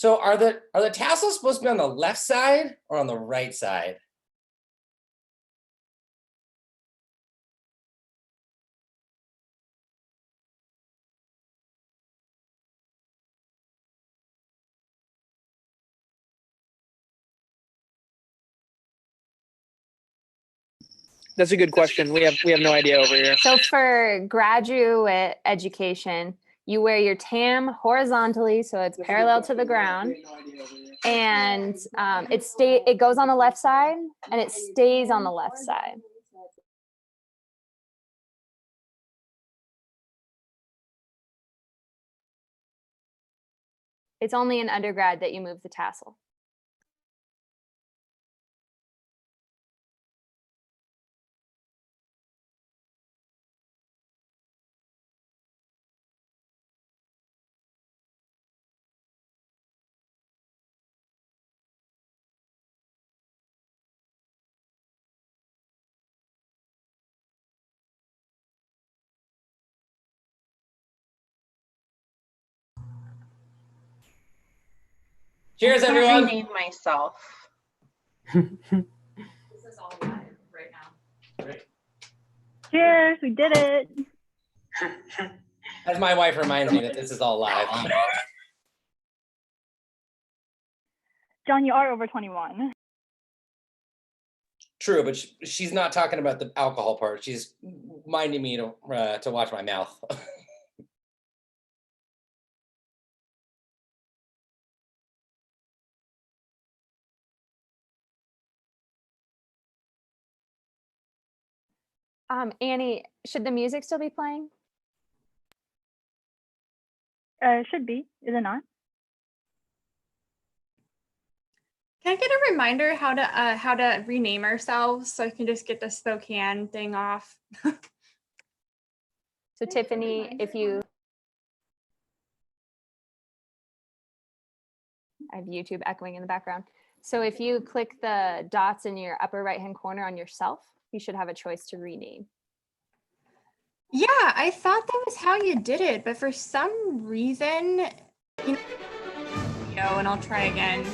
So are the tassels supposed to be on the left side or on the right side? That's a good question. We have no idea over here. So for graduate education, you wear your tam horizontally, so it's parallel to the ground, and it goes on the left side and it stays on the left side. It's only in undergrad that you move the tassel. Cheers, I can't everyone. rename myself. This is all live right now. Cheers, we did it. As my wife reminds me that this is all live. John, you are over 21. True, but she's not talking about the alcohol part. She's minding me to watch my mouth. Annie, should the music still be playing? Should be, is it not? Can I get a reminder how to rename ourselves so I can just get the Spokane thing off? So Tiffany, if you, I have YouTube echoing in the background. So if you click the dots in your upper right-hand corner on yourself, you should have a choice to rename. Yeah, I thought that was how you did it, but for some reason, and I'll try again.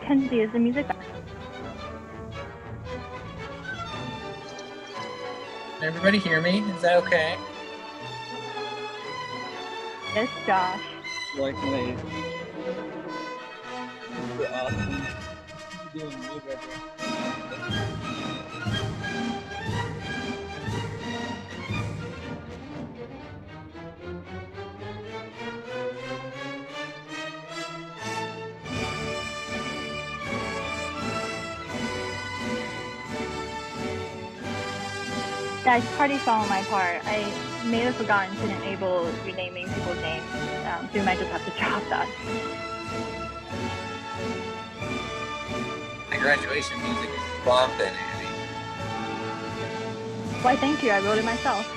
Kenzie, is the music back? Can everybody hear me? Is that okay? Yes, Josh. Like my awesome. Doing good right there. Guys, party foul on my part. I may have forgotten to enable renaming people's names, so we might just have to drop that. My graduation music is bumping, Annie. Why, thank you. I wrote it myself.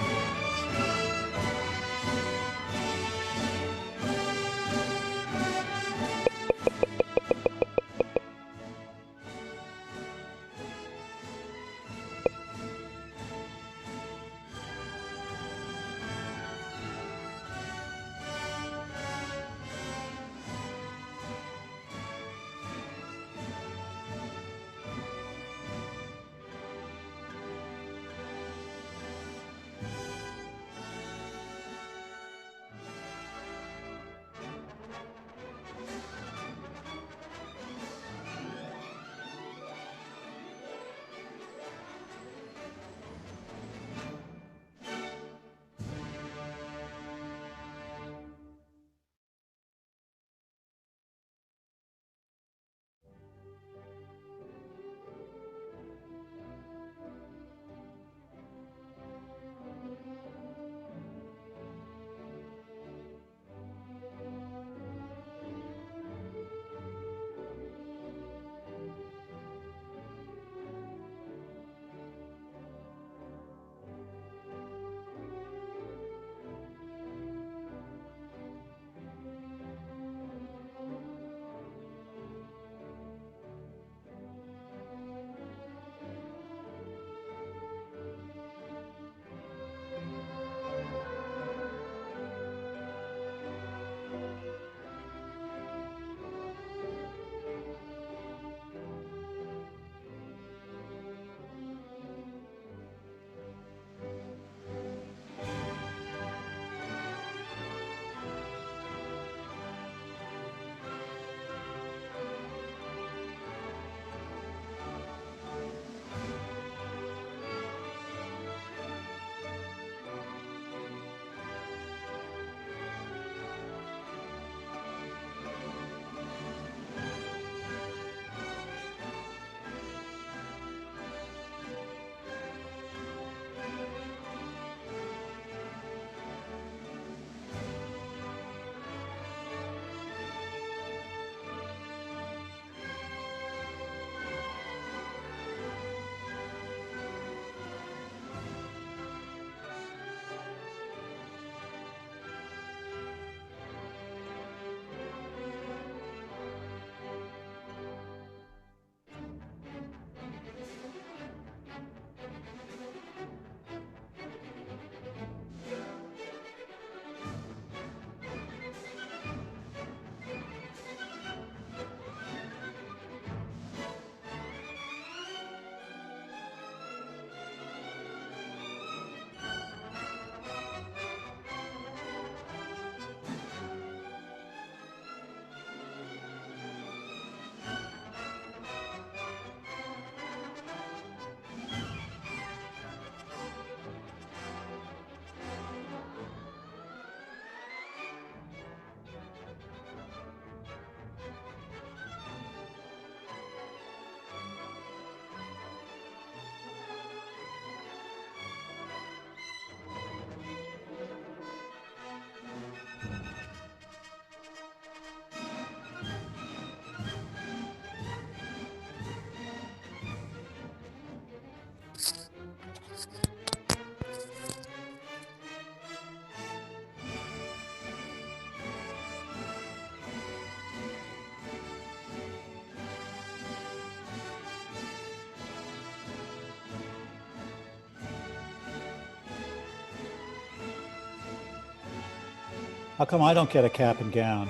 How come I don't get a cap and gown?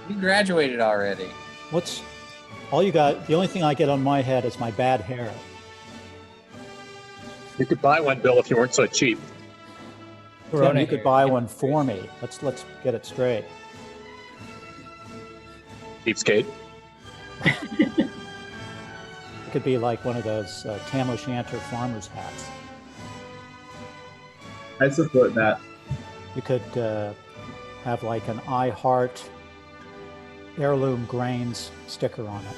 You graduated already. What's all you got? The only thing I get on my head is my bad hair. You could buy one, Bill, if you weren't so cheap. Tim, you could buy one for me. Let's get it straight. Cheapskate. It could be like one of those Tam O'Shanter farmer's hats. I support that. You could have like an I Heart Heirloom Grains sticker on it.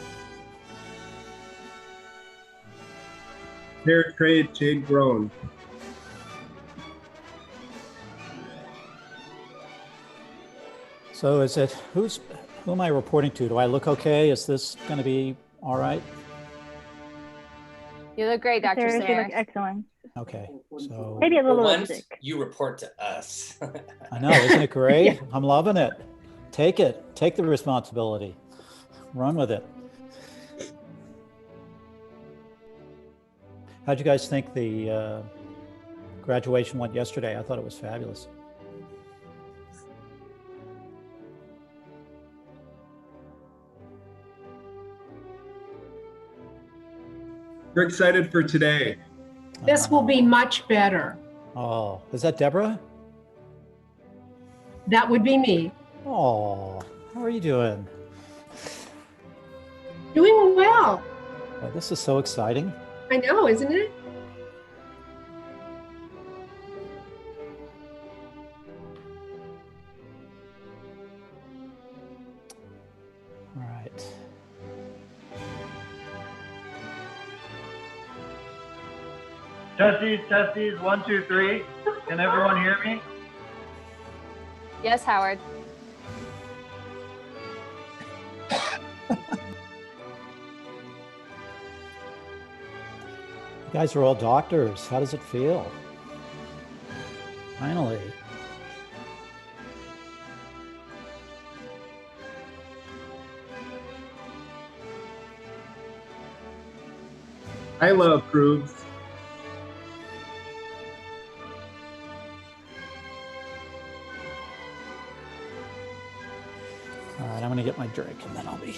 Fair trade, shade grown. So is it, who am I reporting to? Do I look okay? Is this going to be all right? You look great, Dr. Sarah, you Sayre. look excellent. Okay, so Maybe a For little once, lipstick. you report to us. I know, isn't it great? I'm loving it. Take it. Take the responsibility. Run with it. How'd you guys think the graduation went yesterday? I thought it was fabulous. We're excited for today. This will be much better. Oh, is that Deborah? That would be me. Oh, how are you doing? Doing well. Oh, this is so exciting. I know, isn't it? All right. Testes, 1, 2, 3. Can everyone hear me? Yes, Howard. You guys are all doctors. How does it feel? Finally. Isla approves. All right, I'm going to get my drink and then I'll be.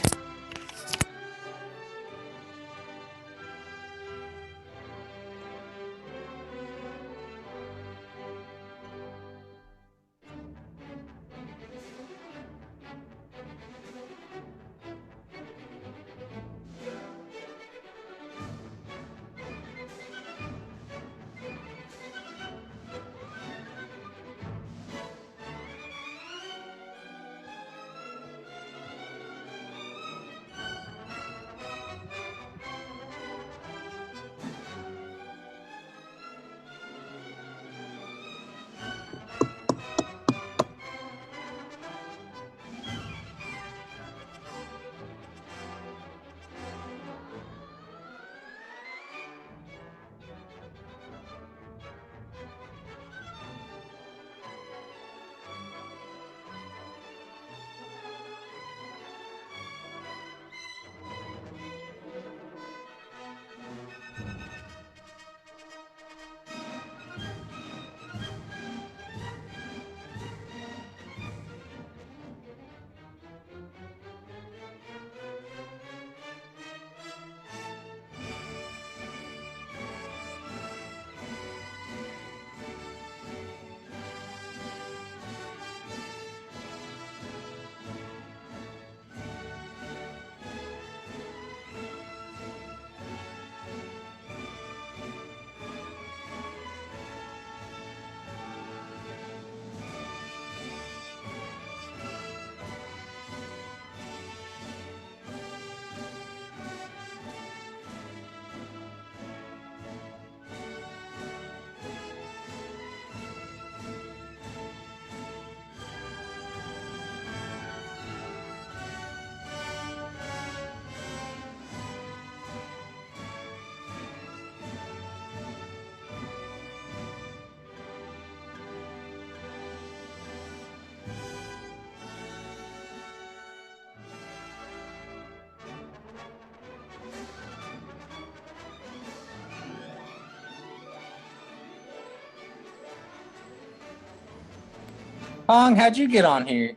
Kong, how'd you get on here?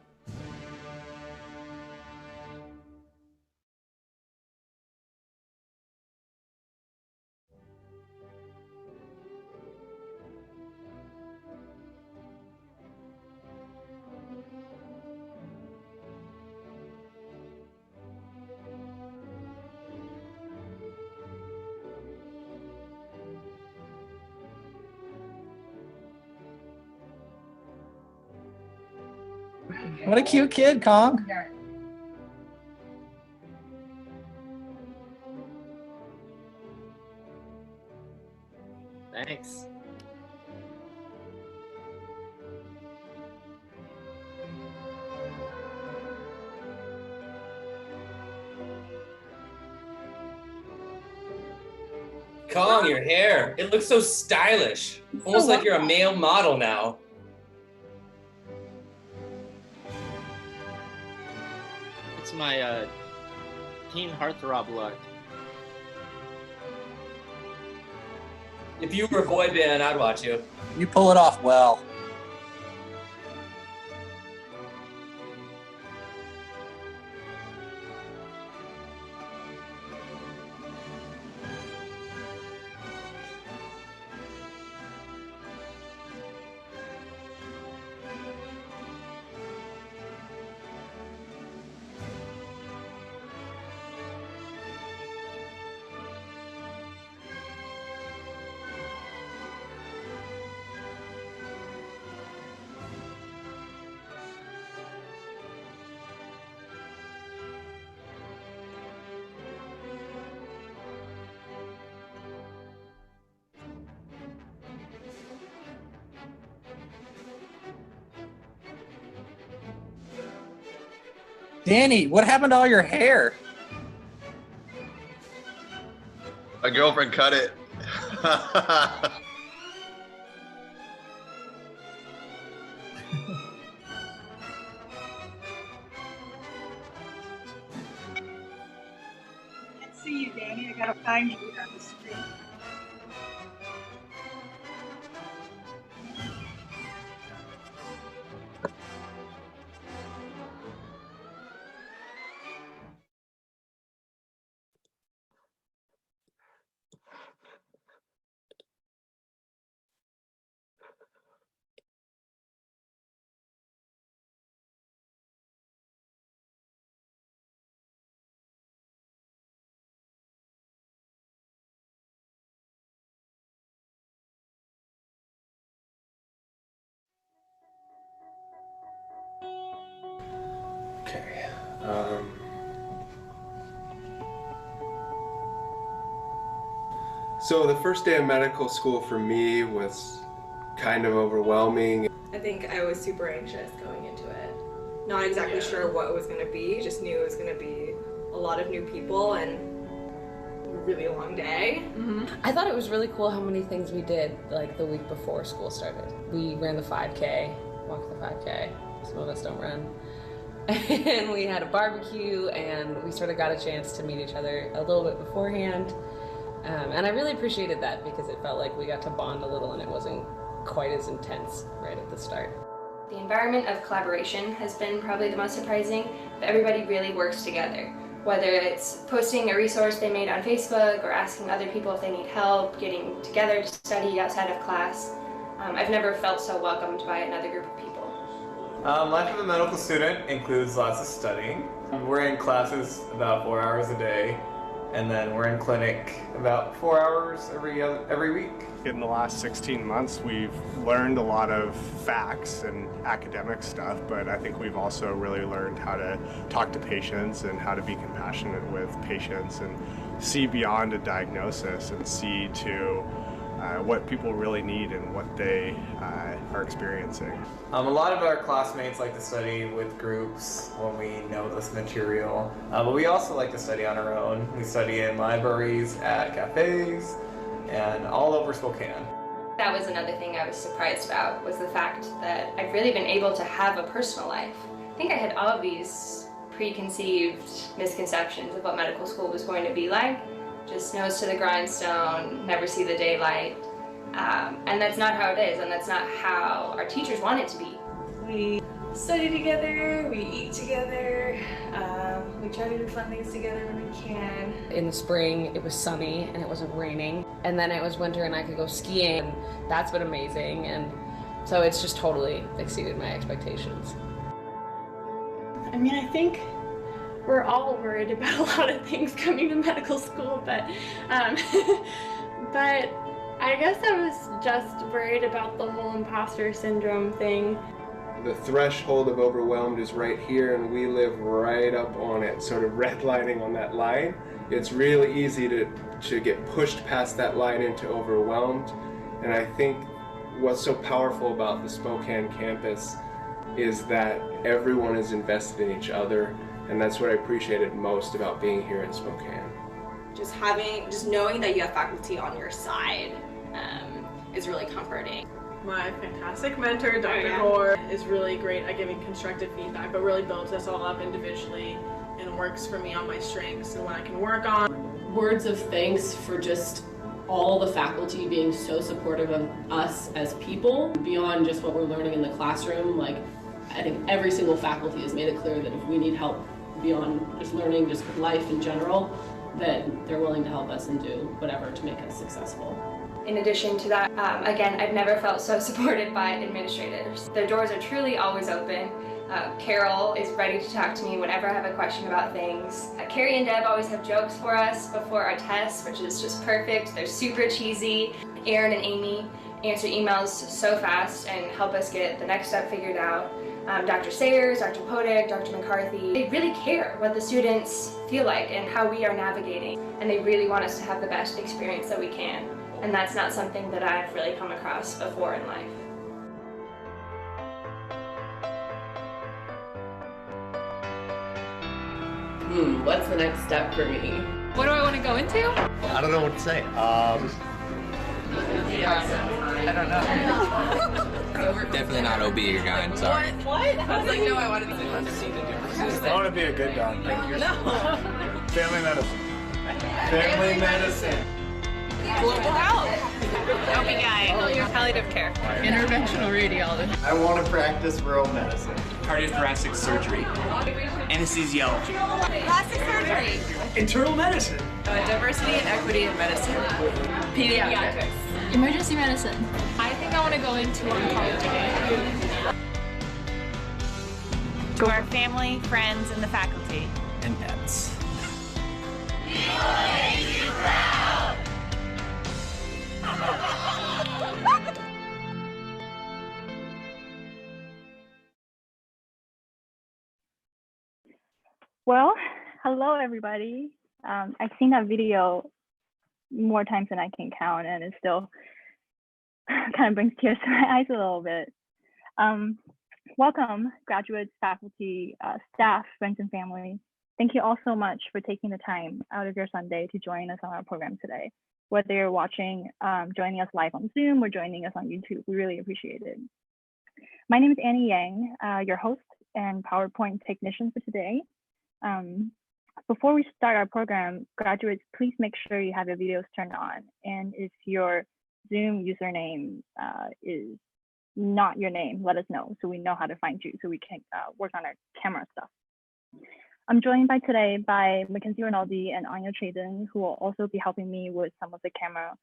What a cute kid, Kong. Thanks. Kong, your hair. It looks so stylish. Almost like you're a male model now. It's my teen heartthrob look. If you were a boy band, I'd watch you. You pull it off well. Danny, what happened to all your hair? My girlfriend cut it. Can't see you, Danny. I gotta find you on the screen. Okay. So the first day of medical school for me was kind of overwhelming. I think I was super anxious going into it. Not exactly sure what it was going to be, just knew it was going to be a lot of new people and a really long day. I thought it was really cool how many things we did like the week before school started. We ran the 5K, walked the 5K, some of us don't run. And we had a barbecue and we sort of got a chance to meet each other a little bit beforehand. And I really appreciated that because it felt like we got to bond a little and it wasn't quite as intense right at the start. The environment of collaboration has been probably the most surprising, but everybody really works together. Whether it's posting a resource they made on Facebook or asking other people if they need help, getting together to study outside of class. I've never felt so welcomed by another group of people. Life of a medical student includes lots of studying. We're in classes about 4 hours a day, and then we're in clinic about 4 hours every week. In the last 16 months, we've learned a lot of facts and academic stuff, but I think we've also really learned how to talk to patients and how to be compassionate with patients and see beyond a diagnosis and see to what people really need and what they are experiencing. A lot of our classmates like to study with groups when we know this material, but we also like to study on our own. We study in libraries, at cafes, and all over Spokane. That was another thing I was surprised about, was the fact that I've really been able to have a personal life. I think I had all of these preconceived misconceptions of what medical school was going to be like. Just nose to the grindstone, never see the daylight. And that's not how it is, and that's not how our teachers want it to be. We study together, we eat together, we try to do fun things together when we can. In the spring, it was sunny and it wasn't raining. And then it was winter and I could go skiing, and that's been amazing. And so it's just totally exceeded my expectations. I mean, I think we're all worried about a lot of things coming to medical school, but but I guess I was just worried about the whole imposter syndrome thing. The threshold of overwhelmed is right here, and we live right up on it, sort of redlining on that line. It's really easy to get pushed past that line into overwhelmed. And I think what's so powerful about the Spokane campus is that everyone is invested in each other, and that's what I appreciated most about being here in Spokane. Just knowing that you have faculty on your side is really comforting. My fantastic mentor, Dr. Gore, is really great at giving constructive feedback, but really builds us all up individually and works for me on my strengths and what I can work on. Words of thanks for just all the faculty being so supportive of us as people, beyond just what we're learning in the classroom. Like, I think every single faculty has made it clear that if we need help beyond just learning, just life in general, that they're willing to help us and do whatever to make us successful. In addition to that, again, I've never felt so supported by administrators. Their doors are truly always open. Carol is ready to talk to me whenever I have a question about things. Carrie and Deb always have jokes for us before our tests, which is just perfect. They're super cheesy. Aaron and Amy answer emails so fast and help us get the next step figured out. Dr. Sayers, Dr. Podek, Dr. McCarthy, they really care what the students feel like and how we are navigating, and they really want us to have the best experience that we can. And that's not something that I've really come across before in life. What's the next step for me? What do I want to go into? I don't know what to say. I don't know. Definitely not OB or gyne, sorry. What? I was like, no, I want to be. I want to be a good doctor. No. Family medicine. Family medicine. Global health. OB gyne. Palliative care. Interventional radiology. I want to practice rural medicine. Cardiothoracic surgery. Anesthesiology. Plastic surgery. Internal medicine. Diversity and equity in medicine. Pediatrics. Emergency medicine. I think I want to go into oncology. To our family, friends, and the faculty. And pets. Well, hello everybody. I've seen that video more times than I can count, and it still kind of brings tears to my eyes a little bit. Welcome, graduates, faculty, staff, friends, and family. Thank you all so much for taking the time out of your Sunday to join us on our program today. Whether you're watching, joining us live on Zoom or joining us on YouTube, we really appreciate it. My name is Annie Yang, your host and PowerPoint technician for today. Before we start our program, graduates, please make sure you have your videos turned on. And if your Zoom username is not your name, let us know so we know how to find you so we can work on our camera stuff. I'm joined today by MacKenzie Rinaldi and Anja Tjaden, who will also be helping me with some of the camera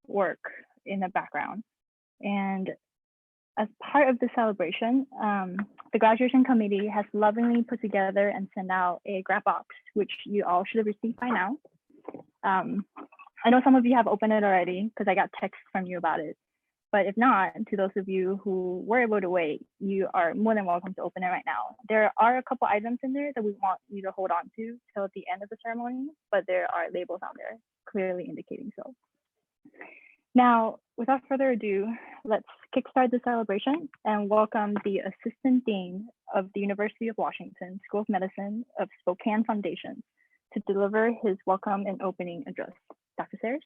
work in the background. And as part of the celebration, the graduation committee has lovingly put together and sent out a grab box, which you all should have received by now. I know some of you have opened it already because I got text from you about it. But if not, to those of you who were able to wait, you are more than welcome to open it right now. There are a couple items in there that we want you to hold on to till at the end of the ceremony, but there are labels on there clearly indicating so. Now, without further ado, let's kickstart the celebration and welcome the Assistant Dean of the University of Washington School of Medicine of Spokane Foundations to deliver his welcome and opening address. Dr. Sayers?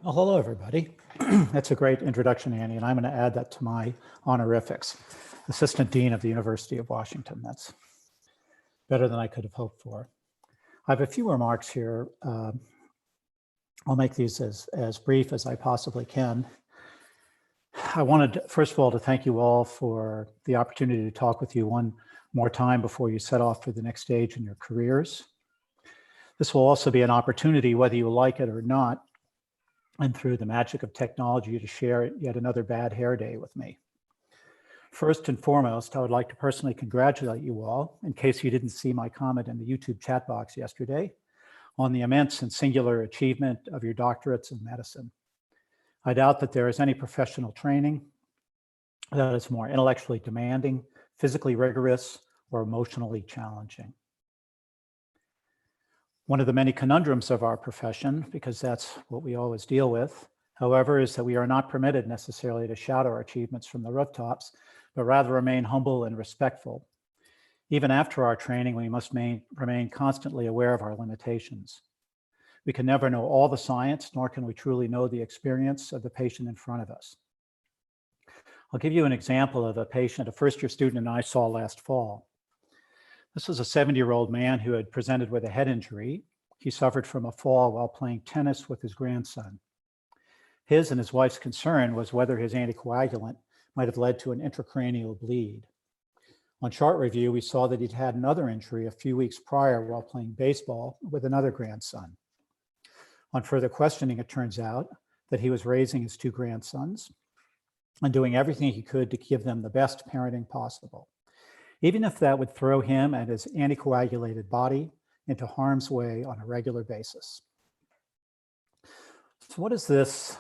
Well, hello, everybody. That's a great introduction, Annie, and I'm going to add that to my honorifics. Assistant Dean of the University of Washington. That's better than I could have hoped for. I have a few remarks here. I'll make these as brief as I possibly can. I wanted, first of all, to thank you all for the opportunity to talk with you one more time before you set off for the next stage in your careers. This will also be an opportunity, whether you like it or not, and through the magic of technology, to share yet another bad hair day with me. First and foremost, I would like to personally congratulate you all, in case you didn't see my comment in the YouTube chat box yesterday, on the immense and singular achievement of your doctorates in medicine. I doubt that there is any professional training that is more intellectually demanding, physically rigorous, or emotionally challenging. One of the many conundrums of our profession, because that's what we always deal with, however, is that we are not permitted necessarily to shout our achievements from the rooftops, but rather remain humble and respectful. Even after our training, we must remain constantly aware of our limitations. We can never know all the science, nor can we truly know the experience of the patient in front of us. I'll give you an example of a patient, a first-year student and I saw last fall. This was a 70-year-old man who had presented with a head injury. He suffered from a fall while playing tennis with his grandson. His and his wife's concern was whether his anticoagulant might have led to an intracranial bleed. On chart review, we saw that he'd had another injury a few weeks prior while playing baseball with another grandson. On further questioning, it turns out that he was raising his two grandsons and doing everything he could to give them the best parenting possible, even if that would throw him and his anticoagulated body into harm's way on a regular basis. So what does this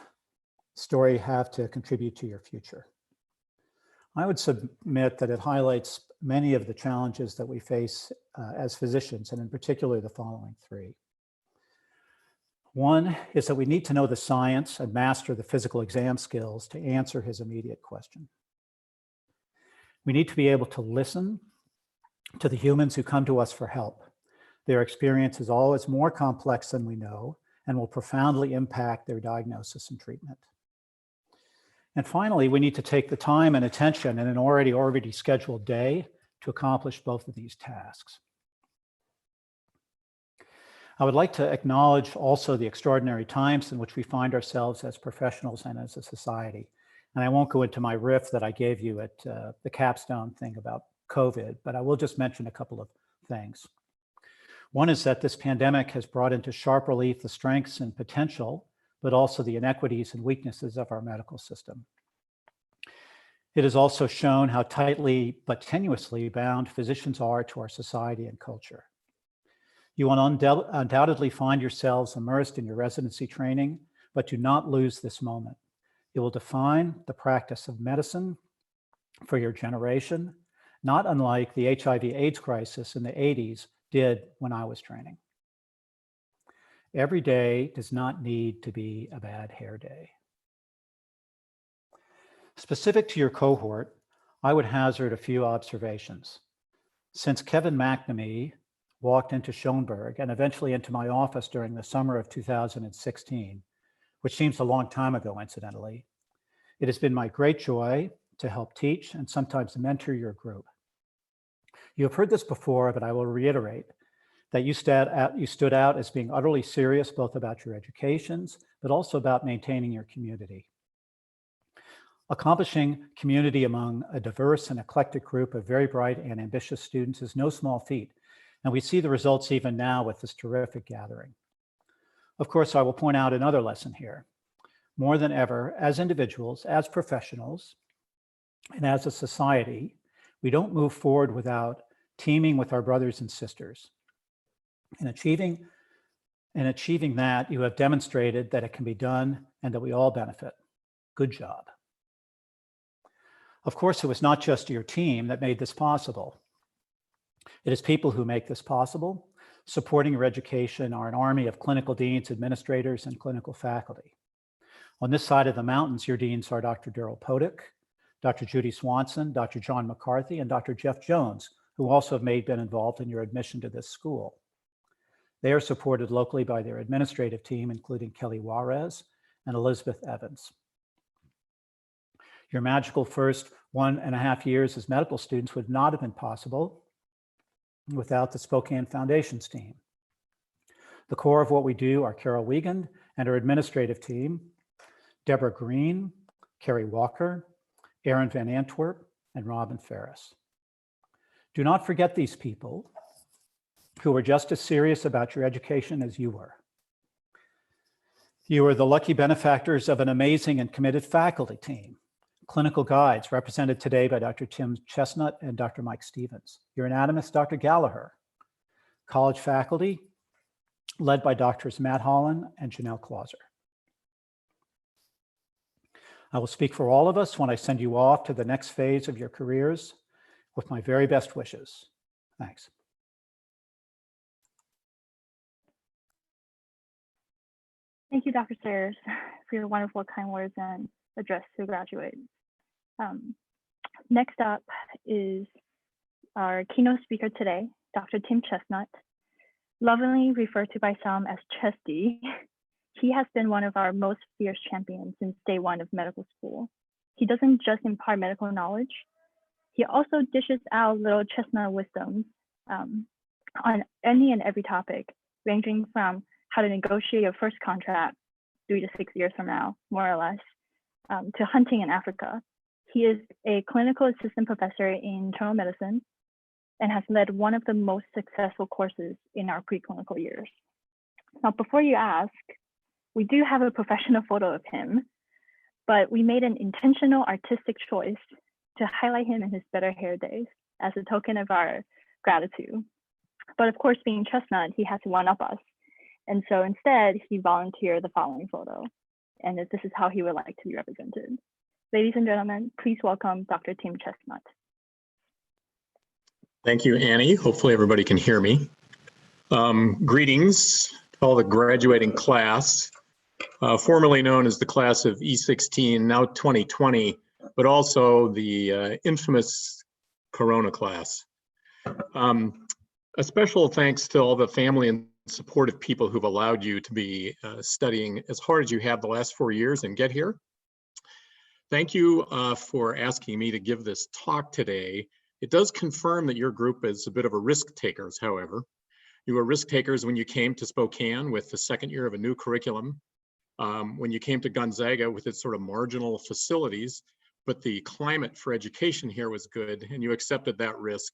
story have to contribute to your future? I would submit that it highlights many of the challenges that we face as physicians, and in particular, the following three. One is that we need to know the science and master the physical exam skills to answer his immediate question. We need to be able to listen to the humans who come to us for help. Their experience is always more complex than we know and will profoundly impact their diagnosis and treatment. And finally, we need to take the time and attention in an already scheduled day to accomplish both of these tasks. I would like to acknowledge also the extraordinary times in which we find ourselves as professionals and as a society. And I won't go into my riff that I gave you at the capstone thing about COVID, but I will just mention a couple of things. One is that this pandemic has brought into sharp relief the strengths and potential, but also the inequities and weaknesses of our medical system. It has also shown how tightly but tenuously bound physicians are to our society and culture. You will undoubtedly find yourselves immersed in your residency training, but do not lose this moment. It will define the practice of medicine for your generation, not unlike the HIV/AIDS crisis in the 80s did when I was training. Every day does not need to be a bad hair day. Specific to your cohort, I would hazard a few observations. Since Kevin McNamee walked into Schoenberg and eventually into my office during the summer of 2016, which seems a long time ago, incidentally, it has been my great joy to help teach and sometimes mentor your group. You have heard this before, but I will reiterate that you stood out as being utterly serious both about your educations, but also about maintaining your community. Accomplishing community among a diverse and eclectic group of very bright and ambitious students is no small feat, and we see the results even now with this terrific gathering. Of course, I will point out another lesson here. More than ever, as individuals, as professionals, and as a society, we don't move forward without teaming with our brothers and sisters. In achieving that, you have demonstrated that it can be done and that we all benefit. Good job. Of course, it was not just your team that made this possible. It is people who make this possible. Supporting your education are an army of clinical deans, administrators, and clinical faculty. On this side of the mountains, your deans are Dr. Daryl Podick, Dr. Judy Swanson, Dr. John McCarthy, and Dr. Jeff Jones, who also have been involved in your admission to this school. They are supported locally by their administrative team, including Kelly Juarez and Elizabeth Evans. Your magical first 1.5 years as medical students would not have been possible without the Spokane Foundations team. The core of what we do are Carol Wiegand and her administrative team, Deborah Greene, Carrie Walker, Aaron Van Antwerp, and Robin Ferris. Do not forget these people who were just as serious about your education as you were. You are the lucky benefactors of an amazing and committed faculty team. Clinical guides represented today by Dr. Tim Chestnut and Dr. Mike Stevens. Your anatomist, Dr. Gallagher. College faculty led by Doctors Matt Holland and Janelle Clauser. I will speak for all of us when I send you off to the next phase of your careers with my very best wishes. Thanks. Thank you, Dr. Sayers, for your wonderful kind words and address to graduates. Next up is our keynote speaker today, Dr. Tim Chestnut. Lovingly referred to by some as Chesty, he has been one of our most fierce champions since day one of medical school. He doesn't just impart medical knowledge, he also dishes out little chestnut wisdoms on any and every topic, ranging from how to negotiate your first contract 3 to 6 years from now, more or less, to hunting in Africa. He is a clinical assistant professor in internal medicine and has led one of the most successful courses in our preclinical years. Now, before you ask, we do have a professional photo of him, but we made an intentional artistic choice to highlight him in his better hair days as a token of our gratitude. But of course, being Chestnut, he had to one-up us. And so instead, he volunteered the following photo. And this is how he would like to be represented. Ladies and gentlemen, please welcome Dr. Tim Chestnut. Thank you, Annie. Hopefully everybody can hear me. Greetings to all the graduating class, formerly known as the class of E16, now 2020, but also the infamous Corona class. A special thanks to all the family and supportive people who've allowed you to be studying as hard as you have the last 4 years and get here. Thank you for asking me to give this talk today. It does confirm that your group is a bit of a risk takers, however. You were risk takers when you came to Spokane with the second year of a new curriculum, when you came to Gonzaga with its sort of marginal facilities, but the climate for education here was good and you accepted that risk,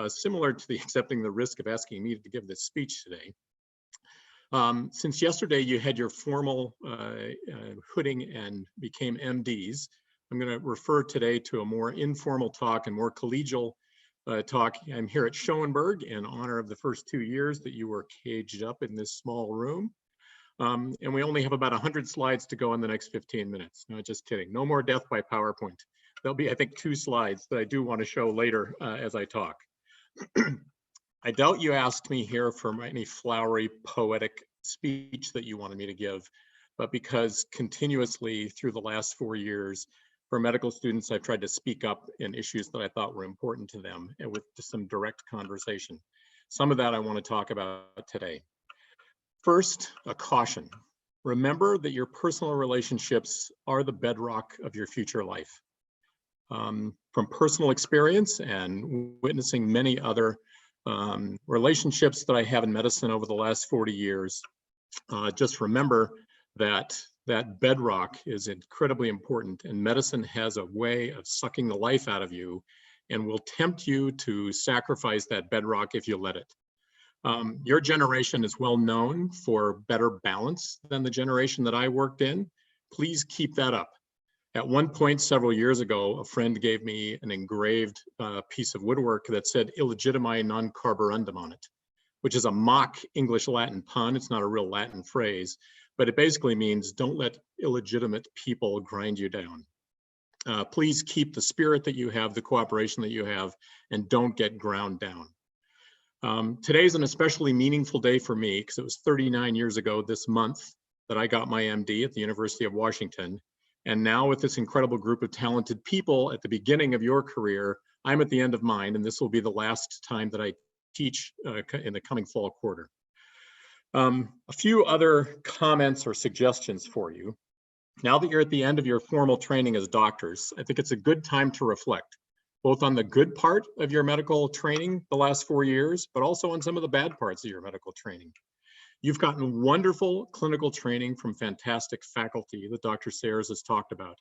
similar to accepting the risk of asking me to give this speech today. Since yesterday you had your formal hooding and became MDs, I'm going to refer today to a more informal talk and more collegial talk. I'm here at Schoenberg in honor of the first 2 years that you were caged up in this small room. And we only have about 100 slides to go in the next 15 minutes. No, just kidding. No more death by PowerPoint. There'll be, I think, 2 slides that I do want to show later as I talk. I doubt you asked me here for any flowery, poetic speech that you wanted me to give, but because continuously through the last 4 years, for medical students, I've tried to speak up in issues that I thought were important to them and with some direct conversation. Some of that I want to talk about today. First, a caution. Remember that your personal relationships are the bedrock of your future life. From personal experience and witnessing many other relationships that I have in medicine over the last 40 years, just remember that that bedrock is incredibly important, and medicine has a way of sucking the life out of you and will tempt you to sacrifice that bedrock if you let it. Your generation is well known for better balance than the generation that I worked in. Please keep that up. At one point several years ago, a friend gave me an engraved piece of woodwork that said illegitimi non carborundum on it, which is a mock English Latin pun. It's not a real Latin phrase, but it basically means don't let illegitimate people grind you down. Please keep the spirit that you have, the cooperation that you have, and don't get ground down. Today's an especially meaningful day for me because it was 39 years ago this month that I got my MD at the University of Washington. And now with this incredible group of talented people at the beginning of your career, I'm at the end of mine, and this will be the last time that I teach in the coming fall quarter. A few other comments or suggestions for you. Now that you're at the end of your formal training as doctors, I think it's a good time to reflect, both on the good part of your medical training the last 4 years, but also on some of the bad parts of your medical training. You've gotten wonderful clinical training from fantastic faculty that Dr. Sayers has talked about.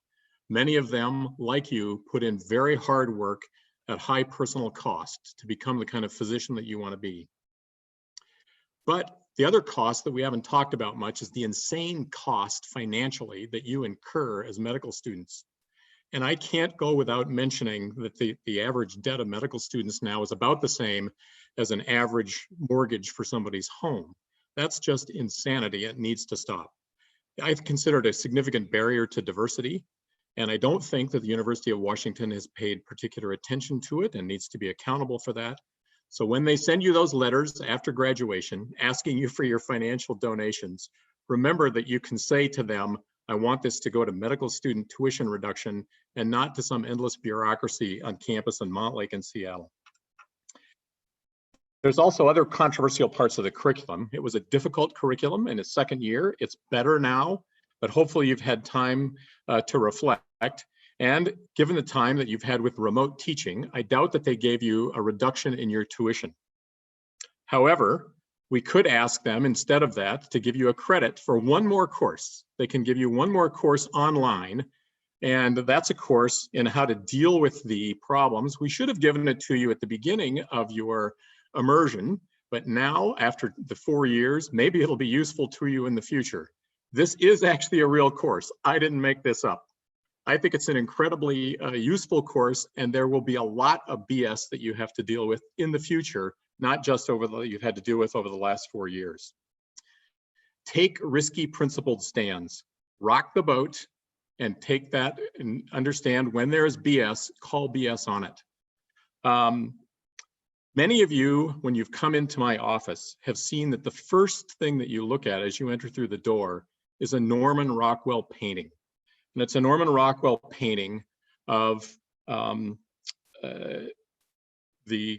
Many of them, like you, put in very hard work at high personal cost to become the kind of physician that you want to be. But the other cost that we haven't talked about much is the insane cost financially that you incur as medical students. And I can't go without mentioning that the average debt of medical students now is about the same as an average mortgage for somebody's home. That's just insanity. It needs to stop. I've considered a significant barrier to diversity, and I don't think that the University of Washington has paid particular attention to it and needs to be accountable for that. So when they send you those letters after graduation asking you for your financial donations, remember that you can say to them, I want this to go to medical student tuition reduction and not to some endless bureaucracy on campus in Montlake and Seattle. There's also other controversial parts of the curriculum. It was a difficult curriculum in its second year. It's better now, but hopefully you've had time to reflect. And given the time that you've had with remote teaching, I doubt that they gave you a reduction in your tuition. However, we could ask them instead of that to give you a credit for one more course. They can give you one more course online, and that's a course in how to deal with the problems. We should have given it to you at the beginning of your immersion, but now after the 4 years, maybe it'll be useful to you in the future. This is actually a real course. I didn't make this up. I think it's an incredibly useful course, and there will be a lot of BS that you have to deal with in the future, not just you've had to deal with over the last 4 years. Take risky principled stands, rock the boat, and take that and understand when there is BS, call BS on it. Many of you, when you've come into my office, have seen that the first thing that you look at as you enter through the door is a Norman Rockwell painting. And it's a Norman Rockwell painting of the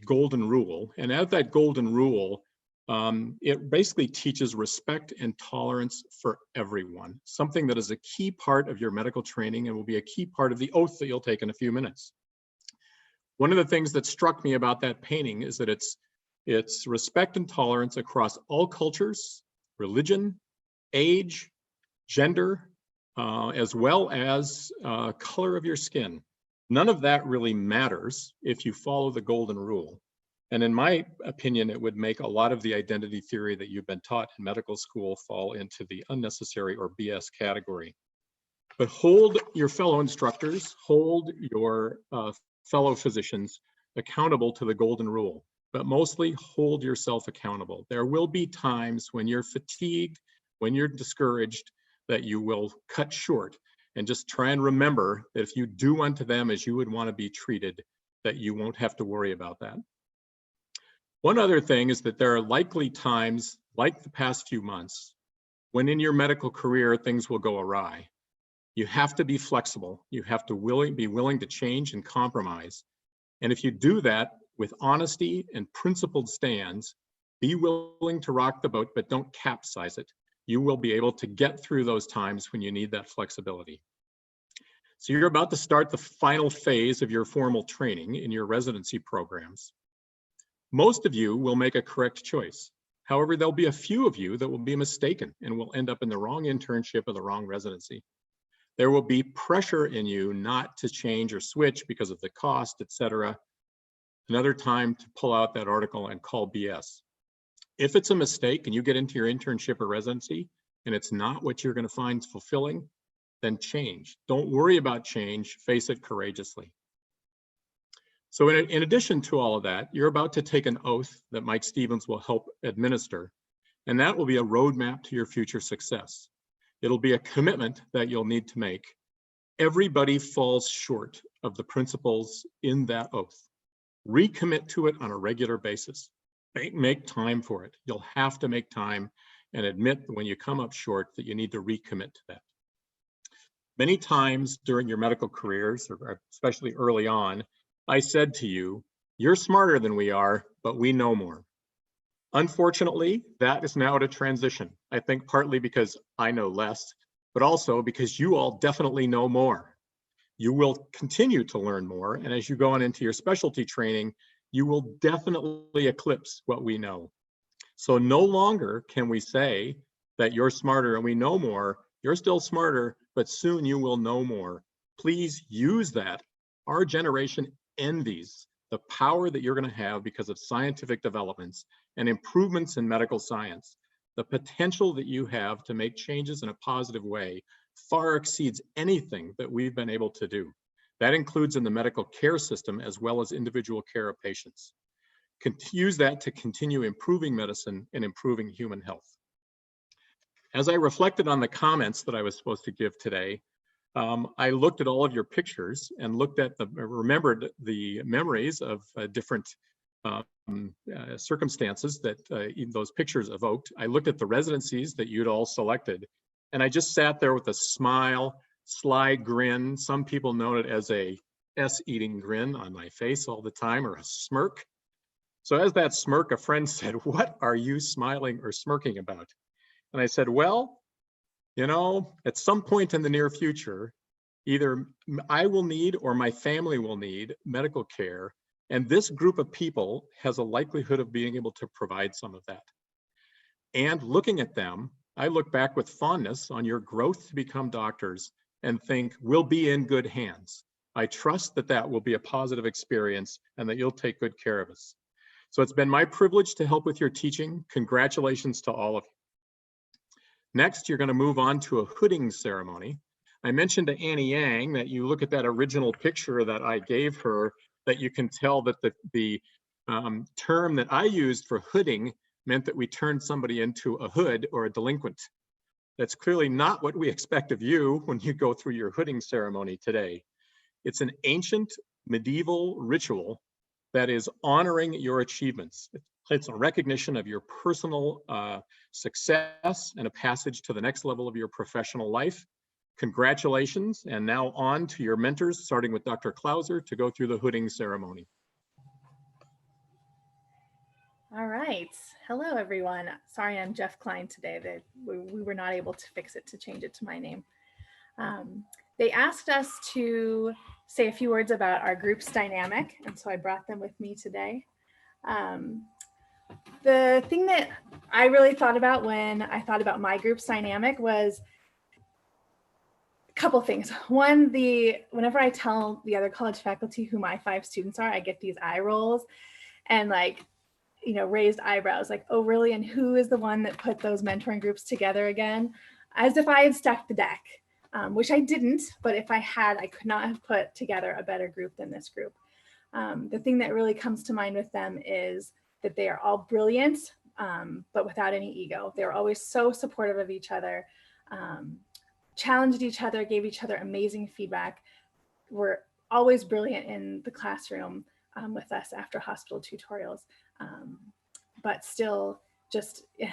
Golden Rule. And at that Golden Rule, it basically teaches respect and tolerance for everyone, something that is a key part of your medical training and will be a key part of the oath that you'll take in a few minutes. One of the things that struck me about that painting is that it's respect and tolerance across all cultures, religion, age, gender, as well as color of your skin. None of that really matters if you follow the Golden Rule. And in my opinion, it would make a lot of the identity theory that you've been taught in medical school fall into the unnecessary or BS category. But hold your fellow instructors, hold your fellow physicians accountable to the Golden Rule, but mostly hold yourself accountable. There will be times when you're fatigued, when you're discouraged, that you will cut short, and just try and remember that if you do unto them as you would want to be treated, that you won't have to worry about that. One other thing is that there are likely times, like the past few months, when in your medical career things will go awry. You have to be flexible. You have to be willing to change and compromise. And if you do that with honesty and principled stands, be willing to rock the boat, but don't capsize it. You will be able to get through those times when you need that flexibility. So you're about to start the final phase of your formal training in your residency programs. Most of you will make a correct choice. However, there'll be a few of you that will be mistaken and will end up in the wrong internship or the wrong residency. There will be pressure in you not to change or switch because of the cost, etc. Another time to pull out that article and call BS. If it's a mistake and you get into your internship or residency and it's not what you're going to find fulfilling, then change. Don't worry about change, face it courageously. So in addition to all of that, you're about to take an oath that Mike Stevens will help administer, and that will be a roadmap to your future success. It'll be a commitment that you'll need to make. Everybody falls short of the principles in that oath. Recommit to it on a regular basis. Make time for it. You'll have to make time and admit when you come up short that you need to recommit to that. Many times during your medical careers, or especially early on, I said to you, you're smarter than we are, but we know more. Unfortunately, that is now at a transition. I think partly because I know less, but also because you all definitely know more. You will continue to learn more, and as you go on into your specialty training, you will definitely eclipse what we know. So no longer can we say that you're smarter and we know more. You're still smarter, but soon you will know more. Please use that. Our generation envies the power that you're going to have because of scientific developments and improvements in medical science. The potential that you have to make changes in a positive way far exceeds anything that we've been able to do. That includes in the medical care system as well as individual care of patients. Use that to continue improving medicine and improving human health. As I reflected on the comments that I was supposed to give today, I looked at all of your pictures and remembered the memories of different circumstances that those pictures evoked. I looked at the residencies that you'd all selected, and I just sat there with a smile, sly grin. Some people know it as a S-eating grin on my face all the time, or a smirk. So as that smirk, a friend said, "What are you smiling or smirking about?" And I said, well, you know, at some point in the near future, either I will need or my family will need medical care. And this group of people has a likelihood of being able to provide some of that. And looking at them, I look back with fondness on your growth to become doctors and think we'll be in good hands. I trust that that will be a positive experience and that you'll take good care of us. So it's been my privilege to help with your teaching. Congratulations to all of you. Next, you're going to move on to a hooding ceremony. I mentioned to Annie Yang that you look at that original picture that I gave her, that you can tell that the term that I used for hooding meant that we turned somebody into a hood or a delinquent. That's clearly not what we expect of you when you go through your hooding ceremony today. It's an ancient medieval ritual that is honoring your achievements. It's a recognition of your personal success and a passage to the next level of your professional life. Congratulations, and now on to your mentors, starting with Dr. Clauser to go through the hooding ceremony. All right. Hello, everyone. Sorry, I'm Jeff Klein today. We were not able to fix it to change it to my name. They asked us to say a few words about our group's dynamic, and so I brought them with me today. The thing that I really thought about when I thought about my group's dynamic was a couple things. One, whenever I tell the other college faculty who my 5 students are, I get these eye rolls and like, you know, raised eyebrows, like, oh, really? And who is the one that put those mentoring groups together again? As if I had stacked the deck, which I didn't, but if I had, I could not have put together a better group than this group. The thing that really comes to mind with them is that they are all brilliant, but without any ego. They were always so supportive of each other, challenged each other, gave each other amazing feedback, were always brilliant in the classroom with us after hospital tutorials, but still just, yeah,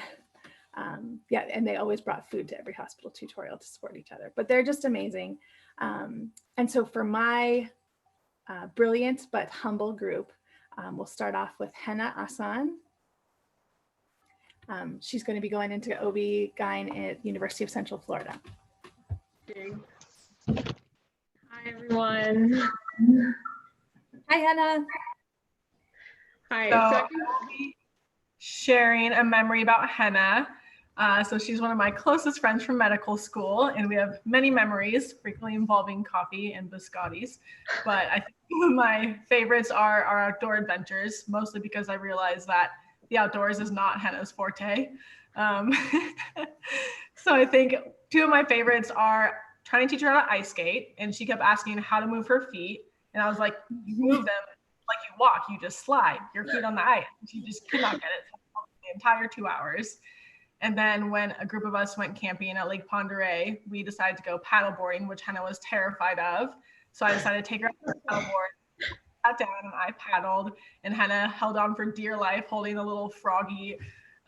and they always brought food to every hospital tutorial to support each other, but they're just amazing. And so for my brilliant but humble group, we'll start off with Henna Asan. She's going to be going into OB-GYN at University of Central Florida. Hi, everyone. Hi, Henna. Hi. So I'll be sharing a memory about Henna. So she's one of my closest friends from medical school, and we have many memories, frequently involving coffee and biscottis. But I think my favorites are our outdoor adventures, mostly because I realized that the outdoors is not Henna's forte. So I think 2 of my favorites are trying to teach her how to ice skate, and she kept asking how to move her feet. And I was like, you move them like you walk, you just slide your feet on the ice. She just could not get it the entire 2 hours. And then when a group of us went camping at Lake Ponderay, we decided to go paddleboarding, which Henna was terrified of. So I decided to take her out to the paddleboard, sat down, and I paddled, and Henna held on for dear life, holding a little froggy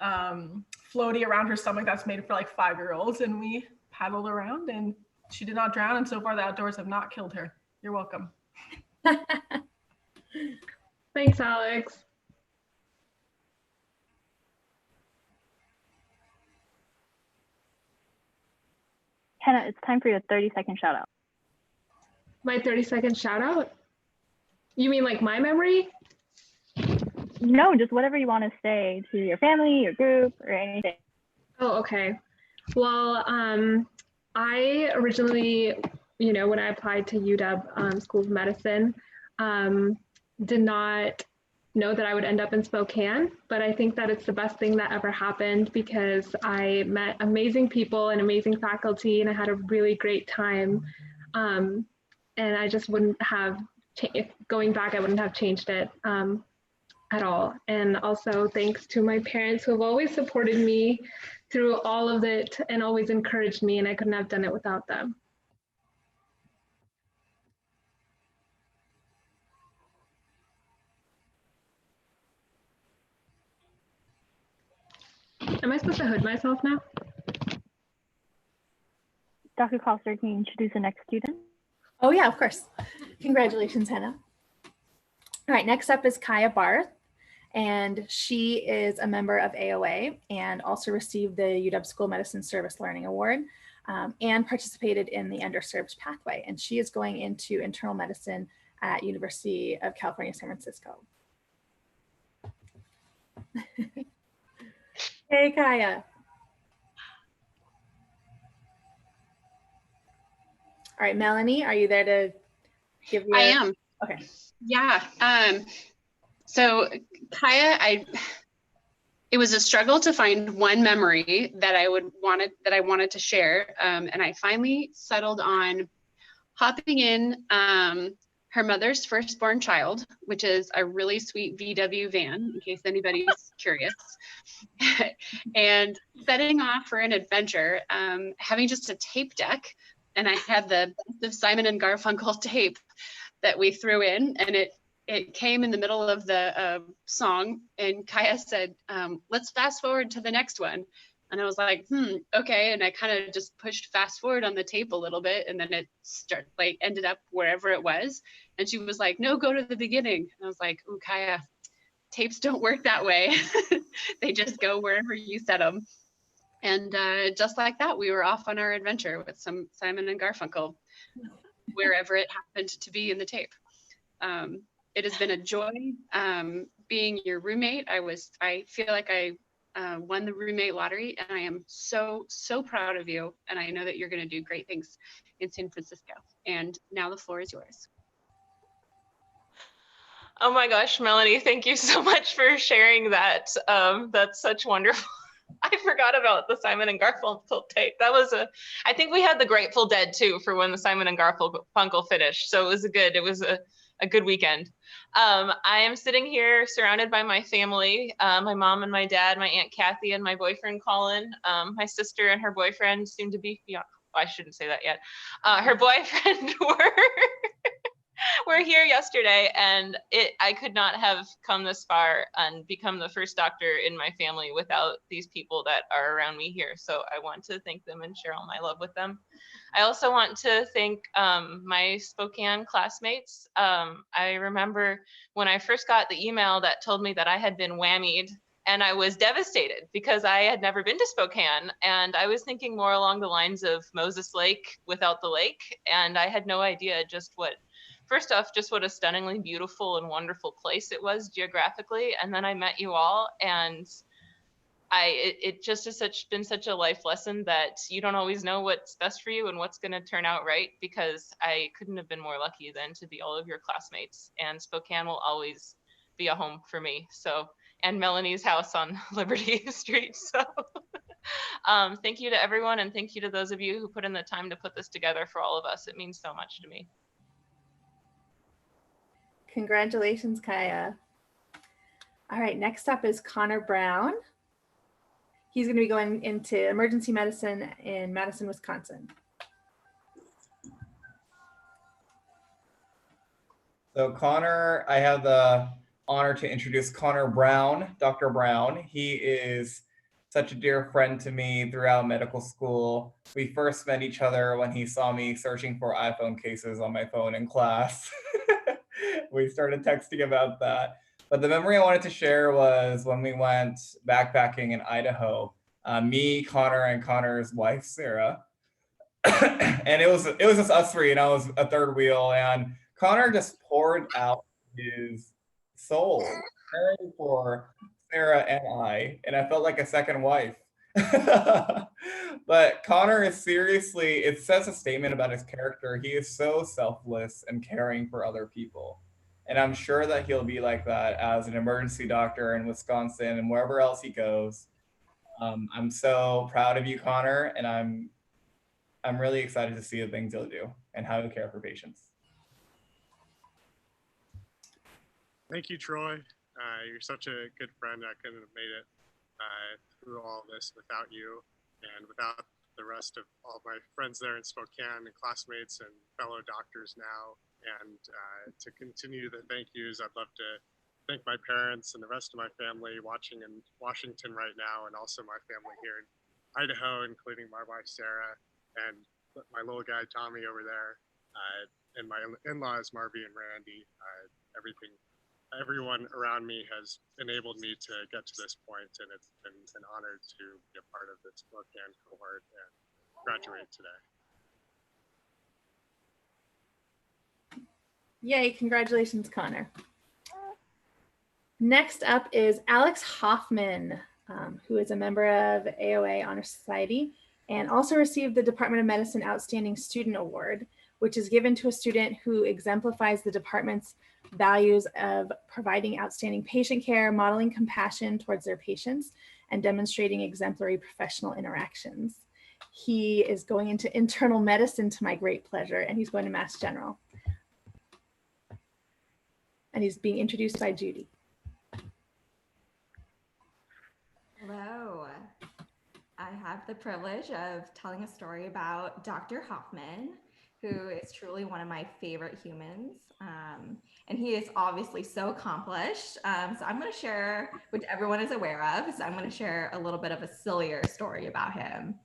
floaty around her stomach that's made for like 5-year-olds. And we paddled around, and she did not drown. And so far, the outdoors have not killed her. You're welcome. Thanks, Alex. Henna, it's time for your 30-second shout out. My 30-second shout out? You mean like my memory? No, just whatever you want to say to your family, your group, or anything. Oh, okay. Well, I originally you know, when I applied to UW School of Medicine, did not know that I would end up in Spokane, but I think that it's the best thing that ever happened because I met amazing people and amazing faculty, and I had a really great time. And I just wouldn't have, going back, I wouldn't have changed it at all. And also thanks to my parents who have always supported me through all of it and always encouraged me, and I couldn't have done it without them. Am I supposed to hood myself now? Dr. Cox, can you introduce the next student? Oh yeah, of course. Congratulations, Hannah. All right, next up is Kaya Barth, and she is a member of AOA and also received the UW School of Medicine Service Learning Award and participated in the underserved pathway. And she is going into internal medicine at University of California, San Francisco. Hey, Kaya. All right, Melanie, are you there to give your... I am. Okay. Yeah. So Kaya, it was a struggle to find one memory that I wanted to share. And I finally settled on hopping in her mother's firstborn child, which is a really sweet VW van, in case anybody's curious, and setting off for an adventure, having just a tape deck. And I had the best of Simon and Garfunkel tape that we threw in, and it came in the middle of the song, and Kaya said, let's fast forward to the next one. And I was like, okay. And I kind of just pushed fast forward on the tape a little bit, and then it ended up wherever it was. And she was like, no, go to the beginning. And I was like, ooh, Kaya, tapes don't work that way. They just go wherever you set them. And just like that, we were off on our adventure with some Simon and Garfunkel, wherever it happened to be in the tape. It has been a joy being your roommate. I feel like I won the roommate lottery, and I am so proud of you. And I know that you're going to do great things in San Francisco. And now the floor is yours. Oh my gosh, Melanie, thank you so much for sharing that. That's such wonderful. I forgot about the Simon and Garfunkel tape. That was I think we had the Grateful Dead too for when the Simon and Garfunkel finished. So it was a good weekend. I am sitting here surrounded by my family, my mom and my dad, my Aunt Kathy and my boyfriend Colin, my sister and her boyfriend, soon to be, I shouldn't say that yet. Her boyfriend were here yesterday, and I could not have come this far and become the first doctor in my family without these people that are around me here. So I want to thank them and share all my love with them. I also want to thank my Spokane classmates. I remember when I first got the email that told me that I had been whammied, and I was devastated because I had never been to Spokane, and I was thinking more along the lines of Moses Lake without the lake, and I had no idea first off, just what a stunningly beautiful and wonderful place it was geographically. And then I met you all, and it just has been such a life lesson that you don't always know what's best for you and what's going to turn out right, because I couldn't have been more lucky than to be all of your classmates, and Spokane will always be a home for me. So, and Melanie's house on Liberty Street. So thank you to everyone, and thank you to those of you who put in the time to put this together for all of us. It means so much to me. Congratulations, Kaya. All right, next up is Connor Brown. He's going to be going into emergency medicine in Madison, Wisconsin. So Connor, I have the honor to introduce Connor Brown, Dr. Brown. He is such a dear friend to me throughout medical school. We first met each other when he saw me searching for iPhone cases on my phone in class. We started texting about that. But the memory I wanted to share was when we went backpacking in Idaho. Me, Connor, and Connor's wife, Sarah. And it was just us three, and I was a third wheel. And Connor just poured out his soul, caring for Sarah and I felt like a second wife. But Connor is seriously, it says a statement about his character. He is so selfless and caring for other people. And I'm sure that he'll be like that as an emergency doctor in Wisconsin and wherever else he goes. I'm so proud of you, Connor, and I'm really excited to see the things you'll do and how you care for patients. Thank you, Troy. You're such a good friend. I couldn't have made it through all this without you and without the rest of all my friends there in Spokane and classmates and fellow doctors now. And to continue the thank yous, I'd love to thank my parents and the rest of my family watching in Washington right now, and also my family here in Idaho, including my wife, Sarah, and my little guy, Tommy, over there, and my in-laws, Marby and Randy. Everyone around me has enabled me to get to this point, and it's been an honor to be a part of this Spokane cohort and graduate today. Yay, congratulations, Connor. Next up is Alex Hoffman, who is a member of AOA Honor Society and also received the Department of Medicine Outstanding Student Award, which is given to a student who exemplifies the department's values of providing outstanding patient care, modeling compassion towards their patients, and demonstrating exemplary professional interactions. He is going into internal medicine to my great pleasure, and he's going to Mass General. And he's being introduced by Judy. Hello. I have the privilege of telling a story about Dr. Hoffman, who is truly one of my favorite humans. And he is obviously so accomplished. So I'm going to share, which everyone is aware of, so I'm going to share a little bit of a sillier story about him.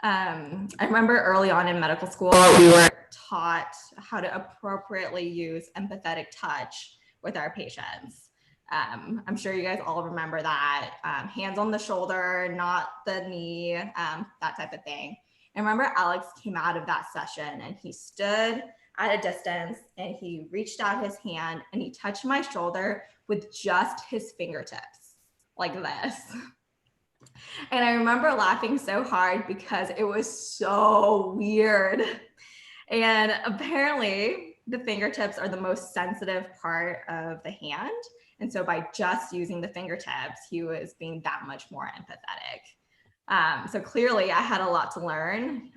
I remember early on in medical school, we were taught how to appropriately use empathetic touch with our patients. I'm sure you guys all remember that. Hands on the shoulder, not the knee, that type of thing. And remember, Alex came out of that session and he stood at a distance and he reached out his hand and he touched my shoulder with just his fingertips, like this. And I remember laughing so hard because it was so weird. And apparently the fingertips are the most sensitive part of the hand. And so by just using the fingertips, he was being that much more empathetic. So clearly I had a lot to learn.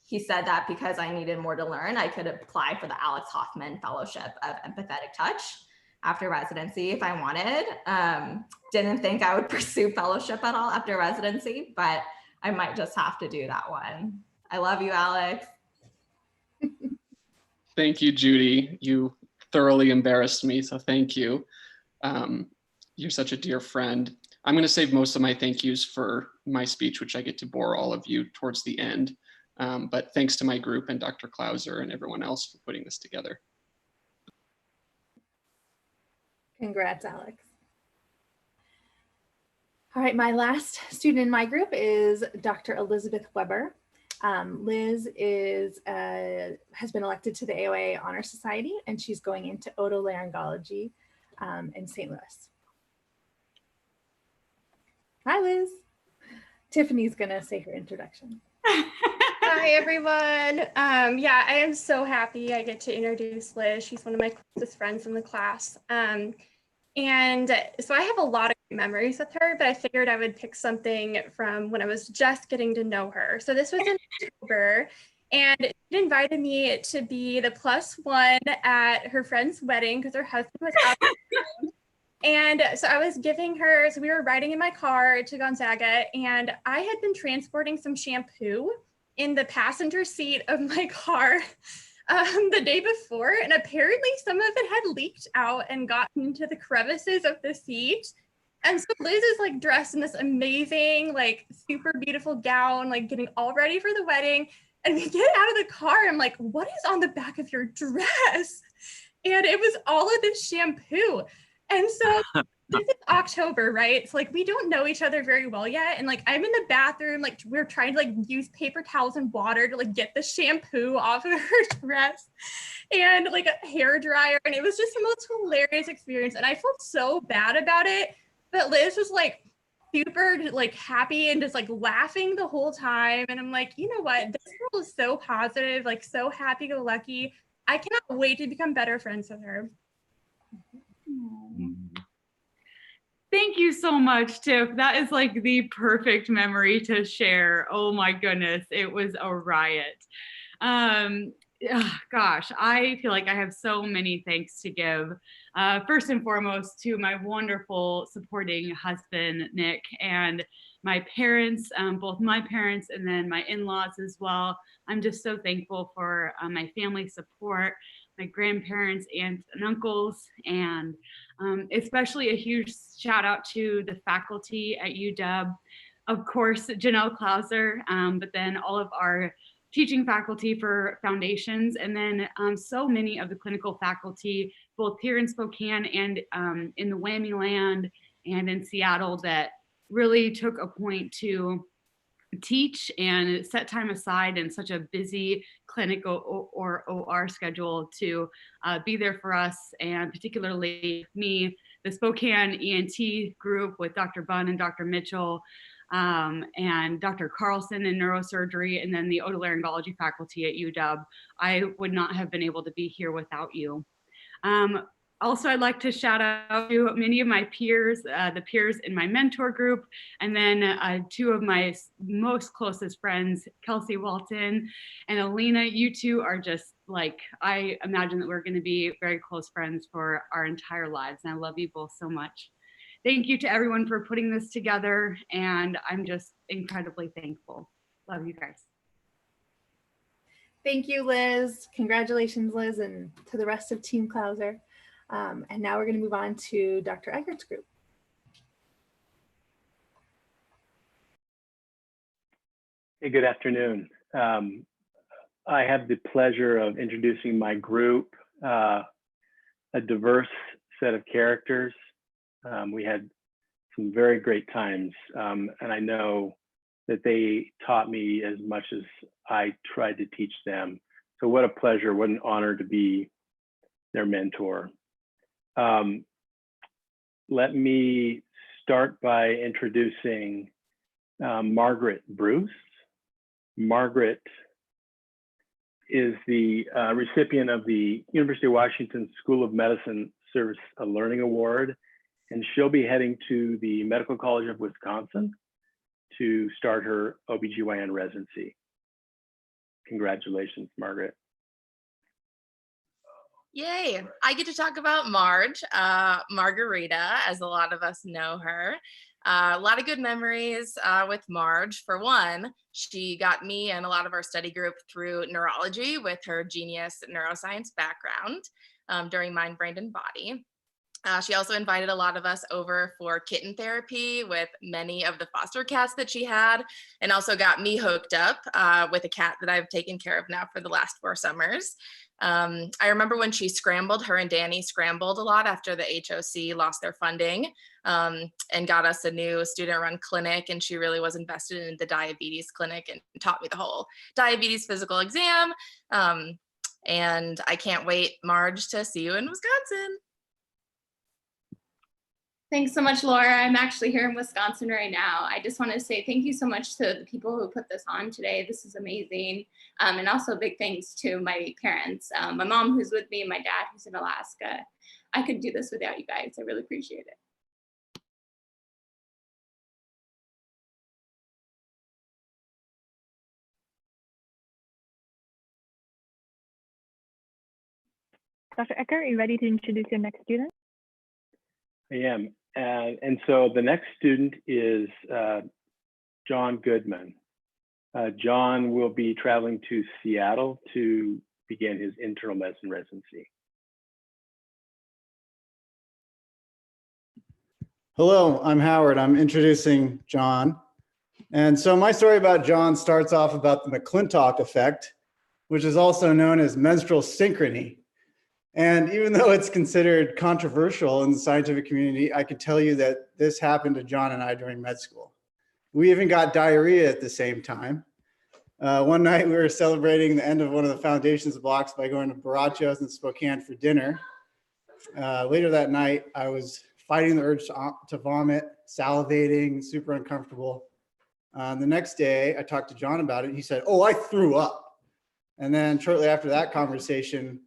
He said that because I needed more to learn, I could apply for the Alex Hoffman Fellowship of Empathetic Touch after residency if I wanted. Didn't think I would pursue fellowship at all after residency, but I might just have to do that one. I love you, Alex. Thank you, Judy. You thoroughly embarrassed me, so thank you. You're such a dear friend. I'm going to save most of my thank yous for my speech, which I get to bore all of you towards the end. But thanks to my group and Dr. Klauser and everyone else for putting this together. Congrats, Alex. All right, my last student in my group is Dr. Elizabeth Weber. Liz has been elected to the AOA Honor Society, and she's going into otolaryngology in St. Louis. Hi, Liz. Tiffany's gonna say her introduction. Hi, everyone. Yeah, I am so happy I get to introduce Liz. She's one of my closest friends in the class. And so I have a lot of memories with her, but I figured I would pick something from when I was just getting to know her. So this was in October, and she invited me to be the +1 at her friend's wedding because her husband was out of town. And so I was giving her, so we were riding in my car to Gonzaga, and I had been transporting some shampoo in the passenger seat of my car the day before, and apparently some of it had leaked out and gotten into the crevices of the seat. And so Liz is like dressed in this amazing, like super beautiful gown, like getting all ready for the wedding. And we get out of the car, I'm like, what is on the back of your dress? And it was all of this shampoo. And so this is October, right? So like we don't know each other very well yet. And like I'm in the bathroom, like we're trying to like use paper towels and water to like get the shampoo off of her dress and like a hair dryer. And it was just the most hilarious experience. And I felt so bad about it. But Liz was like, super like happy and just like laughing the whole time. And I'm like, you know what? This girl is so positive, like so happy-go-lucky. I cannot wait to become better friends with her. Thank you so much, Tiff. That is like the perfect memory to share. Oh my goodness, it was a riot. Gosh, I feel like I have so many thanks to give. First and foremost to my wonderful supporting husband, Nick, and my parents, both my parents and then my in-laws as well. I'm just so thankful for my family support, my grandparents, aunts and uncles, and especially a huge shout out to the faculty at UW. Of course, Janelle Clauser, but then all of our teaching faculty for Foundations, and then so many of the clinical faculty, both here in Spokane and in the Whammy Land and in Seattle, that really took a point to teach and set time aside in such a busy clinic or OR schedule to be there for us, and particularly me, the Spokane ENT group with Dr. Bunn and Dr. Mitchell, and Dr. Carlson in neurosurgery, and then the otolaryngology faculty at UW. I would not have been able to be here without you. Also, I'd like to shout out to many of my peers, the peers in my mentor group, and then two of my most closest friends, Kelsey Walton and Alina. You two are just like, I imagine that we're going to be very close friends for our entire lives, and I love you both so much. Thank you to everyone for putting this together, and I'm just incredibly thankful. Love you guys. Thank you, Liz. Congratulations, Liz, and to the rest of Team Clauser. And now we're going to move on to Dr. Eichert's group. Hey, good afternoon. I have the pleasure of introducing my group, a diverse set of characters. We had some very great times, and I know that they taught me as much as I tried to teach them. So what a pleasure, what an honor to be their mentor. Let me start by introducing Margaret Bruce. Margaret is the recipient of the University of Washington School of Medicine Service Learning Award, and she'll be heading to the Medical College of Wisconsin to start her OBGYN residency. Congratulations, Margaret. Yay, I get to talk about Marge, Margarita, as a lot of us know her. A lot of good memories with Marge. For one, she got me and a lot of our study group through neurology with her genius neuroscience background during Mind, Brain, and Body. She also invited a lot of us over for kitten therapy with many of the foster cats that she had, and also got me hooked up with a cat that I've taken care of now for the last 4 summers. I remember when she scrambled, her and Danny scrambled a lot after the HOC lost their funding and got us a new student-run clinic, and she really was invested in the diabetes clinic and taught me the whole diabetes physical exam. And I can't wait, Marge, to see you in Wisconsin. Thanks so much, Laura. I'm actually here in Wisconsin right now. I just want to say thank you so much to the people who put this on today. This is amazing. And also big thanks to my parents, my mom who's with me, and my dad who's in Alaska. I couldn't do this without you guys. I really appreciate it. Dr. Ecker, are you ready to introduce your next student? I am. And so the next student is John Goodman. John will be traveling to Seattle to begin his internal medicine residency. Hello, I'm Howard. I'm introducing John. And so my story about John starts off about the McClintock effect, which is also known as menstrual synchrony. And even though it's considered controversial in the scientific community, I could tell you that this happened to John and I during med school. We even got diarrhea at the same time. One night we were celebrating the end of one of the Foundations blocks by going to Baraccios in Spokane for dinner. Later that night, I was fighting the urge to vomit, salivating, super uncomfortable. The next day, I talked to John about it. And he said, "Oh, I threw up." And then shortly after that conversation,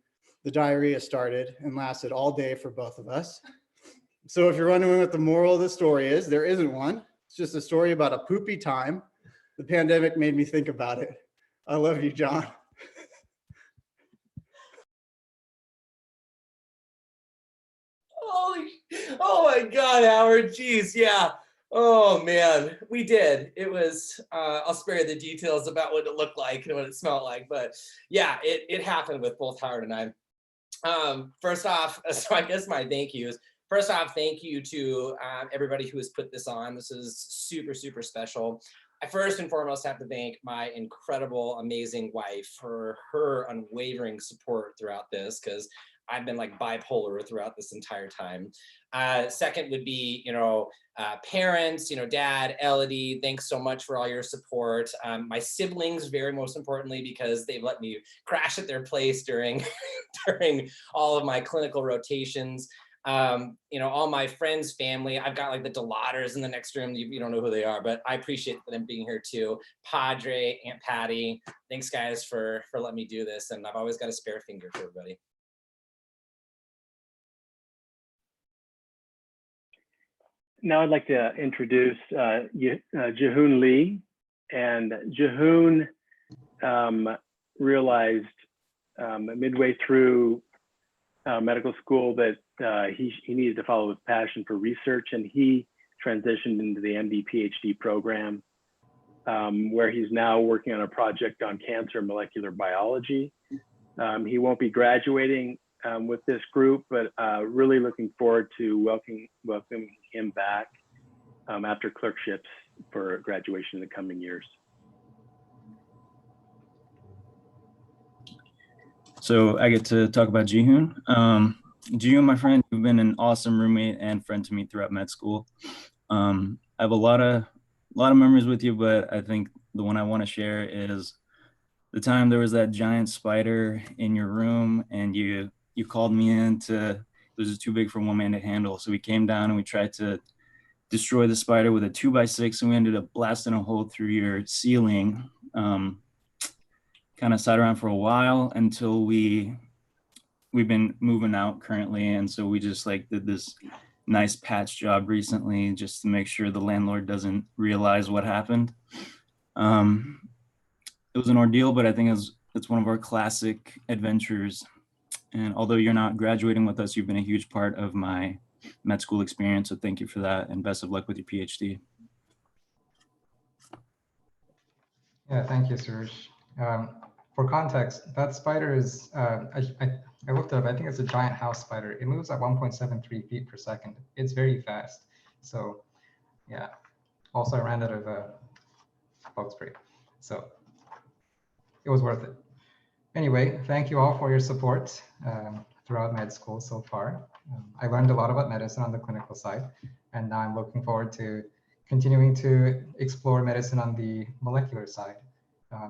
the diarrhea started and lasted all day for both of us. So if you're wondering what the moral of the story is, there isn't one. It's just a story about a poopy time. The pandemic made me think about it. I love you, John. Oh my God, Howard, geez, yeah. Oh man, we did. It was, I'll spare you the details about what it looked like and what it smelled like, but yeah, it happened with both Howard and I. First off, so I guess my thank yous. First off, thank you to everybody who has put this on. This is super, super special. I first and foremost have to thank my incredible, amazing wife for her unwavering support throughout this, because I've been like bipolar throughout this entire time. Second would be, parents, Dad, Elodie, thanks so much for all your support. My siblings, very most importantly, because they've let me crash at their place during, during all of my clinical rotations. All my friends, family. I've got like the Delaters in the next room. You don't know who they are, but I appreciate them being here too. Padre, Aunt Patty, thanks guys for letting me do this. And I've always got a spare finger for everybody. Now I'd like to introduce Jahoon Lee. And Jahoon realized midway through medical school that he needed to follow his passion for research, and he transitioned into the MD PhD program, where he's now working on a project on cancer and molecular biology. He won't be graduating with this group, but really looking forward to welcoming him back after clerkships for graduation in the coming years. So I get to talk about Jihoon. Jihoon, my friend, you've been an awesome roommate and friend to me throughout med school. I have a lot of memories with you, but I think the one I want to share is the time there was that giant spider in your room, and you called me in it was just too big for one man to handle. So we came down and we tried to destroy the spider with a 2x6, and we ended up blasting a hole through your ceiling. Kind of sat around for a while until we've been moving out currently, and so we just like did this nice patch job recently just to make sure the landlord doesn't realize what happened. It was an ordeal, but I think it's one of our classic adventures. And although you're not graduating with us, you've been a huge part of my med school experience, so thank you for that, and best of luck with your PhD. Yeah, thank you, Suresh. For context, that spider is, I looked it up, I think it's a giant house spider. It moves at 1.73 feet per second. It's very fast. So yeah, also I ran out of bug spray. So it was worth it. Anyway, thank you all for your support throughout med school so far. I learned a lot about medicine on the clinical side, and now I'm looking forward to continuing to explore medicine on the molecular side.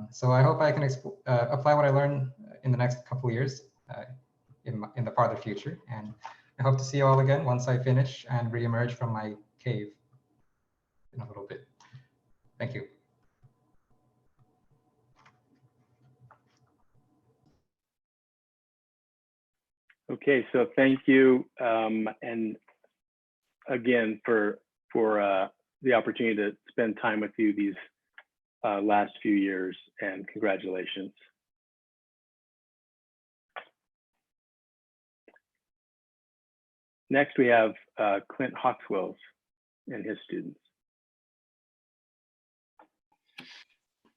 So I hope I can apply what I learned in the next couple of years in the farther future. And I hope to see you all again once I finish and reemerge from my cave in a little bit. Thank you. Okay, so thank you, and again for the opportunity to spend time with you these last few years, and congratulations. Next, we have Clint Hawkswells and his students.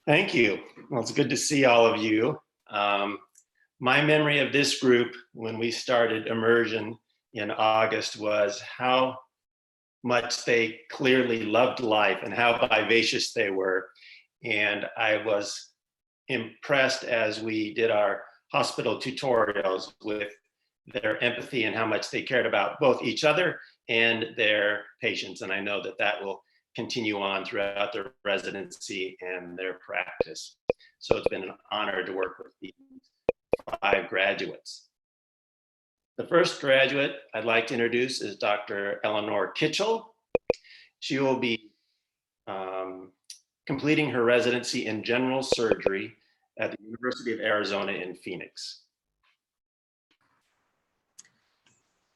Thank you. Well, it's good to see all of you. My memory of this group when we started immersion in August was how much they clearly loved life and how vivacious they were. And I was impressed as we did our hospital tutorials with their empathy and how much they cared about both each other and their patients. And I know that that will continue on throughout their residency and their practice. So it's been an honor to work with these 5 graduates. The first graduate I'd like to introduce is Dr. Eleanor Kitchell. She will be completing her residency in general surgery at the University of Arizona in Phoenix.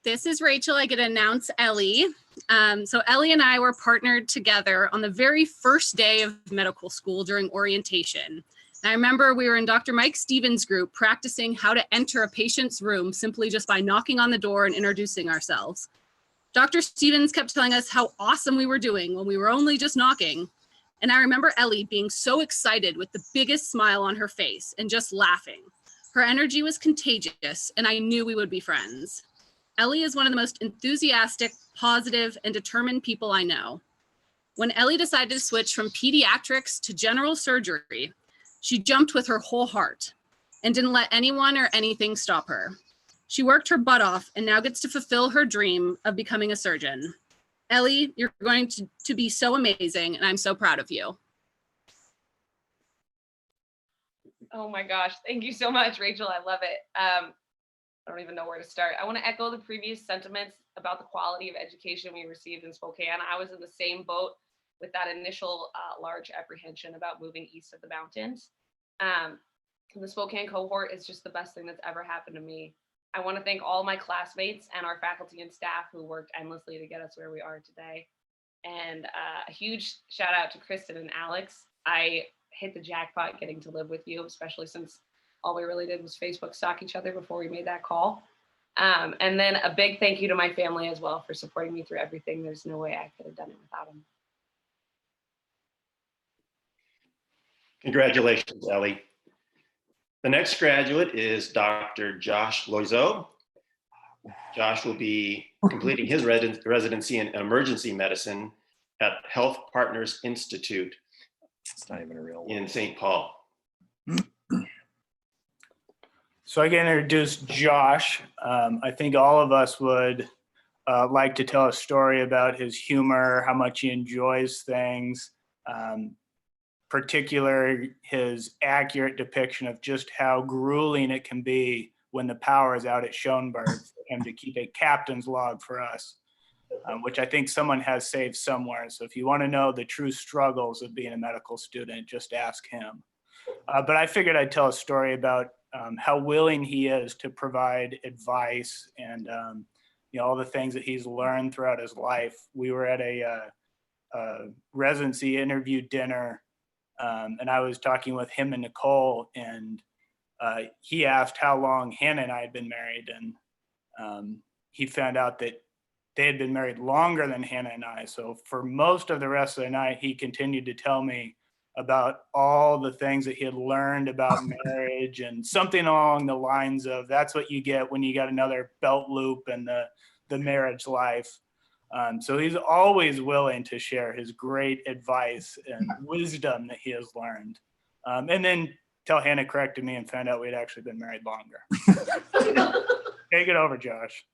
This is Rachel. I get to announce Ellie. So Ellie and I were partnered together on the very first day of medical school during orientation. I remember we were in Dr. Mike Stevens' group practicing how to enter a patient's room simply just by knocking on the door and introducing ourselves. Dr. Stevens kept telling us how awesome we were doing when we were only just knocking. And I remember Ellie being so excited with the biggest smile on her face and just laughing. Her energy was contagious, and I knew we would be friends. Ellie is one of the most enthusiastic, positive, and determined people I know. When Ellie decided to switch from pediatrics to general surgery, she jumped with her whole heart and didn't let anyone or anything stop her. She worked her butt off and now gets to fulfill her dream of becoming a surgeon. Ellie, you're going to be so amazing, and I'm so proud of you. Oh my gosh, thank you so much, Rachel. I love it. I don't even know where to start. I want to echo the previous sentiments about the quality of education we received in Spokane. I was in the same boat with that initial large apprehension about moving east of the mountains. The Spokane cohort is just the best thing that's ever happened to me. I want to thank all my classmates and our faculty and staff who worked endlessly to get us where we are today. And a huge shout out to Kristen and Alex. I hit the jackpot getting to live with you, especially since all we really did was Facebook stalk each other before we made that call. And then a big thank you to my family as well for supporting me through everything. There's no way I could have done it without them. Congratulations, Ellie. The next graduate is Dr. Josh Loiseau. Josh will be completing his residency in emergency medicine at Health Partners Institute in St. Paul. So I get introduced Josh. I think all of us would like to tell a story about his humor, how much he enjoys things, particularly his accurate depiction of just how grueling it can be when the power is out at Schoenberg for him to keep a captain's log for us, which I think someone has saved somewhere. So if you want to know the true struggles of being a medical student, just ask him. But I figured I'd tell a story about how willing he is to provide advice and all the things that he's learned throughout his life. We were at a residency interview dinner, and I was talking with him and Nicole, and he asked how long Hannah and I had been married, and he found out that they had been married longer than Hannah and I. So for most of the rest of the night, he continued to tell me about all the things that he had learned about marriage, and something along the lines of, that's what you get when you got another belt loop in the marriage life. So he's always willing to share his great advice and wisdom that he has learned. And then till Hannah corrected me and found out we'd actually been married longer. Take it over, Josh.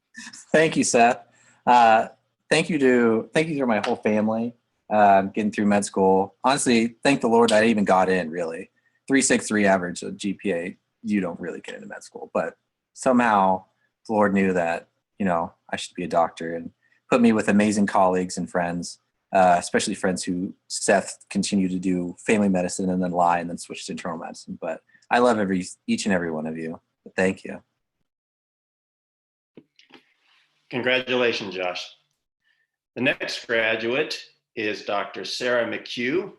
Thank you, Seth. Thank you to my whole family getting through med school. Honestly, thank the Lord that I even got in, really. 3.63 average of GPA, you don't really get into med school. But somehow the Lord knew that, I should be a doctor, and put me with amazing colleagues and friends, especially friends who Seth continued to do family medicine and then lie and then switched to internal medicine. But I love each and every one of you. But thank you. Congratulations, Josh. The next graduate is Dr. Sarah McHugh.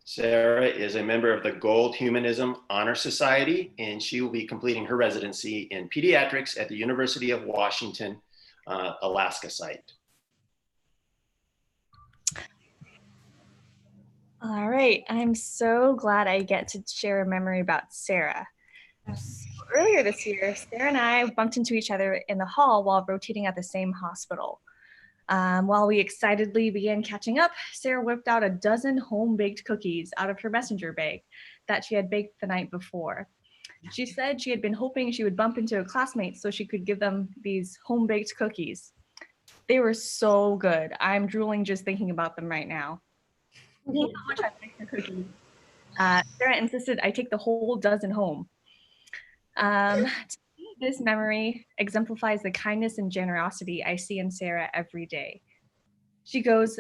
Sarah is a member of the Gold Humanism Honor Society, and she will be completing her residency in pediatrics at the University of Washington, Alaska site. All right, I'm so glad I get to share a memory about Sarah. Earlier this year, Sarah and I bumped into each other in the hall while rotating at the same hospital. While we excitedly began catching up, Sarah whipped out a dozen home-baked cookies out of her messenger bag that she had baked the night before. She said she had been hoping she would bump into a classmate so she could give them these home-baked cookies. They were so good. I'm drooling just thinking about them right now. How much I like the cookies. Sarah insisted I take the whole dozen home. To me, This memory exemplifies the kindness and generosity I see in Sarah every day. She goes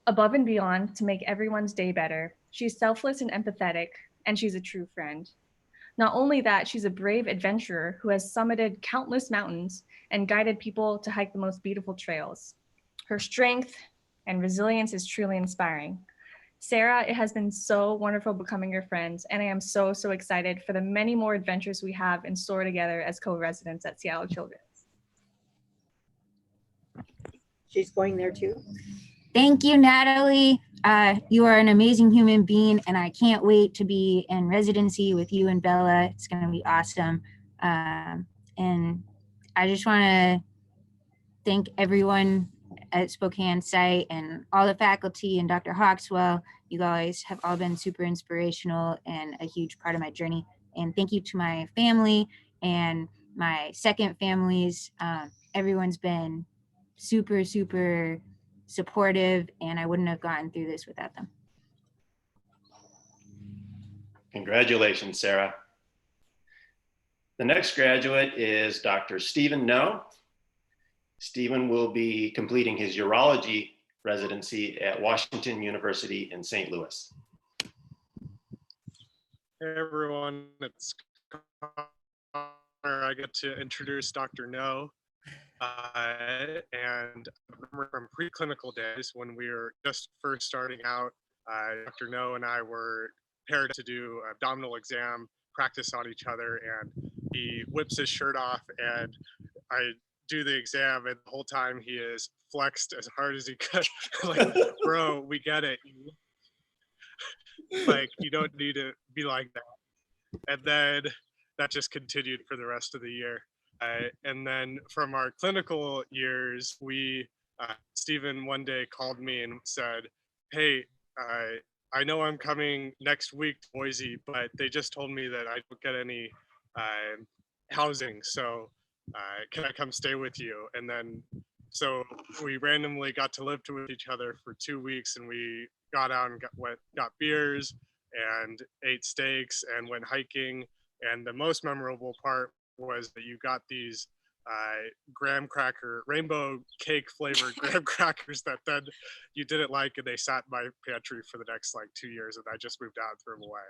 above and beyond to make everyone's day better. She's selfless and empathetic, and she's a true friend. Not only that, she's a brave adventurer who has summited countless mountains and guided people to hike the most beautiful trails. Her strength and resilience is truly inspiring. Sarah, it has been so wonderful becoming your friend, and I am so excited for the many more adventures we have in store together as co-residents at Seattle Children's. She's going there too. Thank you, Natalie. You are an amazing human being, and I can't wait to be in residency with you and Bella. It's going to be awesome. And I just want to thank everyone at Spokane site and all the faculty and Dr. Hawkswell. You guys have all been super inspirational and a huge part of my journey. And thank you to my family and my second families. Everyone's been super supportive, and I wouldn't have gotten through this without them. Congratulations, Sarah. The next graduate is Dr. Stephen No. Stephen will be completing his urology residency at Washington University in St. Louis. Hey everyone, it's Connor. I get to introduce Dr. No. And I remember from preclinical days when we were just first starting out, Dr. No and I were paired to do abdominal exam practice on each other, and he whips his shirt off and I do the exam, and the whole time he is flexed as hard as he could. Like, bro, we get it. Like, you don't need to be like that. And then that just continued for the rest of the year. And then from our clinical years, Stephen one day called me and said, hey, I know I'm coming next week to Boise, but they just told me that I don't get any housing. So can I come stay with you? And then, so we randomly got to live with each other for 2 weeks, and we got out and got beers and ate steaks and went hiking. And the most memorable part was that you got these rainbow cake flavored graham crackers that then you didn't like, and they sat in my pantry for the next like 2 years, and I just moved out and threw them away.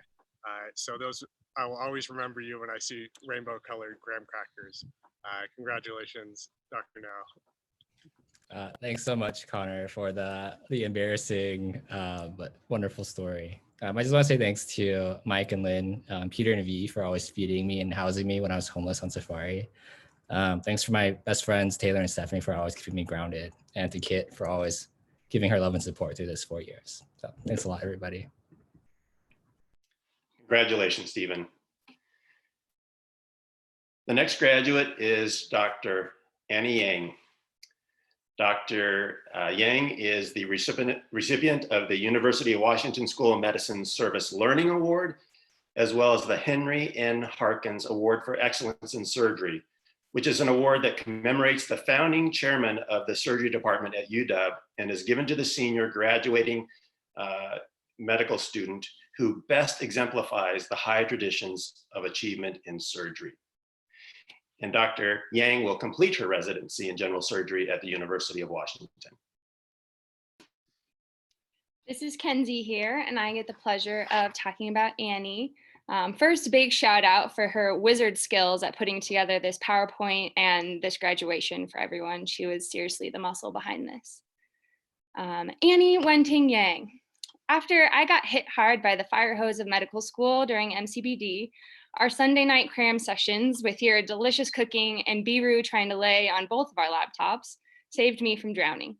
So those, I will always remember you when I see rainbow colored graham crackers. Congratulations, Dr. No. Thanks so much, Connor, for the embarrassing but wonderful story. I just want to say thanks to Mike and Lynn, Peter and V for always feeding me and housing me when I was homeless on safari. Thanks for my best friends, Taylor and Stephanie, for always keeping me grounded, and to Kit for always giving her love and support through this 4 years. So thanks a lot, everybody. Congratulations, Stephen. The next graduate is Dr. Annie Yang. Dr. Yang is the recipient of the University of Washington School of Medicine Service Learning Award, as well as the Henry N. Harkins Award for Excellence in Surgery, which is an award that commemorates the founding chairman of the surgery department at UW and is given to the senior graduating medical student who best exemplifies the high traditions of achievement in surgery. And Dr. Yang will complete her residency in general surgery at the University of Washington. This is Kenzie here, and I get the pleasure of talking about Annie. First, a big shout out for her wizard skills at putting together this PowerPoint and this graduation for everyone. She was seriously the muscle behind this. Annie Wenting Yang. After I got hit hard by the fire hose of medical school during MCBD, our Sunday night cram sessions with your delicious cooking and Biru trying to lay on both of our laptops saved me from drowning.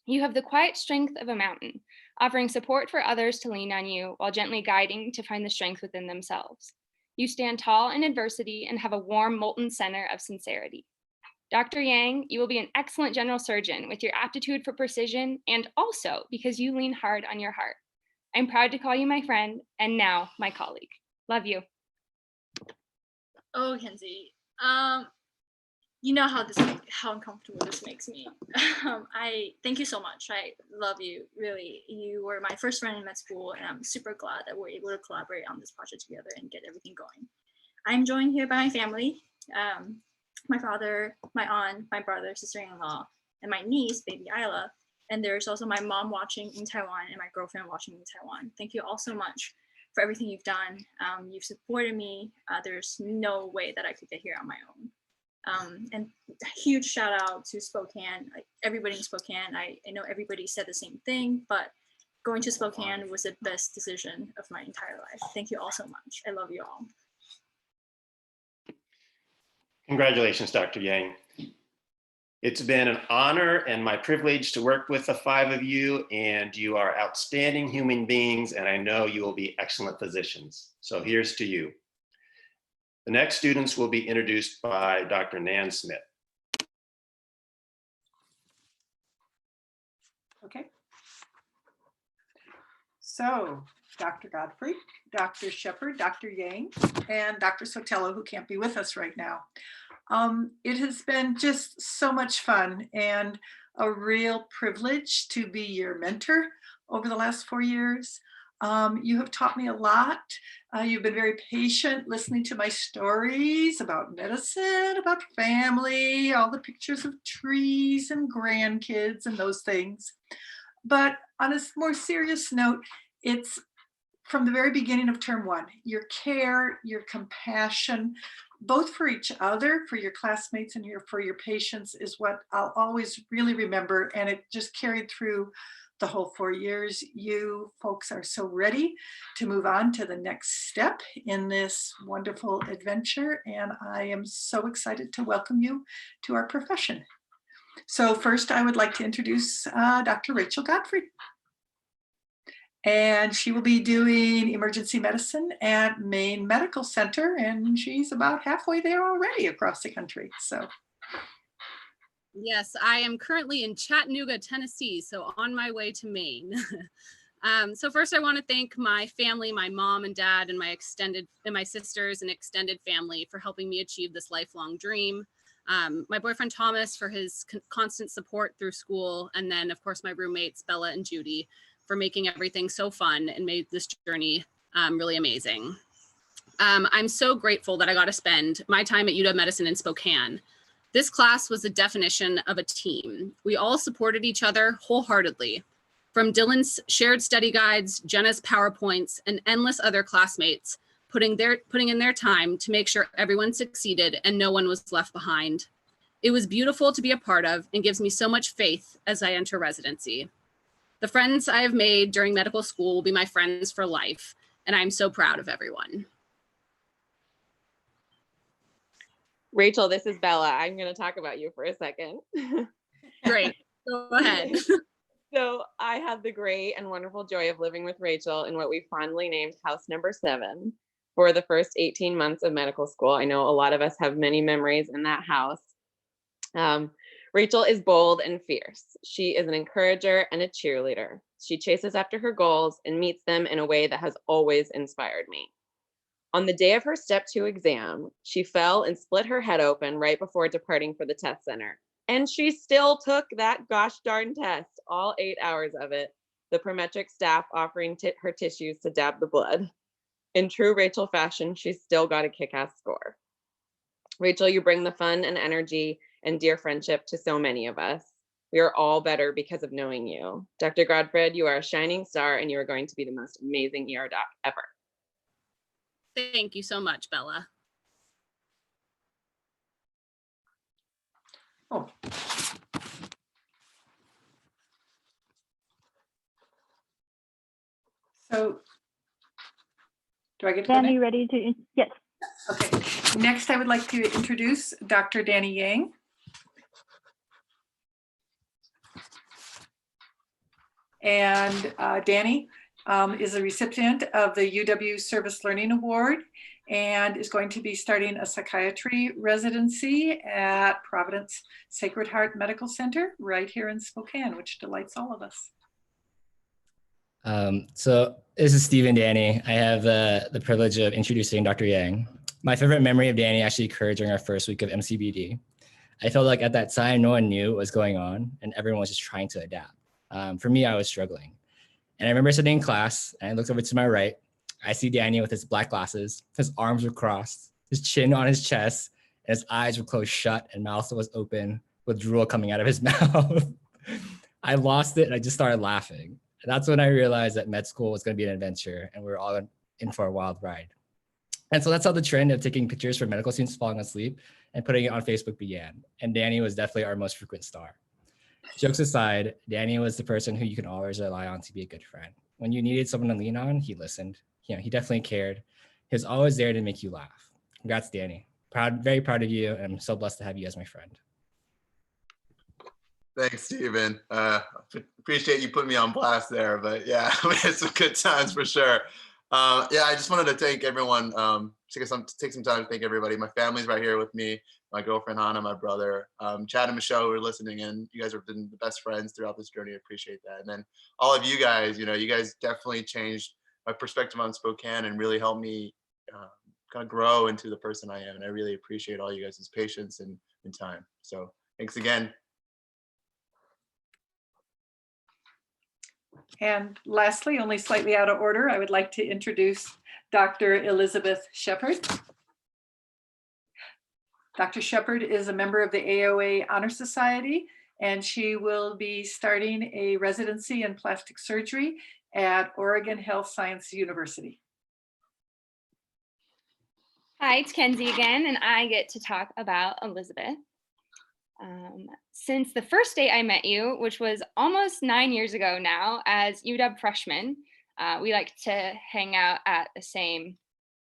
You have the quiet strength of a mountain, offering support for others to lean on you while gently guiding to find the strength within themselves. You stand tall in adversity and have a warm, molten center of sincerity. Dr. Yang, you will be an excellent general surgeon with your aptitude for precision and also because you lean hard on your heart. I'm proud to call you my friend and now my colleague. Love you. Oh, Kenzie, you know how uncomfortable this makes me. I thank you so much. I love you, really. You were my first friend in med school, and I'm super glad that we're able to collaborate on this project together and get everything going. I'm joined here by my family, my father, my aunt, my brother, sister-in-law, and my niece, baby Isla. And there's also my mom watching in Taiwan and my girlfriend watching in Taiwan. Thank you all so much for everything you've done. You've supported me. There's no way that I could get here on my own. And a huge shout out to Spokane, like everybody in Spokane. I know everybody said the same thing, but going to Spokane was the best decision of my entire life. Thank you all so much. I love you all. Congratulations, Dr. Yang. It's been an honor and my privilege to work with the 5 of you, and you are outstanding human beings, and I know you will be excellent physicians. So here's to you. The next students will be introduced by Dr. Nan Smith. Okay. So Dr. Godfrey, Dr. Shepard, Dr. Yang, and Dr. Sotelo, who can't be with us right now. It has been just so much fun and a real privilege to be your mentor over the last 4 years. You have taught me a lot. You've been very patient listening to my stories about medicine, about family, all the pictures of trees and grandkids and those things. But on a more serious note, it's from the very beginning of term 1, your care, your compassion, both for each other, for your classmates, and for your patients is what I'll always really remember. And it just carried through the whole 4 years. You folks are so ready to move on to the next step in this wonderful adventure. And I am so excited to welcome you to our profession. So first, I would like to introduce Dr. Rachel Godfrey. And she will be doing emergency medicine at Maine Medical Center, and she's about halfway there already across the country. So, yes, I am currently in Chattanooga, Tennessee, so on my way to Maine. So first, I want to thank my family, my mom and dad, and my sisters and extended family for helping me achieve this lifelong dream. My boyfriend Thomas for his constant support through school, and then of course my roommates Bella and Judy for making everything so fun and made this journey really amazing. I'm so grateful that I got to spend my time at UW Medicine in Spokane. This class was the definition of a team. We all supported each other wholeheartedly. From Dylan's shared study guides, Jenna's PowerPoints, and endless other classmates putting in their time to make sure everyone succeeded and no one was left behind. It was beautiful to be a part of and gives me so much faith as I enter residency. The friends I have made during medical school will be my friends for life, and I'm so proud of everyone. Rachel, this is Bella. I'm going to talk about you for a second. Great, go ahead. So I had the great and wonderful joy of living with Rachel in what we fondly named house number 7 for the first 18 months of medical school. I know a lot of us have many memories in that house. Rachel is bold and fierce. She is an encourager and a cheerleader. She chases after her goals and meets them in a way that has always inspired me. On the day of her step 2 exam, she fell and split her head open right before departing for the test center. And she still took that gosh darn test, all 8 hours of it, the Prometric staff offering her tissues to dab the blood. In true Rachel fashion, she still got a kick-ass score. Rachel, you bring the fun and energy and dear friendship to so many of us. We are all better because of knowing you. Dr. Godfred, you are a shining star and you are going to be the most amazing ER doc ever. Thank you so much, Bella. oh. So, do I get to go Danny, next? ready to, yes. Okay, next I would like to introduce Dr. Danny Yang. And Danny is a recipient of the UW Service Learning Award and is going to be starting a psychiatry residency at Providence Sacred Heart Medical Center right here in Spokane, which delights all of us. So this is Stephen Danny. I have the privilege of introducing Dr. Yang. My favorite memory of Danny actually occurred during our first week of MCBD. I felt like at that time, no one knew what was going on and everyone was just trying to adapt. For me, I was struggling. And I remember sitting in class and I looked over to my right. I see Danny with his black glasses, his arms were crossed, his chin on his chest, and his eyes were closed shut and mouth was open with drool coming out of his mouth. I lost it and I just started laughing. And that's when I realized that med school was going to be an adventure and we were all in for a wild ride. And so that's how the trend of taking pictures for medical students falling asleep and putting it on Facebook began. And Danny was definitely our most frequent star. Jokes aside, Danny was the person who you can always rely on to be a good friend. When you needed someone to lean on, he listened. He definitely cared. He was always there to make you laugh. Congrats, Danny. Very proud of you, and I'm so blessed to have you as my friend. Thanks, Stephen. Appreciate you putting me on blast there, but yeah, we had some good times for sure. Yeah, I just wanted to thank everyone. Take some time to thank everybody. My family's right here with me. My girlfriend Hannah, my brother, Chad and Michelle, who are listening in. You guys have been the best friends throughout this journey. I appreciate that. And then all of you guys, you guys definitely changed my perspective on Spokane and really helped me kind of grow into the person I am. And I really appreciate all you guys' patience and time. So thanks again. And lastly, only slightly out of order, I would like to introduce Dr. Elizabeth Shepard. Dr. Shepard is a member of the AOA Honor Society, and she will be starting a residency in plastic surgery at Oregon Health Science University. Hi, it's Kenzie again, and I get to talk about Elizabeth. Since the first day I met you, which was almost 9 years ago now, as UW freshmen, we like to hang out at the same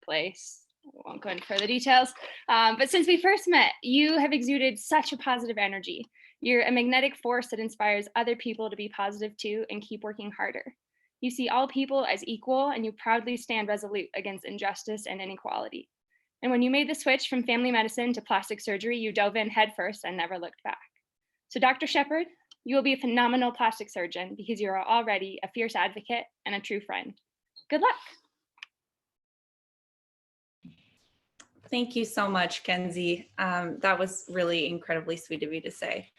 place. I won't go into further details, but since we first met, you have exuded such a positive energy. You're a magnetic force that inspires other people to be positive too and keep working harder. You see all people as equal, and you proudly stand resolute against injustice and inequality. And when you made the switch from family medicine to plastic surgery, you dove in headfirst and never looked back. So Dr. Shepard, you will be a phenomenal plastic surgeon because you are already a fierce advocate and a true friend. Good luck. Thank you so much, Kenzie. That was really incredibly sweet of you to say.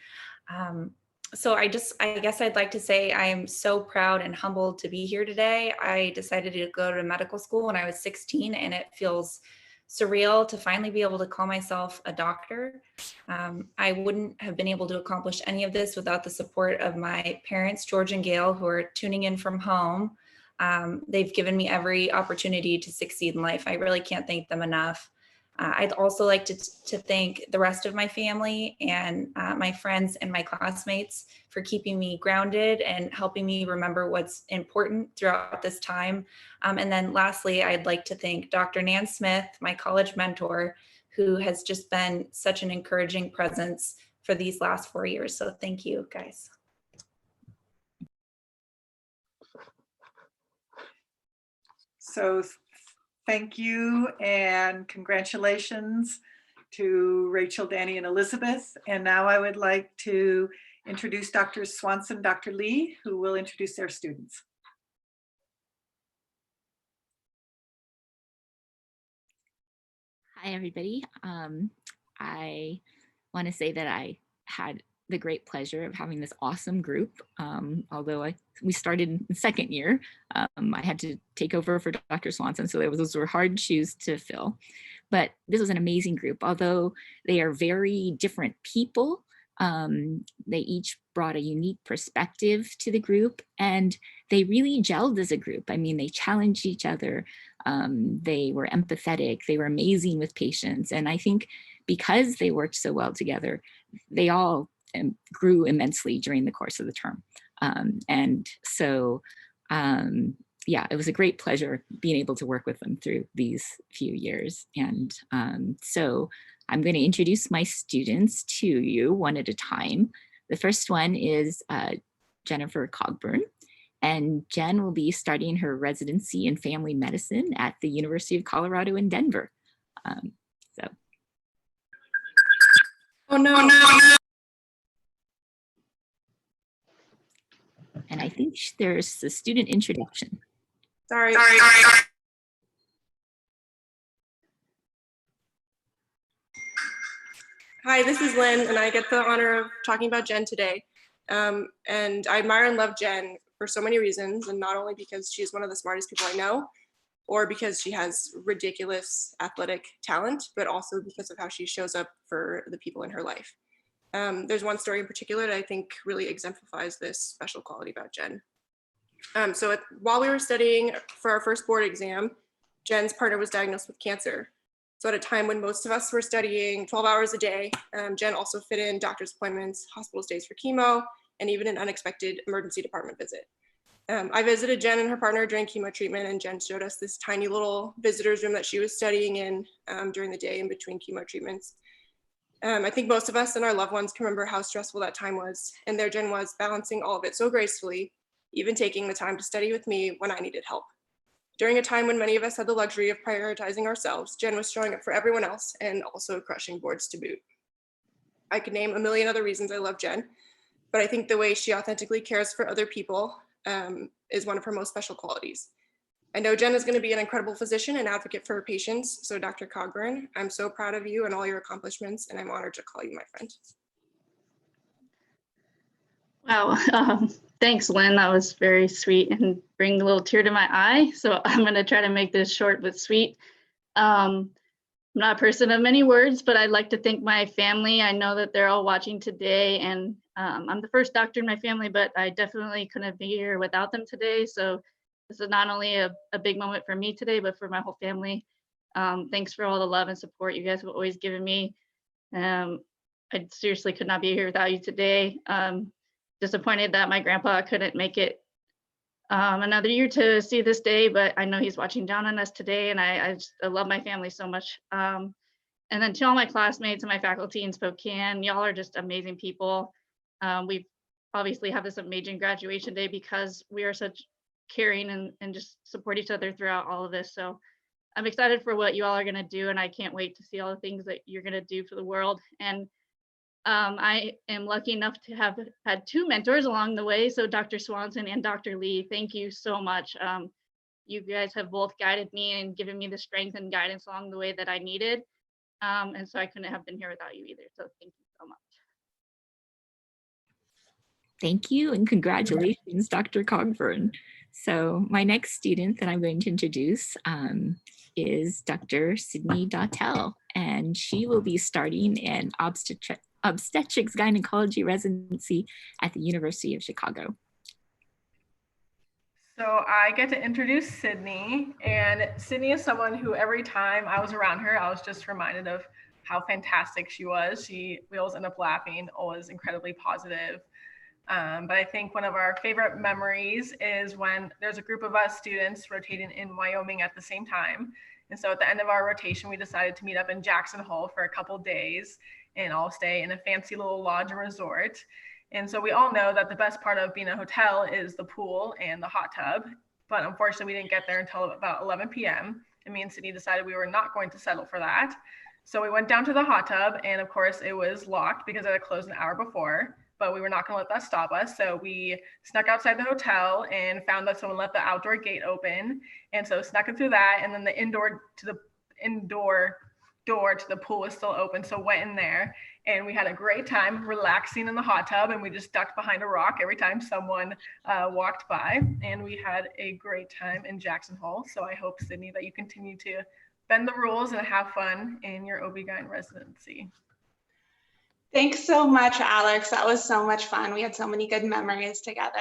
So I guess I'd like to say I am so proud and humbled to be here today. I decided to go to medical school when I was 16, and it feels surreal to finally be able to call myself a doctor. I wouldn't have been able to accomplish any of this without the support of my parents, George and Gail, who are tuning in from home. They've given me every opportunity to succeed in life. I really can't thank them enough. I'd also like to thank the rest of my family and my friends and my classmates for keeping me grounded and helping me remember what's important throughout this time. And then lastly, I'd like to thank Dr. Nan Smith, my college mentor, who has just been such an encouraging presence for these last 4 years. So thank you, guys. So thank you and congratulations to Rachel, Danny, and Elizabeth. And now I would like to introduce Dr. Swanson, Dr. Lee, who will introduce their students. Hi, everybody. I want to say that I had the great pleasure of having this awesome group. Although we started in the second year, I had to take over for Dr. Swanson, so those were hard shoes to fill. But this was an amazing group. Although they are very different people, they each brought a unique perspective to the group, and they really gelled as a group. I mean, they challenged each other. They were empathetic. They were amazing with patients. And I think because they worked so well together, they all grew immensely during the course of the term. And so, yeah, it was a great pleasure being able to work with them through these few years. And so I'm going to introduce my students to you one at a time. The first one is Jennifer Cogburn, and Jen will be starting her residency in family medicine at the University of Colorado in Denver. Oh no. And I think there's a student introduction. Sorry. Hi, this is Lynn, and I get the honor of talking about Jen today. And I admire and love Jen for so many reasons, and not only because she's one of the smartest people I know, or because she has ridiculous athletic talent, but also because of how she shows up for the people in her life. There's one story in particular that I think really exemplifies this special quality about Jen. While we were studying for our first board exam, Jen's partner was diagnosed with cancer. So at a time when most of us were studying 12 hours a day, Jen also fit in doctor's appointments, hospital stays for chemo, and even an unexpected emergency department visit. I visited Jen and her partner during chemo treatment, and Jen showed us this tiny little visitor's room that she was studying in during the day in between chemo treatments. I think most of us and our loved ones can remember how stressful that time was, and there Jen was, balancing all of it so gracefully, even taking the time to study with me when I needed help. During a time when many of us had the luxury of prioritizing ourselves, Jen was showing up for everyone else and also crushing boards to boot. I could name a million other reasons I love Jen, but I think the way she authentically cares for other people is one of her most special qualities. I know Jen is going to be an incredible physician and advocate for her patients. So Dr. Cogburn, I'm so proud of you and all your accomplishments, and I'm honored to call you my friend. Wow, thanks, Lynn. That was very sweet and bring a little tear to my eye. So I'm going to try to make this short but sweet. I'm not a person of many words, but I'd like to thank my family. I know that they're all watching today, and I'm the first doctor in my family, but I definitely couldn't be here without them today. So this is not only a big moment for me today, but for my whole family. Thanks for all the love and support you guys have always given me. I seriously could not be here without you today. Disappointed that my grandpa couldn't make it another year to see this day, but I know he's watching down on us today, and I love my family so much. And then to all my classmates and my faculty in Spokane, y'all are just amazing people. We obviously have this amazing graduation day because we are such caring and just support each other throughout all of this. So I'm excited for what you all are going to do, and I can't wait to see all the things that you're going to do for the world. And I am lucky enough to have had two mentors along the way. So Dr. Swanson and Dr. Lee, thank you so much. You guys have both guided me and given me the strength and guidance along the way that I needed. And so I couldn't have been here without you either. So thank you so much. Thank you and congratulations, Dr. Cogburn. So my next student that I'm going to introduce is Dr. Sydney Dautell, and she will be starting an obstetrics gynecology residency at the University of Chicago. So I get to introduce Sydney, and Sydney is someone who every time I was around her, I was just reminded of how fantastic she was. We always end up laughing, always incredibly positive. But I think one of our favorite memories is when there's a group of us students rotating in Wyoming at the same time. And so at the end of our rotation, we decided to meet up in Jackson Hole for a couple days and all stay in a fancy little lodge and resort. And so we all know that the best part of being a hotel is the pool and the hot tub. But unfortunately, we didn't get there until about 11 p.m. And me and Sydney decided we were not going to settle for that. So we went down to the hot tub, and of course it was locked because it had closed an hour before. But we were not going to let that stop us. So we snuck outside the hotel and found that someone left the outdoor gate open. And so snuck it through that. And then the indoor door to the pool was still open. So went in there, and we had a great time relaxing in the hot tub. And we just ducked behind a rock every time someone walked by. And we had a great time in Jackson Hole. So I hope, Sydney, that you continue to bend the rules and have fun in your OB-GYN residency. Thanks so much, Alex. That was so much fun. We had so many good memories together.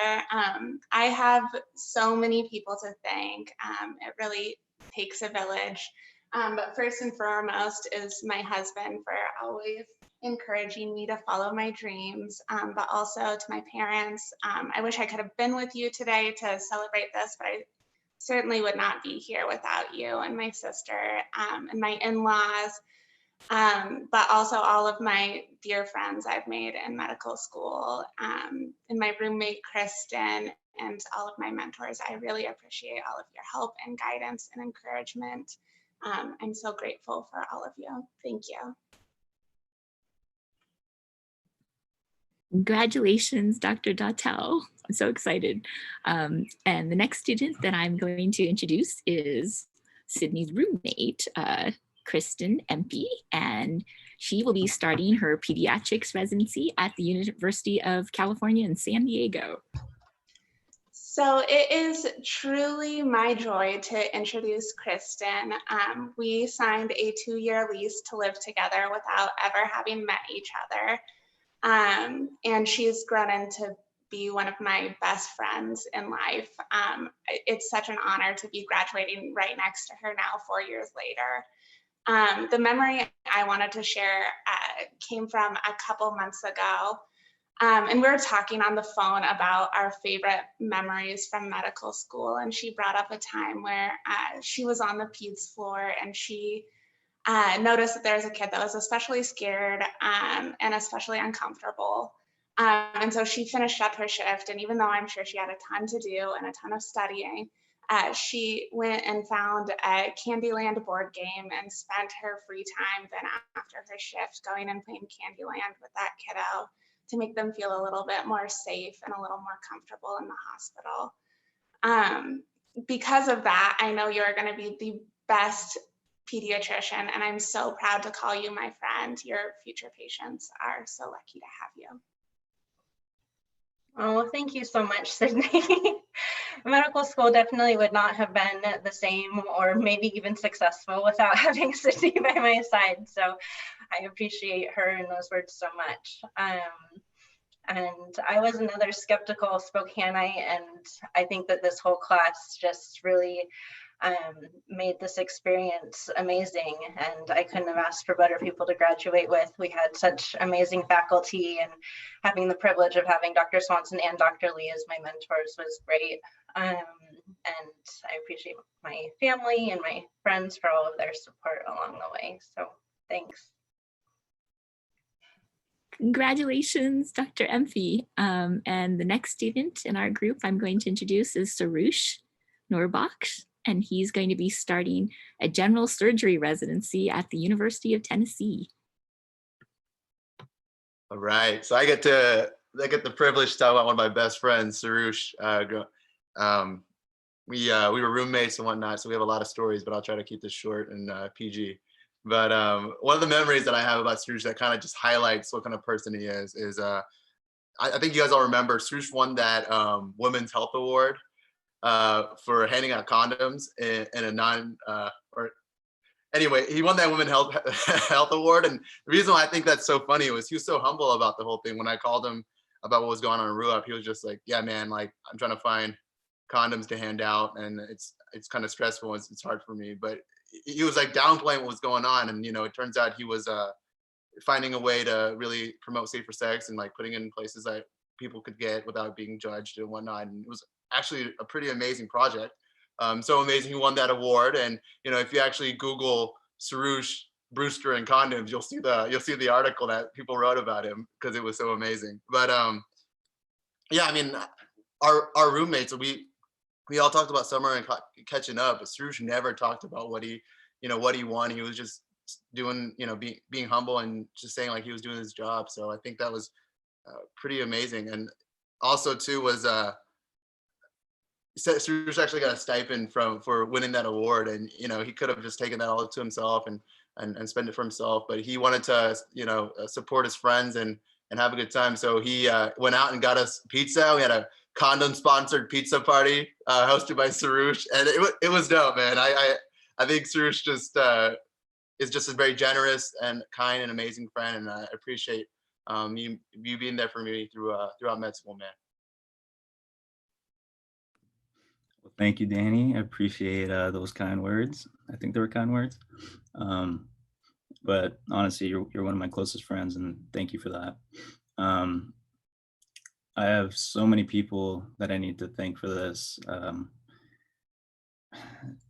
I have so many people to thank. It really takes a village. But first and foremost is my husband for always encouraging me to follow my dreams, but also to my parents. I wish I could have been with you today to celebrate this, but I certainly would not be here without you and my sister and my in-laws. But also all of my dear friends I've made in medical school, and my roommate, Kristen, and all of my mentors. I really appreciate all of your help and guidance and encouragement. I'm so grateful for all of you. Thank you. Congratulations, Dr. Dautell. I'm so excited. And the next student that I'm going to introduce is Sydney's roommate, Kristen MP, and she will be starting her pediatrics residency at the University of California in San Diego. So it is truly my joy to introduce Kristen. We signed a 2-year lease to live together without ever having met each other. And she's grown into be one of my best friends in life. It's such an honor to be graduating right next to her now 4 years later. The memory I wanted to share came from a couple months ago. And we were talking on the phone about our favorite memories from medical school. And she brought up a time where she was on the peds floor and she noticed that there was a kid that was especially scared and especially uncomfortable. And so she finished up her shift. And even though I'm sure she had a ton to do and a ton of studying, she went and found a Candyland board game and spent her free time then after her shift going and playing Candyland with that kiddo to make them feel a little bit more safe and a little more comfortable in the hospital. Because of that, I know you're going to be the best pediatrician, and I'm so proud to call you my friend. Your future patients are so lucky to have you. Oh, thank you so much, Sydney. Medical school definitely would not have been the same or maybe even successful without having Sydney by my side. So I appreciate her and those words so much. And I was another skeptical Spokaneite, and I think that this whole class just really made this experience amazing, and I couldn't have asked for better people to graduate with. We had such amazing faculty, and having the privilege of having Dr. Swanson and Dr. Lee as my mentors was great. And I appreciate my family and my friends for all of their support along the way. So thanks. Congratulations, Dr. Emphy. And the next student in our group I'm going to introduce is Sarush Norbach, and he's going to be starting a general surgery residency at the University of Tennessee. All right, so I get the privilege to talk about one of my best friends, Sarush. We were roommates and whatnot, so we have a lot of stories, but I'll try to keep this short and PG. But one of the memories that I have about Sarush that kind of just highlights what kind of person he is I think you guys all remember Sarush won that Women's Health Award for handing out condoms in a anyway, he won that Women's Health Award. And the reason why I think that's so funny was he was so humble about the whole thing. When I called him about what was going on in RUAP, he was just like, yeah, man, like I'm trying to find condoms to hand out, and it's kind of stressful. It's hard for me, but he was like downplaying what was going on. And, it turns out he was finding a way to really promote safer sex and like putting it in places that people could get without being judged and whatnot. And it was actually a pretty amazing project. So amazing he won that award. And, if you actually Google Sarush Brewster and condoms, you'll see the article that people wrote about him because it was so amazing. But yeah, I mean, our roommates, we all talked about summer and catching up, but Sarush never talked about what he won. He was just doing, being humble and just saying like he was doing his job. So I think that was pretty amazing. And also too was Sarush actually got a stipend for winning that award, and he could have just taken that all to himself and spend it for himself, but he wanted to support his friends and have a good time. So he went out and got us pizza. We had a condom sponsored pizza party hosted by Sarush, and it was dope, man. I think Sarush just is just a very generous and kind and amazing friend, and I appreciate you being there for me throughout med school, man. Well, thank you, Danny. I appreciate those kind words. I think they were kind words. But honestly, you're one of my closest friends, and thank you for that. I have so many people that I need to thank for this.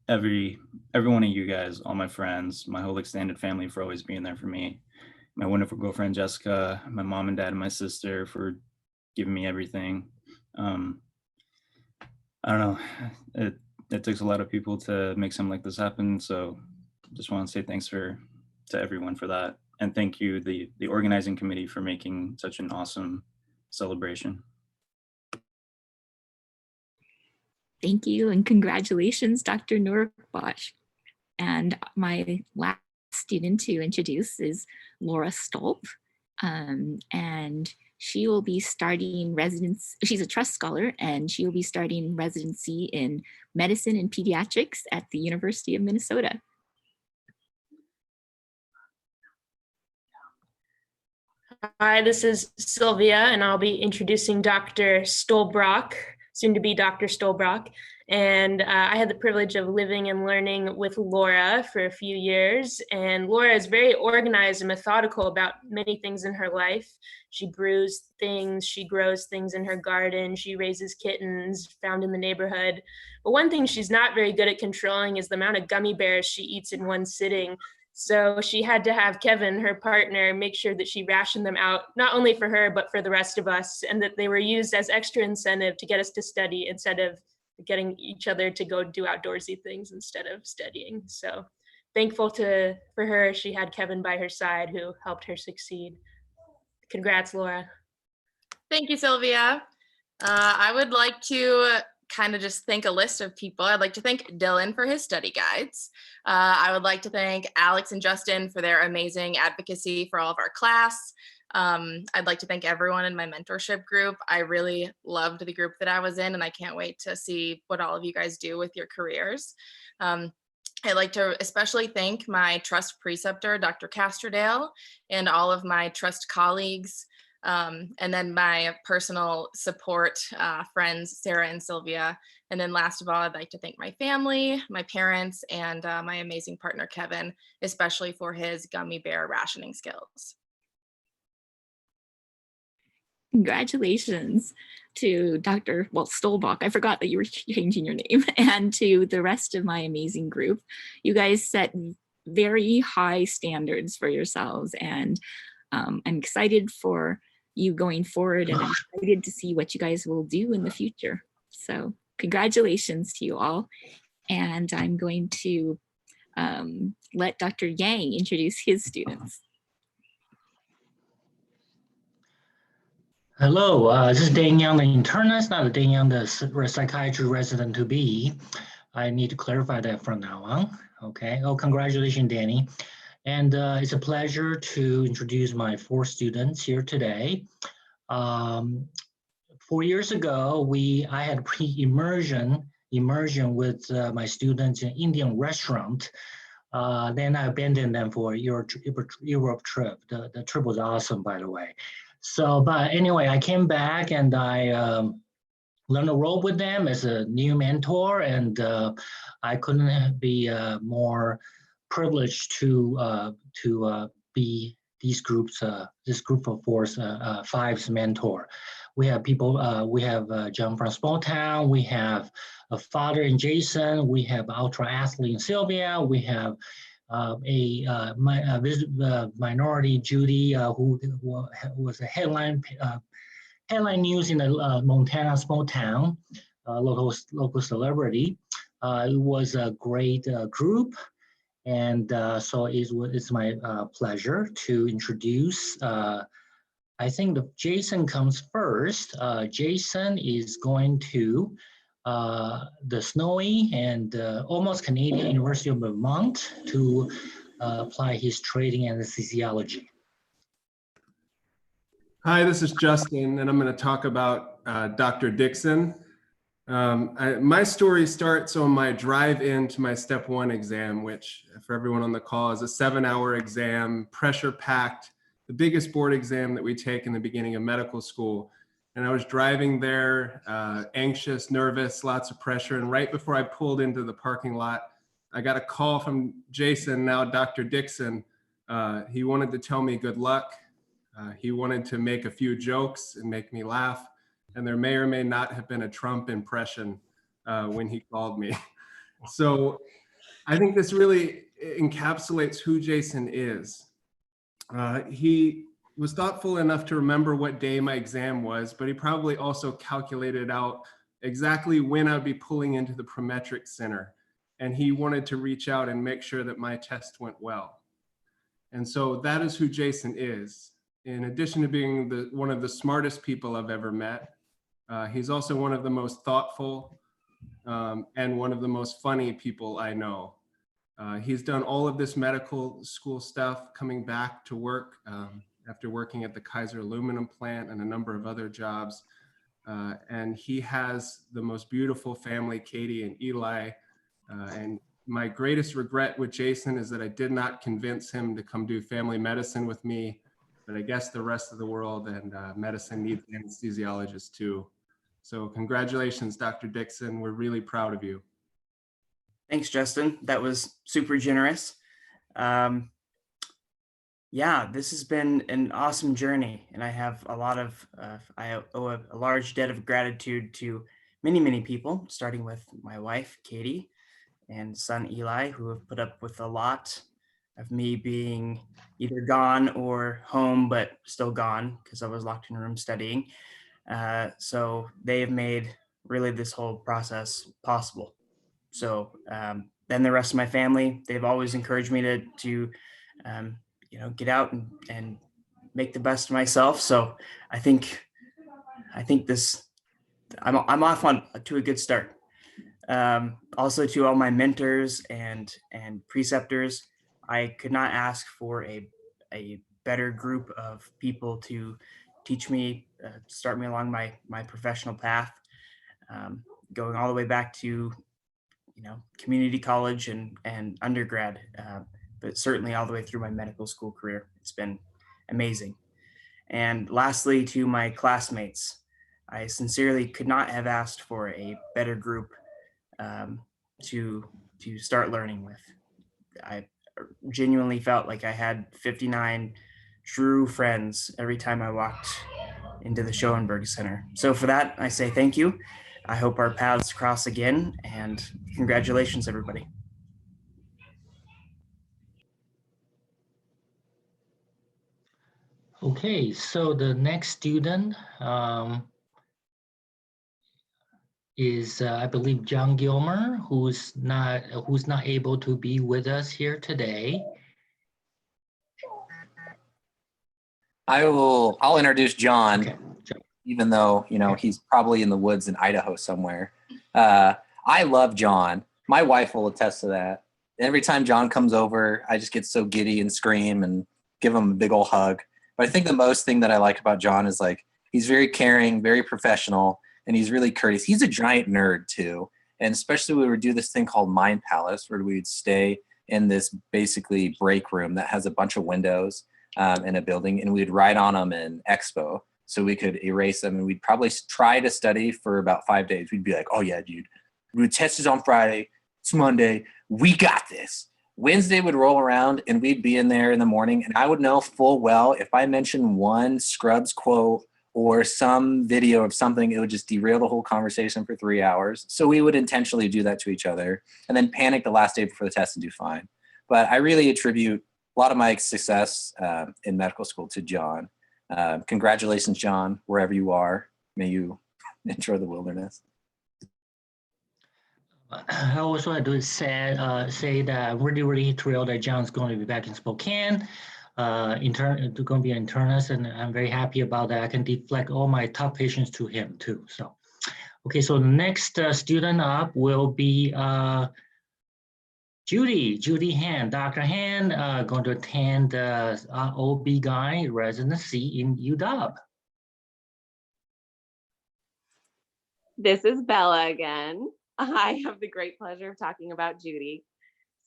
Every one of you guys, all my friends, my whole extended family for always being there for me. My wonderful girlfriend, Jessica, my mom and dad and my sister for giving me everything. I don't know, it takes a lot of people to make something like this happen. So just want to say thanks to everyone for that. And thank you, the organizing committee, for making such an awesome celebration. Thank you, and congratulations, Dr. Norbach. And my last student to introduce is Laura Stolp. And She will be starting residence. She's a trust scholar, and she will be starting residency in medicine and pediatrics at the University of Minnesota. Hi, this is Sylvia, and I'll be introducing Dr. Stolbrock, soon to be Dr. Stolbrock. And I had the privilege of living and learning with Laura for a few years. And Laura is very organized and methodical about many things in her life. She brews things, she grows things in her garden, she raises kittens found in the neighborhood. But one thing she's not very good at controlling is the amount of gummy bears she eats in one sitting. So she had to have Kevin, her partner, make sure that she rationed them out, not only for her, but for the rest of us, and that they were used as extra incentive to get us to study instead of getting each other to go do outdoorsy things instead of studying. So thankful for her, she had Kevin by her side who helped her succeed. Congrats, Laura. Thank you, Sylvia. I would like to kind of just thank a list of people. I'd like to thank Dylan for his study guides. I would like to thank Alex and Justin for their amazing advocacy for all of our class. I'd like to thank everyone in my mentorship group. I really loved the group that I was in, and I can't wait to see what all of you guys do with your careers. I'd like to especially thank my trust preceptor, Dr. Castrodale, and all of my trust colleagues. And then my personal support friends, Sarah and Sylvia. And then last of all, I'd like to thank my family, my parents, and my amazing partner, Kevin, especially for his gummy bear rationing skills. Congratulations to Dr. Stolbach. I forgot that you were changing your name, and to the rest of my amazing group. You guys set very high standards for yourselves, and I'm excited for you going forward, and I'm excited to see what you guys will do in the future. So congratulations to you all. And I'm going to let Dr. Yang introduce his students. Hello, this is Dan Yang, the internist, not Dan Yang, the psychiatry resident to be. I need to clarify that from now on. Okay. Oh, congratulations, Danny. And it's a pleasure to introduce my 4 students here today. 4 years ago, I had pre-immersion with my students in Indian restaurant. Then I abandoned them for a Europe trip. The trip was awesome, by the way. So, but anyway, I came back and I learned to roll with them as a new mentor, and I couldn't be more privileged to be this group of 5's mentor. We have people. We have John from Small Town. We have a father in Jason. We have ultra athlete in Sylvia. We have a minority Judy, who was a headline news in the Montana Small Town, local celebrity. It was a great group. And so it's my pleasure to introduce, I think Jason comes first. Jason is going to the snowy and almost Canadian University of Vermont to apply his training anesthesiology. Hi, this is Justin, and I'm going to talk about Dr. Dixon. My story starts on my drive into my step 1 exam, which for everyone on the call is a 7-hour exam, pressure packed, the biggest board exam that we take in the beginning of medical school. And I was driving there, anxious, nervous, lots of pressure. And right before I pulled into the parking lot, I got a call from Jason, now Dr. Dixon. He wanted to tell me good luck. He wanted to make a few jokes and make me laugh. And there may or may not have been a Trump impression when he called me. So I think this really encapsulates who Jason is. He was thoughtful enough to remember what day my exam was, but he probably also calculated out exactly when I'd be pulling into the Prometric Center. And he wanted to reach out and make sure that my test went well. And so that is who Jason is. In addition to being one of the smartest people I've ever met, he's also one of the most thoughtful and one of the most funny people I know. He's done all of this medical school stuff, coming back to work after working at the Kaiser aluminum plant and a number of other jobs. And he has the most beautiful family, Katie and Eli. And my greatest regret with Jason is that I did not convince him to come do family medicine with me, but I guess the rest of the world and medicine needs anesthesiologists too. So congratulations, Dr. Dixon. We're really proud of you. Thanks, Justin. That was super generous. Yeah, this has been an awesome journey, and I have a lot of, I owe a large debt of gratitude to many, many people, starting with my wife, Katie, and son, Eli, who have put up with a lot of me being either gone or home, but still gone because I was locked in a room studying. So they have made really this whole process possible. So then the rest of my family, they've always encouraged me to get out and make the best of myself. So I think this, I'm off to a good start. Also to all my mentors and preceptors, I could not ask for a better group of people to teach me, start me along my professional path, going all the way back to community college and undergrad, but certainly all the way through my medical school career. It's been amazing. And lastly, to my classmates, I sincerely could not have asked for a better group to start learning with. I genuinely felt like I had 59 true friends every time I walked into the Schoenberg Center. So for that, I say thank you. I hope our paths cross again, and congratulations, everybody. Okay, so the next student is, I believe, John Gilmer, who's not able to be with us here today. I'll introduce John, okay. Even though, he's probably in the woods in Idaho somewhere. I love John. My wife will attest to that. Every time John comes over, I just get so giddy and scream and give him a big old hug. But I think the most thing that I like about John is he's very caring, very professional, and he's really courteous. He's a giant nerd too. And especially we would do this thing called Mind Palace, where we'd stay in this basically break room that has a bunch of windows in a building, and we'd write on them in Expo so we could erase them. And we'd probably try to study for about 5 days. We'd be like, oh yeah, dude, we test it on Friday. It's Monday. We got this. Wednesday would roll around and we'd be in there in the morning, and I would know full well if I mentioned one Scrubs quote or some video of something, it would just derail the whole conversation for 3 hours. So we would intentionally do that to each other and then panic the last day before the test and do fine. But I really attribute a lot of my success in medical school to John. Congratulations, John, wherever you are. May you enjoy the wilderness. I also want to say that I'm really, really thrilled that John's going to be back in Spokane. Going to be an internist, and I'm very happy about that. I can deflect all my tough patients to him too. So, okay, so the next student up will be Judy Han. Dr. Han going to attend the OB-GYN residency in UW. This is Bella again. I have the great pleasure of talking about Judy.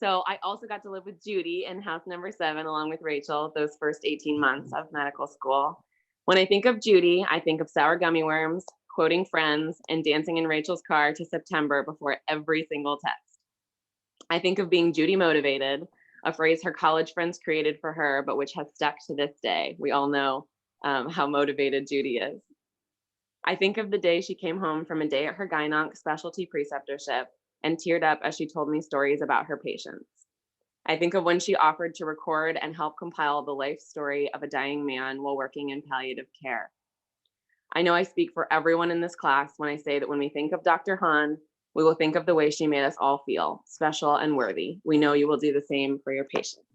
So I also got to live with Judy in house number 7, along with Rachel, those first 18 months of medical school. When I think of Judy, I think of sour gummy worms, quoting Friends, and dancing in Rachel's car to September before every single test. I think of being Judy motivated, a phrase her college friends created for her, but which has stuck to this day. We all know how motivated Judy is. I think of the day she came home from a day at her gyn-onc specialty preceptorship and teared up as she told me stories about her patients. I think of when she offered to record and help compile the life story of a dying man while working in palliative care. I know I speak for everyone in this class when I say that when we think of Dr. Han, we will think of the way she made us all feel special and worthy. We know you will do the same for your patients.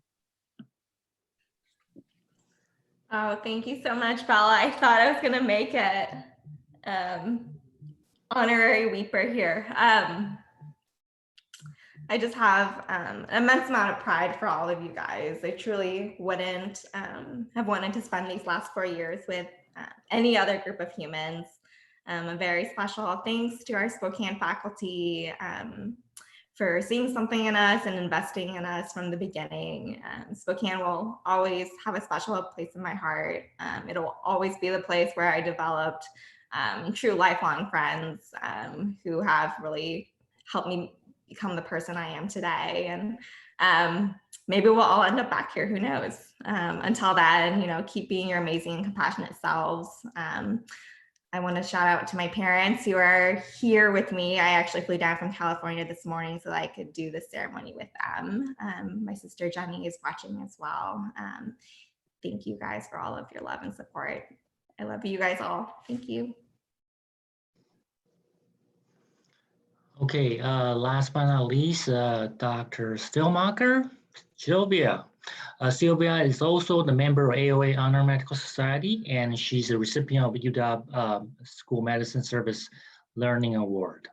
Oh, thank you so much, Bella. I thought I was going to make it honorary weeper here. I just have an immense amount of pride for all of you guys. I truly wouldn't have wanted to spend these last 4 years with any other group of humans. A very special thanks to our Spokane faculty for seeing something in us and investing in us from the beginning. Spokane will always have a special place in my heart. It'll always be the place where I developed true lifelong friends who have really helped me become the person I am today. And maybe we'll all end up back here, who knows? Until then, you know, keep being your amazing and compassionate selves. I want to shout out to my parents who are here with me. I actually flew down from California this morning so that I could do this ceremony with them. My sister Jenny is watching as well. Thank you guys for all of your love and support. I love you guys all. Thank you. Okay, last but not least, Dr. Stillmacher, Sylvia. Sylvia is also the member of AOA Honor Medical Society, and she's a recipient of UW School Medicine Service Learning Award.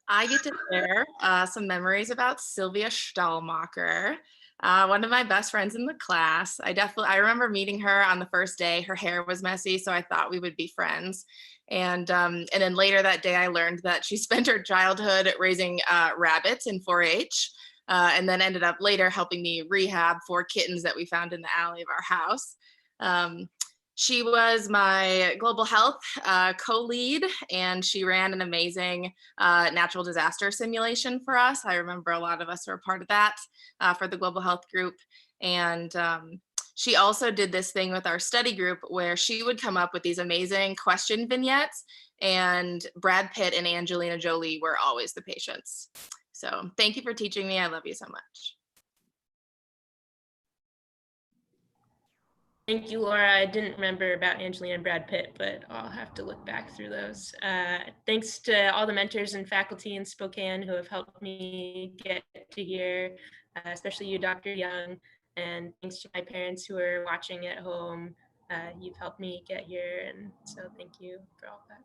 I get to share some memories about Sylvia Stallmacher, one of my best friends in the class. I remember meeting her on the first day. Her hair was messy, so I thought we would be friends. And then later that day, I learned that she spent her childhood raising rabbits in 4-H, and then ended up later helping me rehab 4 kittens that we found in the alley of our house. She was my global health co-lead, and she ran an amazing natural disaster simulation for us. I remember a lot of us were a part of that for the global health group. And she also did this thing with our study group where she would come up with these amazing question vignettes, and Brad Pitt and Angelina Jolie were always the patients. So thank you for teaching me. I love you so much. Thank you, Laura. I didn't remember about Angelina and Brad Pitt, but I'll have to look back through those. Thanks to all the mentors and faculty in Spokane who have helped me get to here, especially you, Dr. Young, and thanks to my parents who are watching at home. You've helped me get here, and so thank you for all that.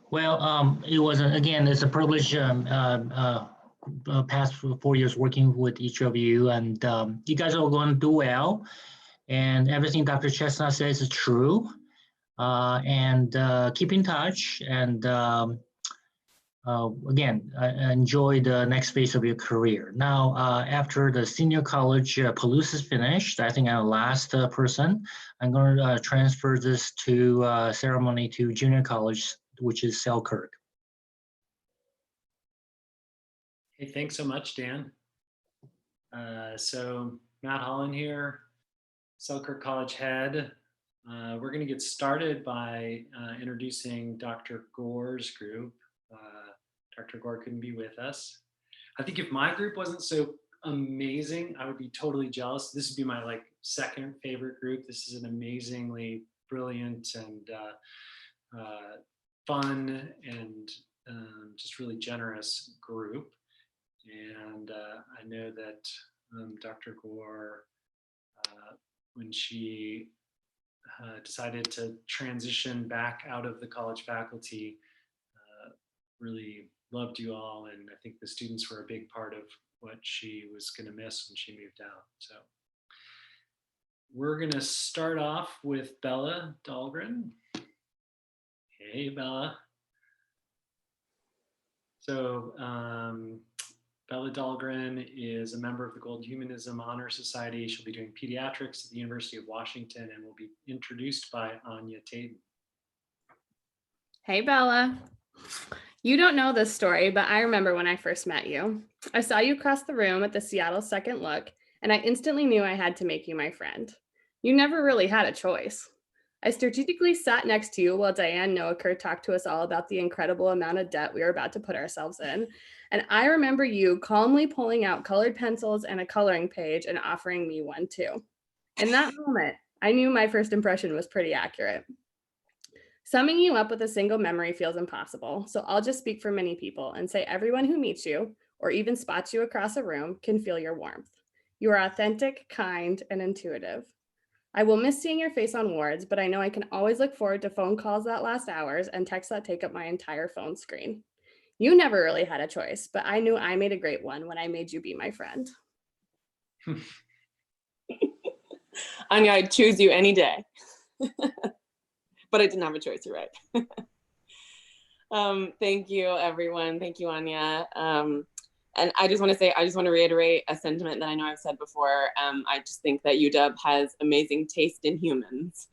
Well, it was, again, it's a privilege past 4 years working with each of you, and you guys are going to do well, and everything Dr. Chestnut says is true, and keep in touch, and again, enjoy the next phase of your career. Now, after the senior college Palouse is finished, I think I'm the last person. I'm going to transfer this to ceremony to junior college, which is Selkirk. Hey, thanks so much, Dan. So Matt Holland here, Selkirk College head. We're going to get started by introducing Dr. Gore's group. Dr. Gore couldn't be with us. I think if my group wasn't so amazing, I would be totally jealous. This would be my second favorite group. This is an amazingly brilliant and fun and just really generous group. And I know that Dr. Gore, when she decided to transition back out of the college faculty, really loved you all. And I think the students were a big part of what she was going to miss when she moved out. So we're going to start off with Bella Dahlgren. Hey, Bella. So Bella Dahlgren is a member of the Gold Humanism Honor Society. She'll be doing pediatrics at the University of Washington and will be introduced by Anja Tjaden. Hey, Bella. You don't know this story, but I remember when I first met you. I saw you across the room at the Seattle Second Look, and I instantly knew I had to make you my friend. You never really had a choice. I strategically sat next to you while Diane Noaker talked to us all about the incredible amount of debt we were about to put ourselves in. And I remember you calmly pulling out colored pencils and a coloring page and offering me one too. In that moment, I knew my first impression was pretty accurate. Summing you up with a single memory feels impossible, so I'll just speak for many people and say everyone who meets you, or even spots you across a room, can feel your warmth. You are authentic, kind, and intuitive. I will miss seeing your face on wards, but I know I can always look forward to phone calls that last hours and texts that take up my entire phone screen. You never really had a choice, but I knew I made a great one when I made you be my friend. Anja, I'd choose you any day. But I didn't have a choice, you're right. Thank you, everyone. Thank you, Anja. And I just want to reiterate a sentiment that I know I've said before. I just think that UW has amazing taste in humans.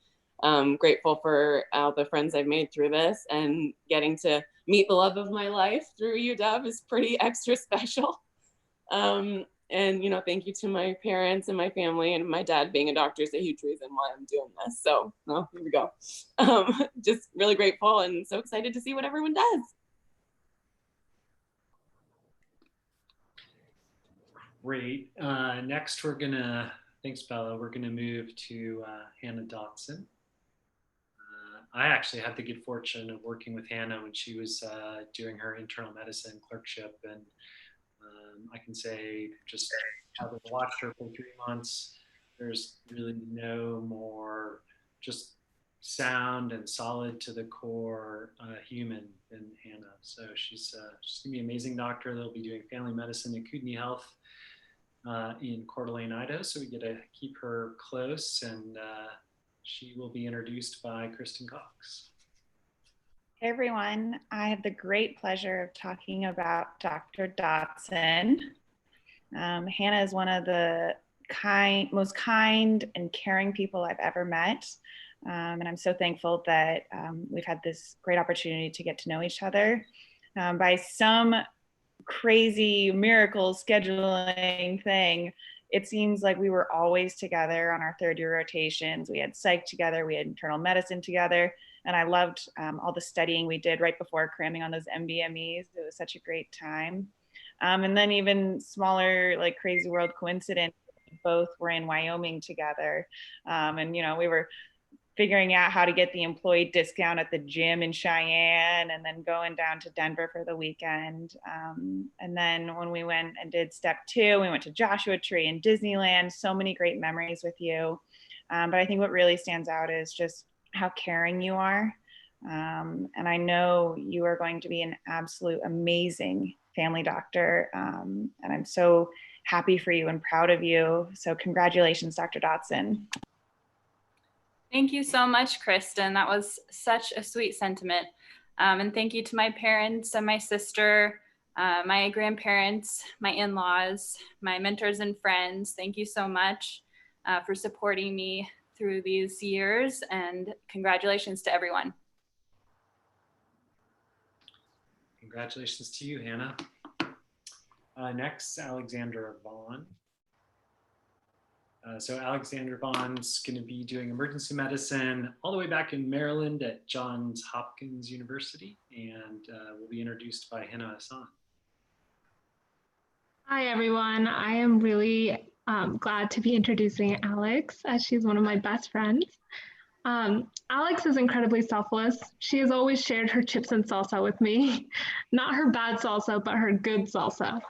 Grateful for all the friends I've made through this, and getting to meet the love of my life through UW is pretty extra special. And, you know, thank you to my parents and my family, and my dad being a doctor is a huge reason why I'm doing this. So, well, here we go. Just really grateful and so excited to see what everyone does. Great. Next, thanks, Bella. We're gonna move to Hannah Dotson. I actually had the good fortune of working with Hannah when she was doing her internal medicine clerkship, and I can say, just having watched her for 3 months, there's really no more just sound and solid to the core human than Hannah. So she's gonna be an amazing doctor. They'll be doing family medicine at Kootenai Health in Coeur d'Alene, Idaho. So we get to keep her close, and she will be introduced by Kristen Cox. Hey everyone, I have the great pleasure of talking about Dr. Dotson. Hannah is one of the most kind and caring people I've ever met. And I'm so thankful that we've had this great opportunity to get to know each other. By some crazy miracle scheduling thing, it seems like we were always together on our third-year rotations. We had psych together, we had internal medicine together, and I loved all the studying we did right before cramming on those MBMEs. It was such a great time. And then even smaller, like crazy world coincidence, both were in Wyoming together. And you know, we were figuring out how to get the employee discount at the gym in Cheyenne, and then going down to Denver for the weekend. And then when we went and did step 2, we went to Joshua Tree and Disneyland. So many great memories with you. But I think what really stands out is just how caring you are. And I know you are going to be an absolute amazing family doctor. And I'm so happy for you and proud of you. So congratulations, Dr. Dotson. Thank you so much, Kristen. That was such a sweet sentiment. And thank you to my parents and my sister, my grandparents, my in-laws, my mentors and friends. Thank you so much for supporting me through these years, and congratulations to everyone. Congratulations to you, Hannah. Next, Alexandra Vaughn. So Alexandra Vaughn's going to be doing emergency medicine all the way back in Maryland at Johns Hopkins University, and will be introduced by Hannah Hassan. Hi, everyone. I am really glad to be introducing Alex, as she's one of my best friends. Alex is incredibly selfless. She has always shared her chips and salsa with me. Not her bad salsa, but her good salsa.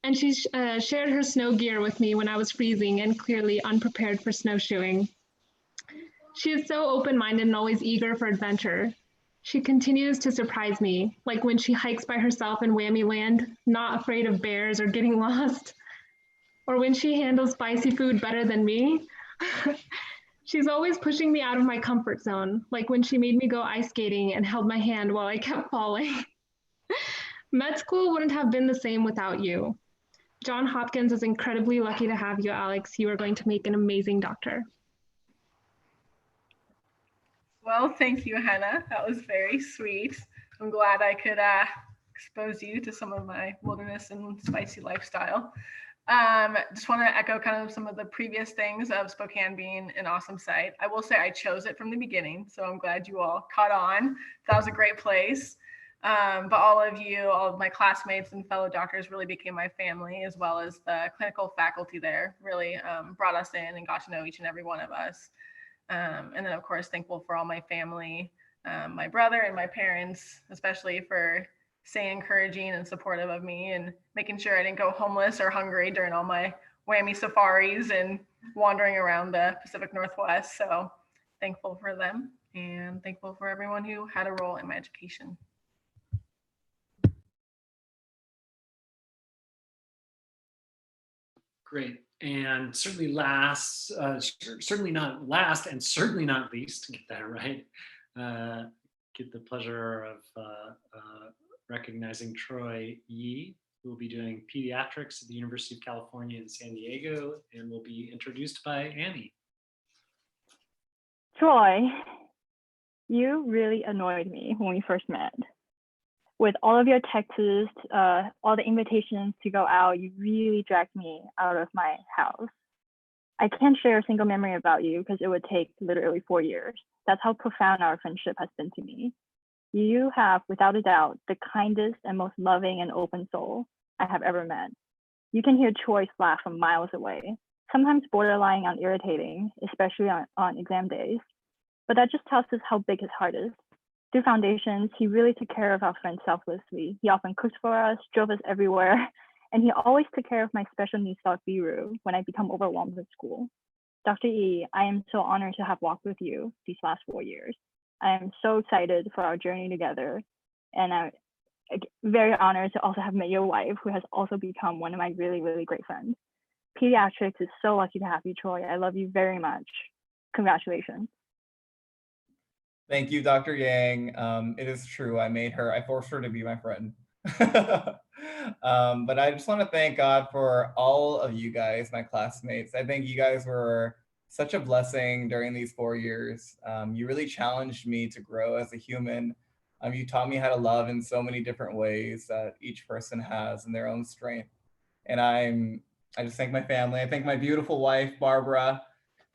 And she shared her snow gear with me when I was freezing and clearly unprepared for snowshoeing. She is so open-minded and always eager for adventure. She continues to surprise me, like when she hikes by herself in Whammy Land, not afraid of bears or getting lost, or when she handles spicy food better than me. She's always pushing me out of my comfort zone, like when she made me go ice skating and held my hand while I kept falling. Med school wouldn't have been the same without you. Johns Hopkins is incredibly lucky to have you, Alex. You are going to make an amazing doctor. Well, thank you, Hannah. That was very sweet. I'm glad I could expose you to some of my wilderness and spicy lifestyle. Just want to echo kind of some of the previous things of Spokane being an awesome site. I will say I chose it from the beginning, so I'm glad you all caught on. That was a great place. But all of you, all of my classmates and fellow doctors really became my family, as well as the clinical faculty there really brought us in and got to know each and every one of us. And then of course, thankful for all my family, my brother and my parents, especially for staying encouraging and supportive of me and making sure I didn't go homeless or hungry during all my whammy safaris and wandering around the Pacific Northwest. So thankful for them and thankful for everyone who had a role in my education. Great. And certainly certainly not last, and certainly not least, to get that right, get the pleasure of recognizing Troy Yee, who will be doing pediatrics at the University of California in San Diego, and will be introduced by Annie. Troy, you really annoyed me when we first met. With all of your texts, all the invitations to go out, you really dragged me out of my house. I can't share a single memory about you because it would take literally 4 years. That's how profound our friendship has been to me. You have, without a doubt, the kindest and most loving and open soul I have ever met. You can hear Troy's laugh from miles away, sometimes borderline on irritating, especially on exam days. But that just tells us how big his heart is. Through Foundations, he really took care of our friends selflessly. He often cooked for us, drove us everywhere, and he always took care of my special needs dog Biru when I become overwhelmed with school. Dr. E, I am so honored to have walked with you these last 4 years. I am so excited for our journey together, and I'm very honored to also have met your wife, who has also become one of my really, really great friends. Pediatrics is so lucky to have you, Troy. I love you very much. Congratulations. Thank you, Dr. Yang. It is true. I forced her to be my friend. But I just want to thank God for all of you guys, my classmates. I think you guys were such a blessing during these 4 years. You really challenged me to grow as a human. You taught me how to love in so many different ways that each person has in their own strength. And I just thank my family. I thank my beautiful wife, Barbara.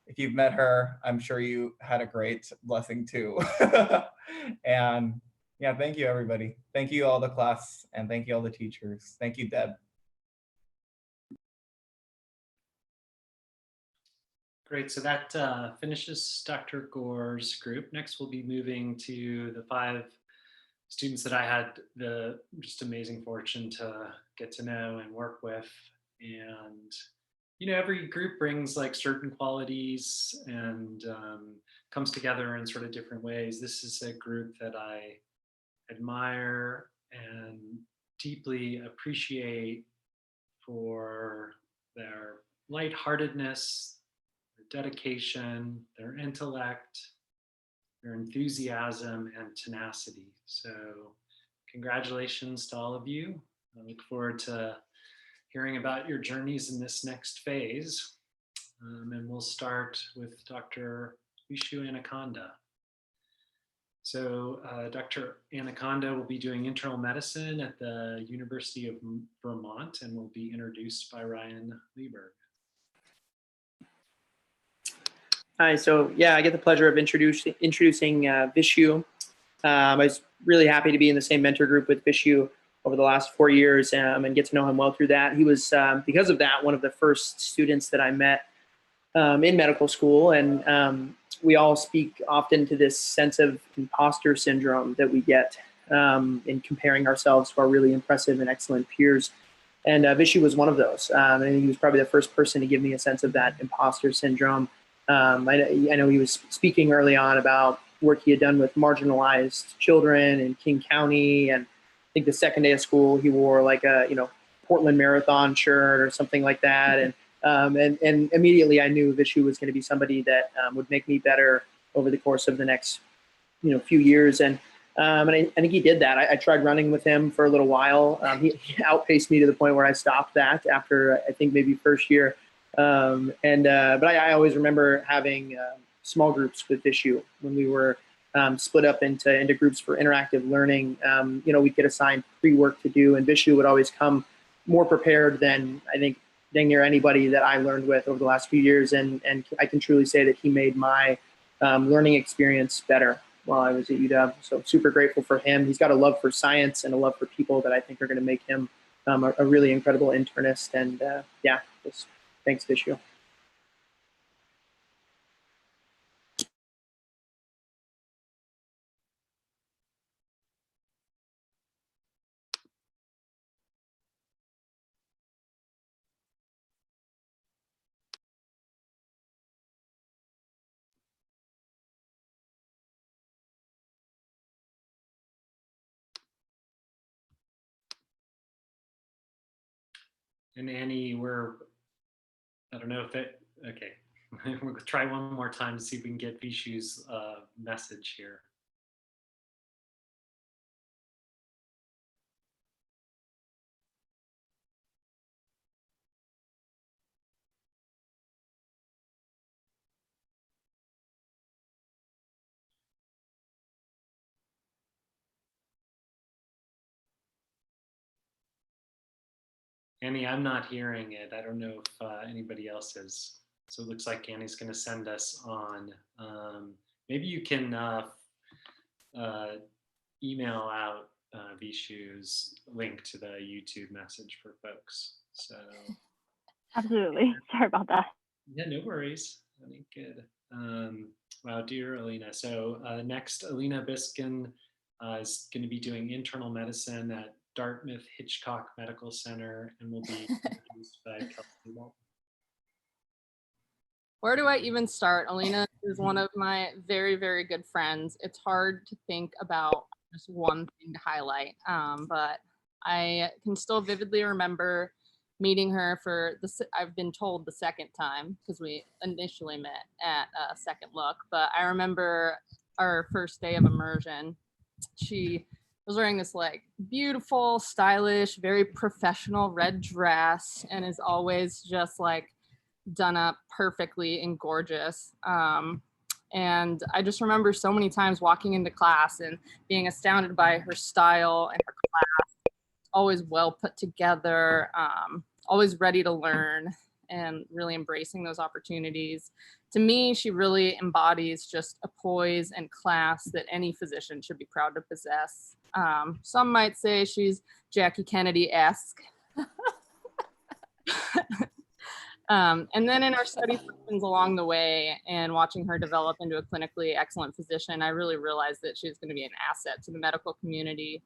If you've met her, I'm sure you had a great blessing too. And yeah, thank you, everybody. Thank you, all the class, and thank you, all the teachers. Thank you, Deb. Great, so that finishes Dr. Gore's group. Next, we'll be moving to the 5 students that I had the just amazing fortune to get to know and work with. And every group brings like certain qualities and comes together in sort of different ways. This is a group that I admire and deeply appreciate for their lightheartedness, their dedication, their intellect, their enthusiasm and tenacity. So congratulations to all of you. I look forward to hearing about your journeys in this next phase. And we'll start with Dr. Vishu Anaconda. So Dr. Anaconda will be doing internal medicine at the University of Vermont and will be introduced by Ryan Lieberg. Hi, so yeah, I get the pleasure of introducing Vishu. I was really happy to be in the same mentor group with Vishu over the last 4 years and get to know him well through that. He was, because of that, one of the first students that I met in medical school. And we all speak often to this sense of imposter syndrome that we get in comparing ourselves to our really impressive and excellent peers. And Vishu was one of those. And he was probably the first person to give me a sense of that imposter syndrome. I know he was speaking early on about work he had done with marginalized children in King County, and I think the second day of school he wore like a Portland Marathon shirt or something like that, and immediately I knew Vishu was going to be somebody that would make me better over the course of the next few years, and I think he did that. I tried running with him for a little while. He outpaced me to the point where I stopped that after I think maybe first year, but I always remember having small groups with Vishu when we were split up into groups for interactive learning. We'd get assigned pre-work to do, and Vishu would always come more prepared than I think dang near anybody that I learned with over the last few years. And I can truly say that he made my learning experience better while I was at UW. So super grateful for him. He's got a love for science and a love for people that I think are going to make him a really incredible internist. And yeah, just thanks, Vishu. And Annie, I don't know if okay. We'll try one more time to see if we can get Vishu's message here. Annie, I'm not hearing it. I don't know if anybody else is. So it looks like Annie's going to send us on. Maybe you can email out Vishu's link to the YouTube message for folks. So Absolutely. Sorry about that. yeah, no worries. I think good. Wow, dear Alina. So next, Alina Biskin is going to be doing internal medicine at Dartmouth Hitchcock Medical Center and will be introduced by Kelsey Walton. Where do I even start? Alina is one of my very, very good friends. It's hard to think about just one thing to highlight, but I can still vividly remember meeting her for I've been told the second time, because we initially met at Second Look, but I remember our first day of immersion. She was wearing this like beautiful, stylish, very professional red dress and is always just like done up perfectly and gorgeous. And I just remember so many times walking into class and being astounded by her style and her class, always well put together, always ready to learn and really embracing those opportunities. To me, she really embodies just a poise and class that any physician should be proud to possess. Some might say she's Jackie Kennedy-esque. And then in our study sessions along the way and watching her develop into a clinically excellent physician, I really realized that she was going to be an asset to the medical community.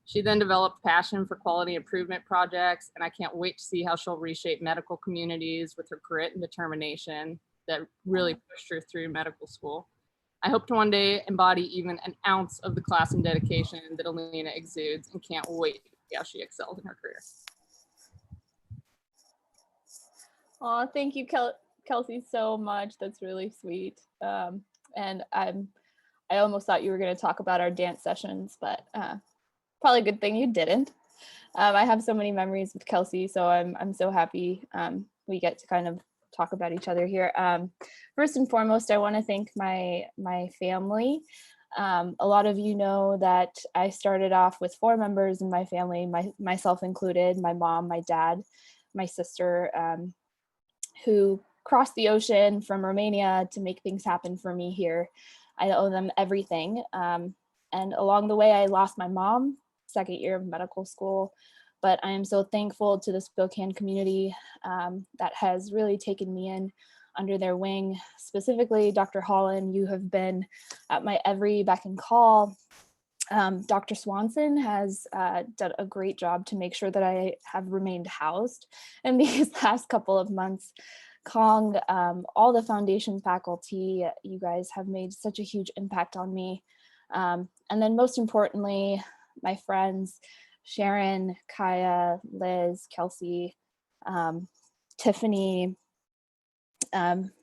She then developed passion for quality improvement projects, and I can't wait to see how she'll reshape medical communities with her grit and determination that really pushed her through medical school. I hope to one day embody even an ounce of the class and dedication that Alina exudes, and can't wait to see how she excels in her career. Oh, thank you, Kelsey, so much. That's really sweet. And I almost thought you were going to talk about our dance sessions, but probably a good thing you didn't. I have so many memories with Kelsey, so I'm so happy we get to kind of talk about each other here. First and foremost, I want to thank my family. A lot of you know that I started off with 4 members in my family, myself included, my mom, my dad, my sister, who crossed the ocean from Romania to make things happen for me here. I owe them everything. And along the way, I lost my mom, second year of medical school, but I am so thankful to the Spokane community that has really taken me in under their wing. Specifically, Dr. Holland, you have been at my every beck and call. Dr. Swanson has done a great job to make sure that I have remained housed in these last couple of months. Kong, all the foundation faculty, you guys have made such a huge impact on me. And then most importantly, my friends, Sharon, Kaya, Liz, Kelsey, Tiffany,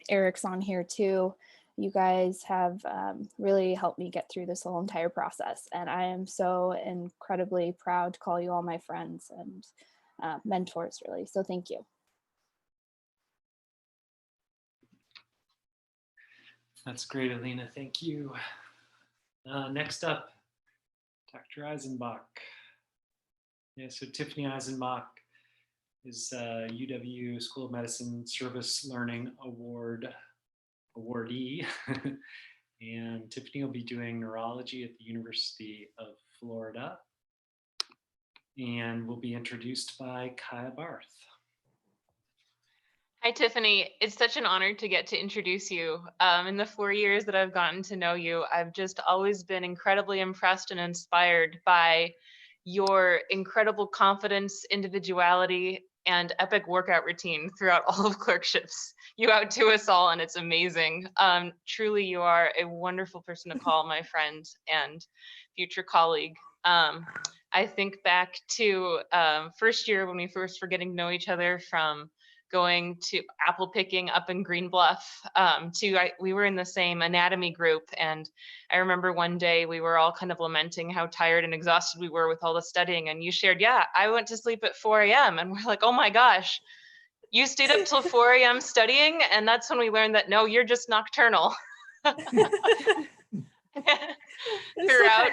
Eric's on here too. You guys have really helped me get through this whole entire process. And I am so incredibly proud to call you all my friends and mentors, really. So thank you. That's great, Alina. Thank you. Next up, Dr. Eisenbach. Yeah, so Tiffany Eisenbach is UW School of Medicine Service Learning awardee. And Tiffany will be doing neurology at the University of Florida and will be introduced by Kaya Barth. Hi, Tiffany. It's such an honor to get to introduce you. In the 4 years that I've gotten to know you, I've just always been incredibly impressed and inspired by your incredible confidence, individuality, and epic workout routine throughout all of clerkships. You outdo us all, and it's amazing. Truly, you are a wonderful person to call my friend and future colleague. I think back to first year when we first were getting to know each other, from going to apple picking up in Green Bluff we were in the same anatomy group. And I remember one day we were all kind of lamenting how tired and exhausted we were with all the studying. And you shared, yeah, I went to sleep at 4 a.m. And we're like, oh my gosh, you stayed up till 4 a.m. studying? And that's when we learned that, no, you're just nocturnal. Throughout,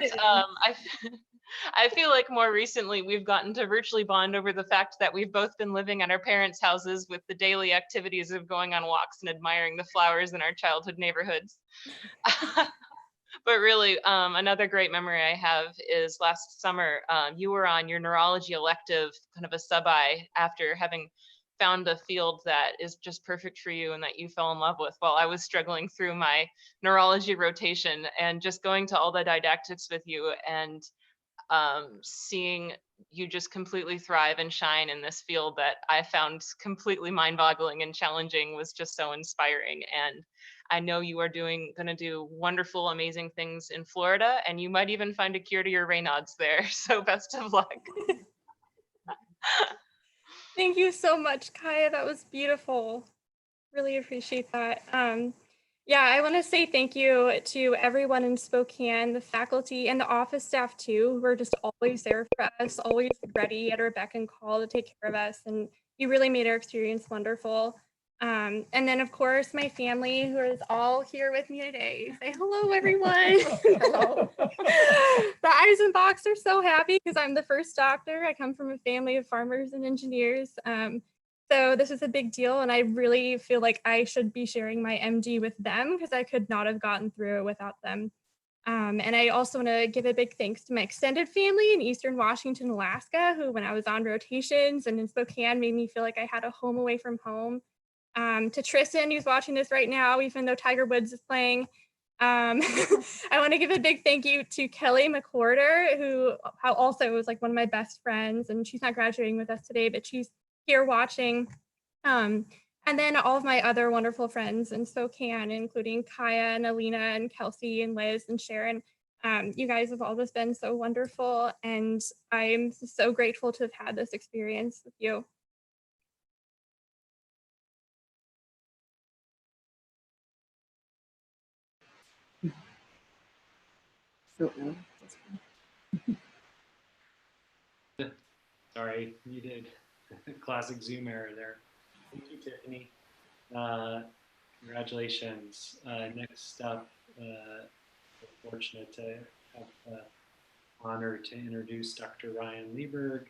I feel like more recently we've gotten to virtually bond over the fact that we've both been living at our parents' houses with the daily activities of going on walks and admiring the flowers in our childhood neighborhoods. But really, another great memory I have is last summer, you were on your neurology elective, kind of a sub-I, after having found a field that is just perfect for you and that you fell in love with, while I was struggling through my neurology rotation, and just going to all the didactics with you and seeing you just completely thrive and shine in this field that I found completely mind-boggling and challenging was just so inspiring. And I know you are gonna do wonderful, amazing things in Florida, and you might even find a cure to your Raynaud's there. So best of luck. Thank you so much, Kaya. That was beautiful. Really appreciate that. Yeah, I want to say thank you to everyone in Spokane, the faculty and the office staff too, who were just always there for us, always ready at our beck and call to take care of us. And you really made our experience wonderful. And then of course, my family, who is all here with me today. Say hello, everyone. Hello. The Eisenbachs are so happy because I'm the first doctor. I come from a family of farmers and engineers. So this is a big deal, and I really feel like I should be sharing my MD with them because I could not have gotten through it without them. And I also want to give a big thanks to my extended family in Eastern Washington, Alaska, who when I was on rotations and in Spokane made me feel like I had a home away from home. To Tristan, who's watching this right now, even though Tiger Woods is playing. I want to give a big thank you to Kelly McWhorter, who also was like one of my best friends, and she's not graduating with us today, but she's here watching. And then all of my other wonderful friends in Spokane, including Kaya and Alina and Kelsey and Liz and Sharon. You guys have all just been so wonderful, and I'm so grateful to have had this experience with you. Sorry, you did. Classic Zoom error there. Thank you, Tiffany. Congratulations. Next up, we're fortunate to have the honor to introduce Dr. Ryan Lieberg,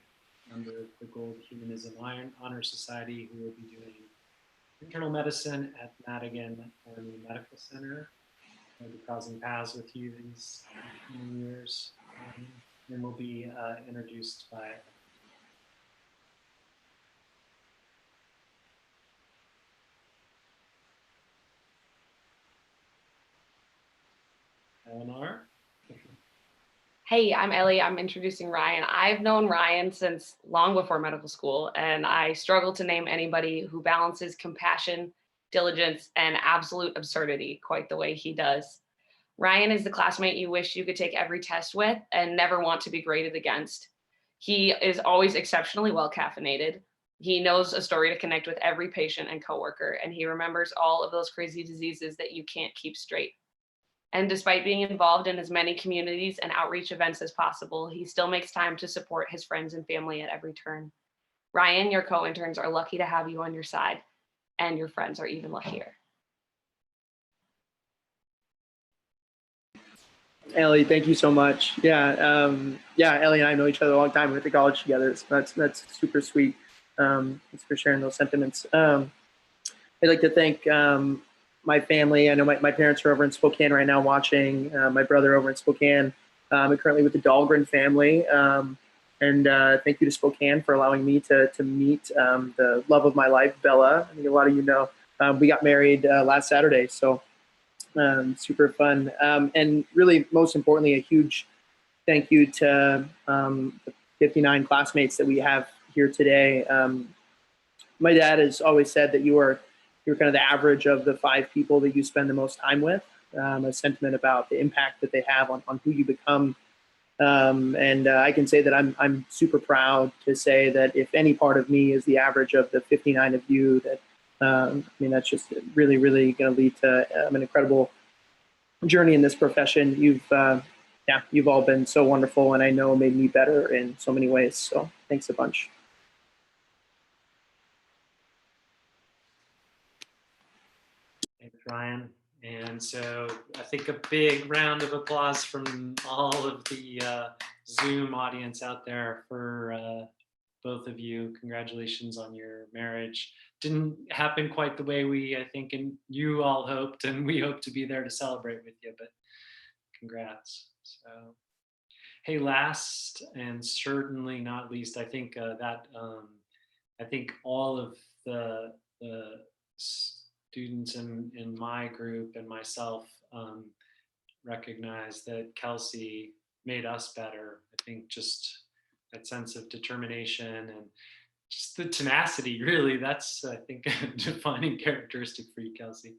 member of the Gold Humanism Honor Society, who will be doing internal medicine at Madigan Army Medical Center. I'll be crossing paths with you these coming years. And will be introduced by Eleanor. Hey, I'm Ellie. I'm introducing Ryan. I've known Ryan since long before medical school, and I struggle to name anybody who balances compassion, diligence, and absolute absurdity quite the way he does. Ryan is the classmate you wish you could take every test with and never want to be graded against. He is always exceptionally well caffeinated. He knows a story to connect with every patient and coworker, and he remembers all of those crazy diseases that you can't keep straight. And despite being involved in as many communities and outreach events as possible, he still makes time to support his friends and family at every turn. Ryan, your co-interns are lucky to have you on your side, and your friends are even luckier. Ellie, thank you so much. Yeah, Ellie and I know each other a long time. We went to college together. So that's super sweet. Thanks for sharing those sentiments. I'd like to thank my family. I know my parents are over in Spokane right now watching. My brother over in Spokane. I'm currently with the Dahlgren family. And thank you to Spokane for allowing me to meet the love of my life, Bella. I think a lot of you know. We got married last Saturday, so super fun. And really, most importantly, a huge thank you to the 59 classmates that we have here today. My dad has always said that you're kind of the average of the 5 people that you spend the most time with. A sentiment about the impact that they have on who you become And I can say that I'm super proud to say that if any part of me is the average of the 59 of you, that I mean, that's just really, really going to lead to an incredible journey in this profession. You've all been so wonderful, and I know made me better in so many ways. So thanks a bunch. Thanks, Ryan. And so I think a big round of applause from all of the Zoom audience out there for both of you. Congratulations on your marriage. Didn't happen quite the way I think, and you all hoped, and we hope to be there to celebrate with you, but congrats. So, hey, last and certainly not least, I think I think all of the students in my group and myself recognize that Kelsey made us better. I think just that sense of determination and just the tenacity, really, that's, I think, a defining characteristic for you, Kelsey.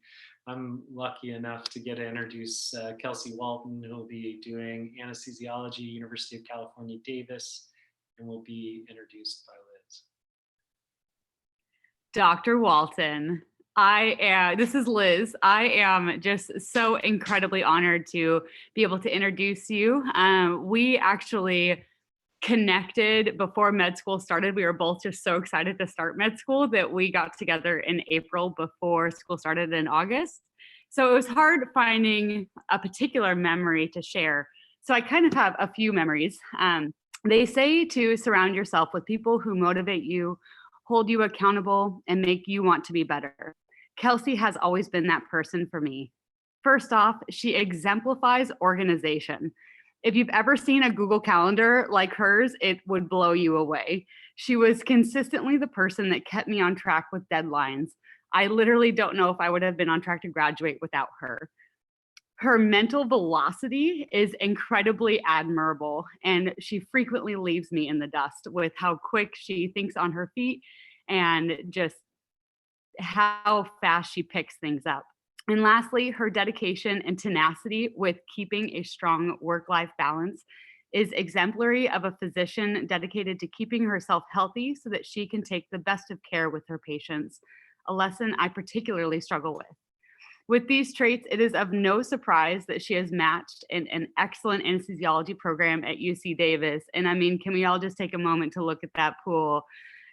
I'm lucky enough to get to introduce Kelsey Walton, who will be doing anesthesiology, University of California, Davis, and will be introduced by Liz. Dr. Walton, this is Liz. I am just so incredibly honored to be able to introduce you. We actually connected before med school started. We were both just so excited to start med school that we got together in April before school started in August. So it was hard finding a particular memory to share. So I kind of have a few memories. They say to surround yourself with people who motivate you, hold you accountable, and make you want to be better. Kelsey has always been that person for me. First off, she exemplifies organization. If you've ever seen a Google Calendar like hers, it would blow you away. She was consistently the person that kept me on track with deadlines. I literally don't know if I would have been on track to graduate without her. Her mental velocity is incredibly admirable, and she frequently leaves me in the dust with how quick she thinks on her feet and just how fast she picks things up. And lastly, her dedication and tenacity with keeping a strong work-life balance is exemplary of a physician dedicated to keeping herself healthy so that she can take the best of care with her patients, a lesson I particularly struggle with. With these traits, it is of no surprise that she has matched in an excellent anesthesiology program at UC Davis. And I mean, can we all just take a moment to look at that pool?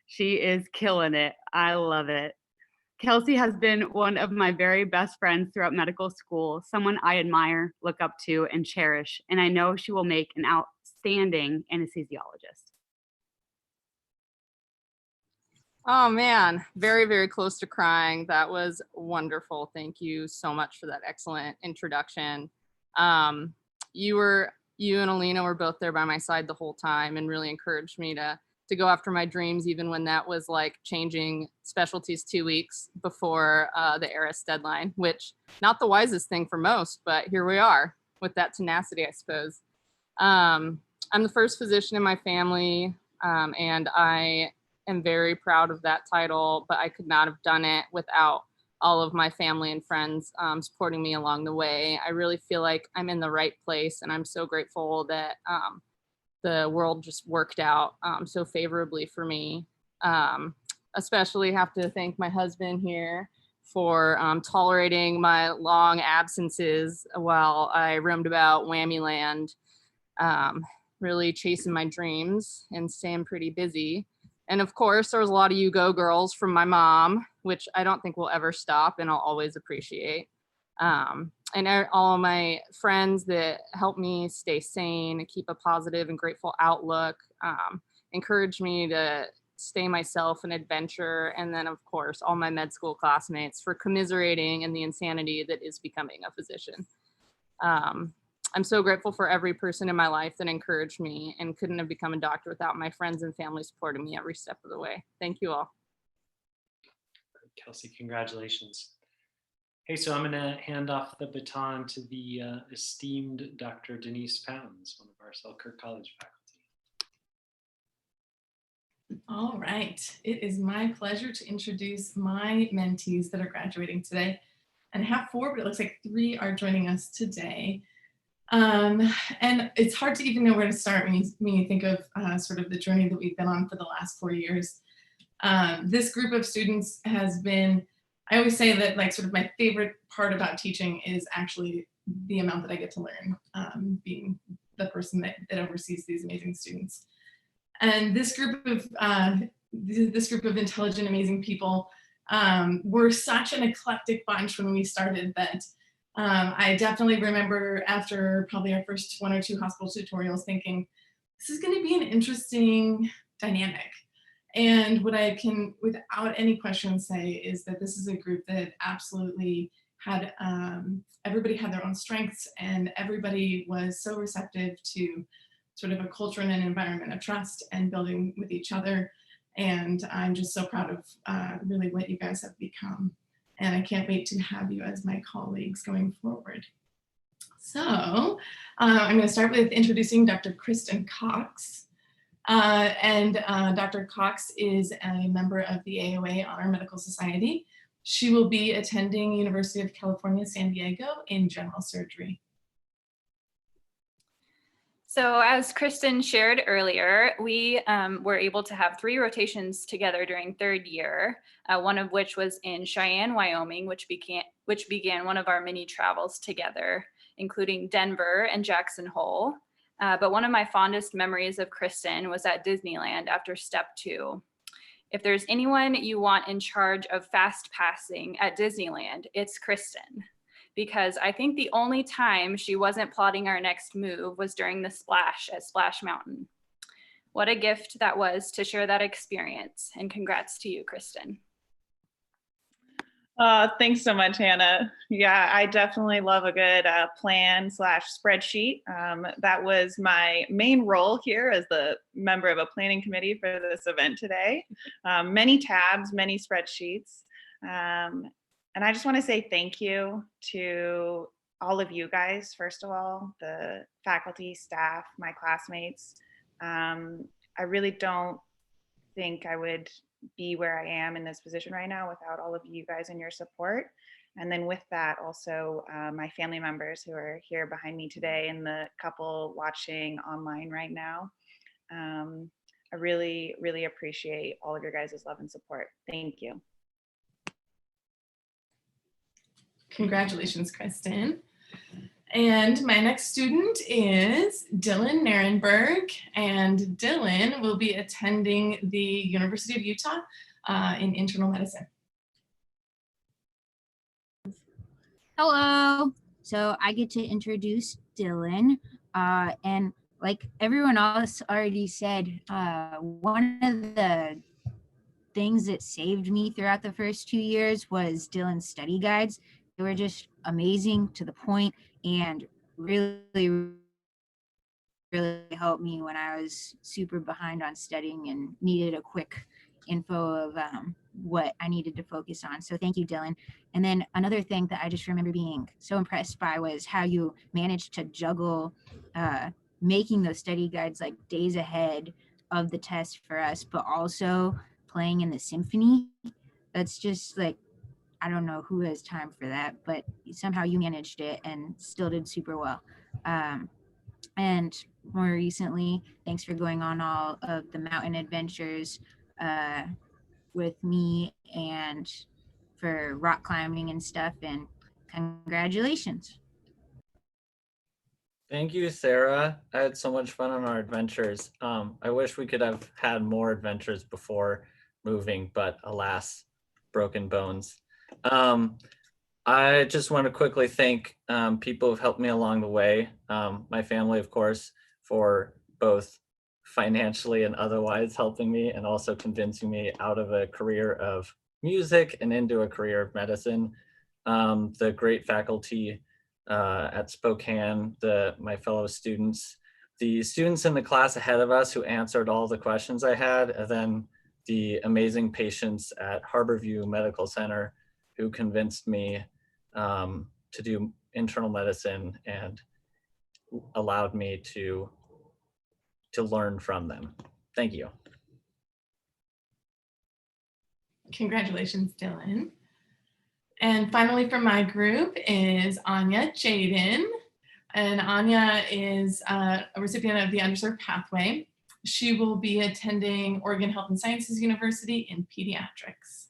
She is killing it. I love it. Kelsey has been one of my very best friends throughout medical school, someone I admire, look up to, and cherish, and I know she will make an outstanding anesthesiologist. Oh man, very, very close to crying. That was wonderful. Thank you so much for that excellent introduction. You and Alina were both there by my side the whole time and really encouraged me to go after my dreams, even when that was like changing specialties 2 weeks before the ARIS deadline, which not the wisest thing for most, but here we are with that tenacity, I suppose. I'm the first physician in my family, and I am very proud of that title, but I could not have done it without all of my family and friends supporting me along the way. I really feel like I'm in the right place, and I'm so grateful that the world just worked out so favorably for me. Especially have to thank my husband here for tolerating my long absences while I roamed about Whammy Land, really chasing my dreams and staying pretty busy. And of course, there was a lot of you go girls from my mom, which I don't think will ever stop and I'll always appreciate. And all of my friends that helped me stay sane, keep a positive and grateful outlook, encouraged me to stay myself and adventure. And then of course, all my med school classmates for commiserating in the insanity that is becoming a physician. I'm so grateful for every person in my life that encouraged me and couldn't have become a doctor without my friends and family supporting me every step of the way. Thank you all. Kelsey, congratulations. Hey, so I'm going to hand off the baton to the esteemed Dr. Denise Pounds, one of our Selkirk College faculty. All right, it is my pleasure to introduce my mentees that are graduating today. And I have 4, but it looks like 3 are joining us today. And it's hard to even know where to start when you think of sort of the journey that we've been on for the last 4 years. This group of students has been, I always say that like sort of my favorite part about teaching is actually the amount that I get to learn, being the person that oversees these amazing students. And this group of intelligent, amazing people were such an eclectic bunch when we started that I definitely remember after probably our first 1 or 2 hospital tutorials thinking, this is going to be an interesting dynamic. And what I can, without any question, say is that this is a group that absolutely had, everybody had their own strengths, and everybody was so receptive to sort of a culture and an environment of trust and building with each other. And I'm just so proud of really what you guys have become. And I can't wait to have you as my colleagues going forward. So I'm going to start with introducing Dr. Kristen Cox. Dr. Cox is a member of the AOA Honor Medical Society. She will be attending University of California, San Diego in general surgery. So as Kristen shared earlier, we were able to have 3 rotations together during 3rd year, one of which was in Cheyenne, Wyoming, which began one of our mini travels together, including Denver and Jackson Hole. But one of my fondest memories of Kristen was at Disneyland after step 2. If there's anyone you want in charge of fast passing at Disneyland, it's Kristen. Because I think the only time she wasn't plotting our next move was during the splash at Splash Mountain. What a gift that was to share that experience, and congrats to you, Kristen. Thanks so much, Hannah. Yeah, I definitely love a good plan/spreadsheet. That was my main role here as the member of a planning committee for this event today. Many tabs, many spreadsheets. And I just want to say thank you to all of you guys, first of all, the faculty, staff, my classmates. I really don't think I would be where I am in this position right now without all of you guys and your support. And then with that, also my family members who are here behind me today and the couple watching online right now. I really, really appreciate all of your guys' love and support. Thank you. Congratulations, Kristen. And my next student is Dylan Narenberg, and Dylan will be attending the University of Utah in internal medicine. Hello. So I get to introduce Dylan, and like everyone else already said, one of the things that saved me throughout the first 2 years was Dylan's study guides. They were just amazing, to the point, and really helped me when I was super behind on studying and needed a quick info of what I needed to focus on. So thank you, Dylan. And then another thing that I just remember being so impressed by was how you managed to juggle making those study guides like days ahead of the test for us, but also playing in the symphony. That's just like, I don't know who has time for that, but somehow you managed it and still did super well. And more recently, thanks for going on all of the mountain adventures with me and for rock climbing and stuff, and congratulations. Thank you, Sarah. I had so much fun on our adventures. I wish we could have had more adventures before moving, but alas, broken bones. I just want to quickly thank people who've helped me along the way. My family, of course, for both financially and otherwise helping me, and also convincing me out of a career of music and into a career of medicine. The great faculty at Spokane, my fellow students, the students in the class ahead of us who answered all the questions I had, and then the amazing patients at Harborview Medical Center who convinced me to do internal medicine and allowed me to learn from them. Thank you. Congratulations, Dylan. And finally from my group is Anja Tjaden. And Anja is a recipient of the Underserved Pathway. She will be attending Oregon Health and Sciences University in pediatrics.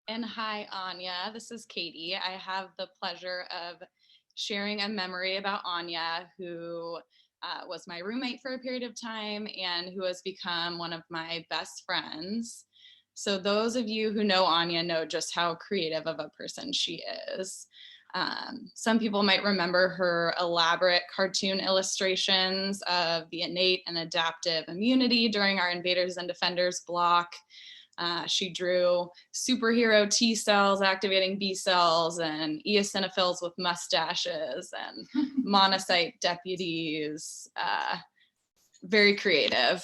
And hi, Anja. This is Katie. I have the pleasure of sharing a memory about Anja, who was my roommate for a period of time and who has become one of my best friends. So those of you who know Anja know just how creative of a person she is. Some people might remember her elaborate cartoon illustrations of the innate and adaptive immunity during our Invaders and Defenders block. She drew superhero T cells activating B cells and eosinophils with mustaches and monocyte deputies. Very creative.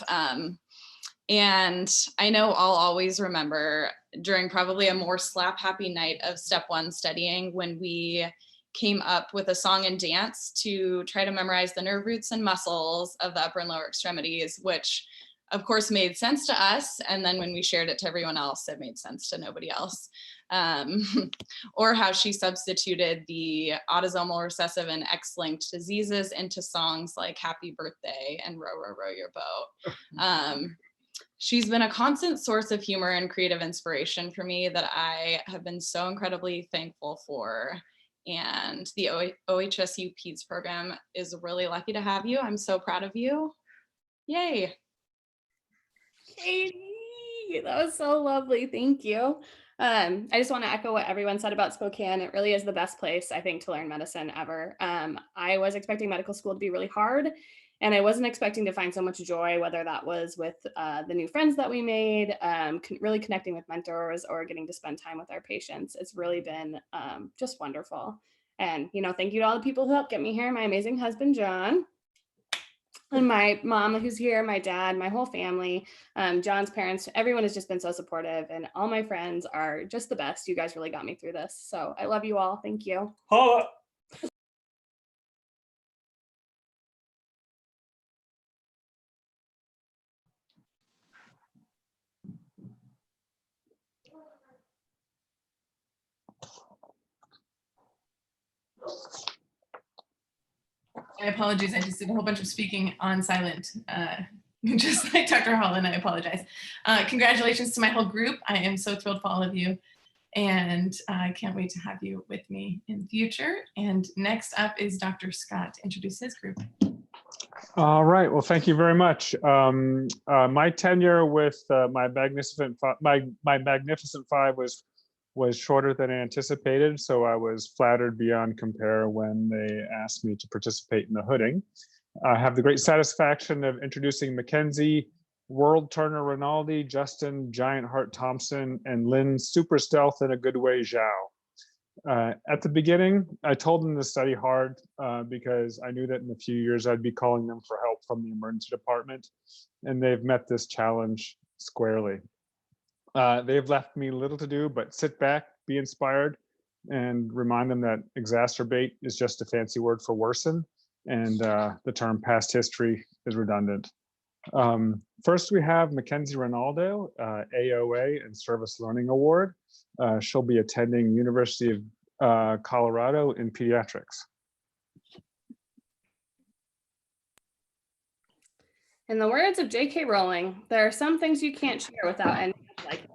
And I know I'll always remember during probably a more slap happy night of step one studying when we came up with a song and dance to try to memorize the nerve roots and muscles of the upper and lower extremities, which of course made sense to us. And then when we shared it to everyone else, it made sense to nobody else. Or how she substituted the autosomal recessive and X-linked diseases into songs like Happy Birthday and Row, Row, Row Your Boat. She's been a constant source of humor and creative inspiration for me that I have been so incredibly thankful for. And the OHSU Peds program is really lucky to have you. I'm so proud of you. Yay. Katie, that was so lovely. Thank you. I just want to echo what everyone said about Spokane. It really is the best place, I think, to learn medicine ever. I was expecting medical school to be really hard, and I wasn't expecting to find so much joy, whether that was with the new friends that we made, really connecting with mentors, or getting to spend time with our patients. It's really been just wonderful. And, thank you to all the people who helped get me here. My amazing husband, John. And my mom who's here, my dad, my whole family, John's parents, everyone has just been so supportive, and all my friends are just the best. You guys really got me through this. So I love you all. Thank you. My apologies, I just did a whole bunch of speaking on silent, just like Dr. Holland, I apologize. Congratulations to my whole group. I am so thrilled for all of you, and I can't wait to have you with me in the future. And next up is Dr. Scott to introduce his group. All right, well, thank you very much. My tenure with my Magnificent Five was shorter than anticipated, so I was flattered beyond compare when they asked me to participate in the hooding. I have the great satisfaction of introducing MacKenzie World Turner Rinaldi, Justin Giant Heart Thompson, and Lynn Super Stealth in a Good Way Zhao. At the beginning, I told them to study hard because I knew that in a few years I'd be calling them for help from the emergency department, and they've met this challenge squarely. They've left me little to do but sit back, be inspired, and remind them that exacerbate is just a fancy word for worsen, and the term past history is redundant. First, we have MacKenzie Rinaldi, AOA and Service Learning Award. She'll be attending University of Colorado in pediatrics. In the words of J.K. Rowling, there are some things you can't share without ending up like that.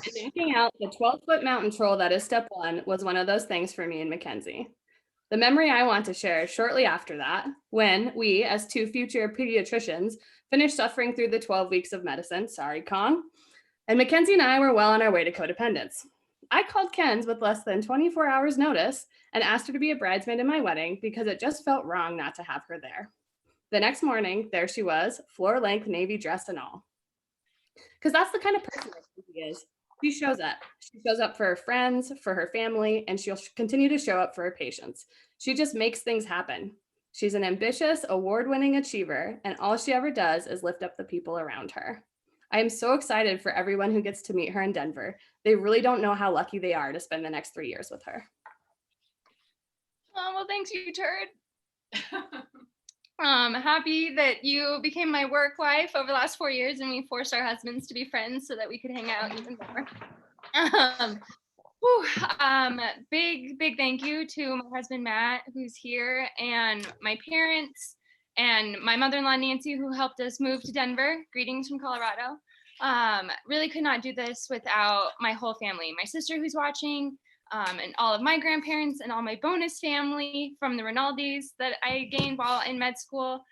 And knocking out the 12-foot mountain troll that is step one was one of those things for me and MacKenzie. The memory I want to share is shortly after that, when we, as two future pediatricians, finished suffering through the 12 weeks of medicine, sorry, Kong, and MacKenzie and I were well on our way to codependence. I called Ken's with less than 24 hours notice and asked her to be a bridesmaid in my wedding because it just felt wrong not to have her there. The next morning, there she was, floor-length navy dress and all. Because that's the kind of person she is. She shows up. She shows up for her friends, for her family, and she'll continue to show up for her patients. She just makes things happen. She's an ambitious, award-winning achiever, and all she ever does is lift up the people around her. I am so excited for everyone who gets to meet her in Denver. They really don't know how lucky they are to spend the next 3 years with her. Oh, well, thanks, you turd. Happy that you became my work wife over the last 4 years and we forced our husbands to be friends so that we could hang out even more. Whew, big thank you to my husband Matt, who's here, and my parents, and my mother-in-law Nancy, who helped us move to Denver. Greetings from Colorado. Really could not do this without my whole family. My sister who's watching, and all of my grandparents and all my bonus family from the Rinaldis that I gained while in med school.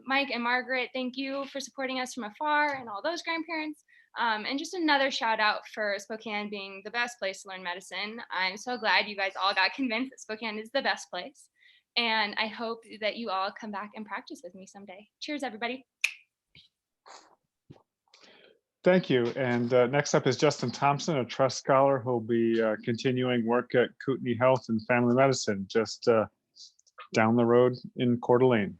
Mike and Margaret, thank you for supporting us from afar, and all those grandparents. And just another shout out for Spokane being the best place to learn medicine. I'm so glad you guys all got convinced that Spokane is the best place. And I hope that you all come back and practice with me someday. Cheers, everybody. Thank you. And next up is Justin Thompson, a trust scholar who'll be continuing work at Kootenai Health and Family Medicine, just down the road in Coeur d'Alene.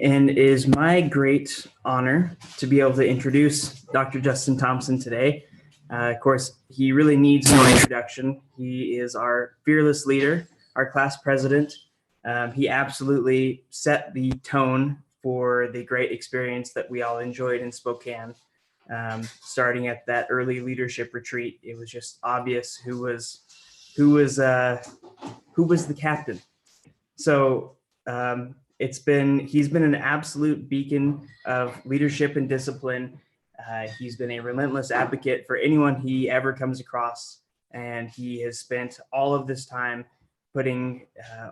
And it is my great honor to be able to introduce Dr. Justin Thompson today. Of course, he really needs no introduction. He is our fearless leader, our class president. He absolutely set the tone for the great experience that we all enjoyed in Spokane. Starting at that early leadership retreat, it was just obvious who was the captain. So he's been an absolute beacon of leadership and discipline. He's been a relentless advocate for anyone he ever comes across, and he has spent all of this time putting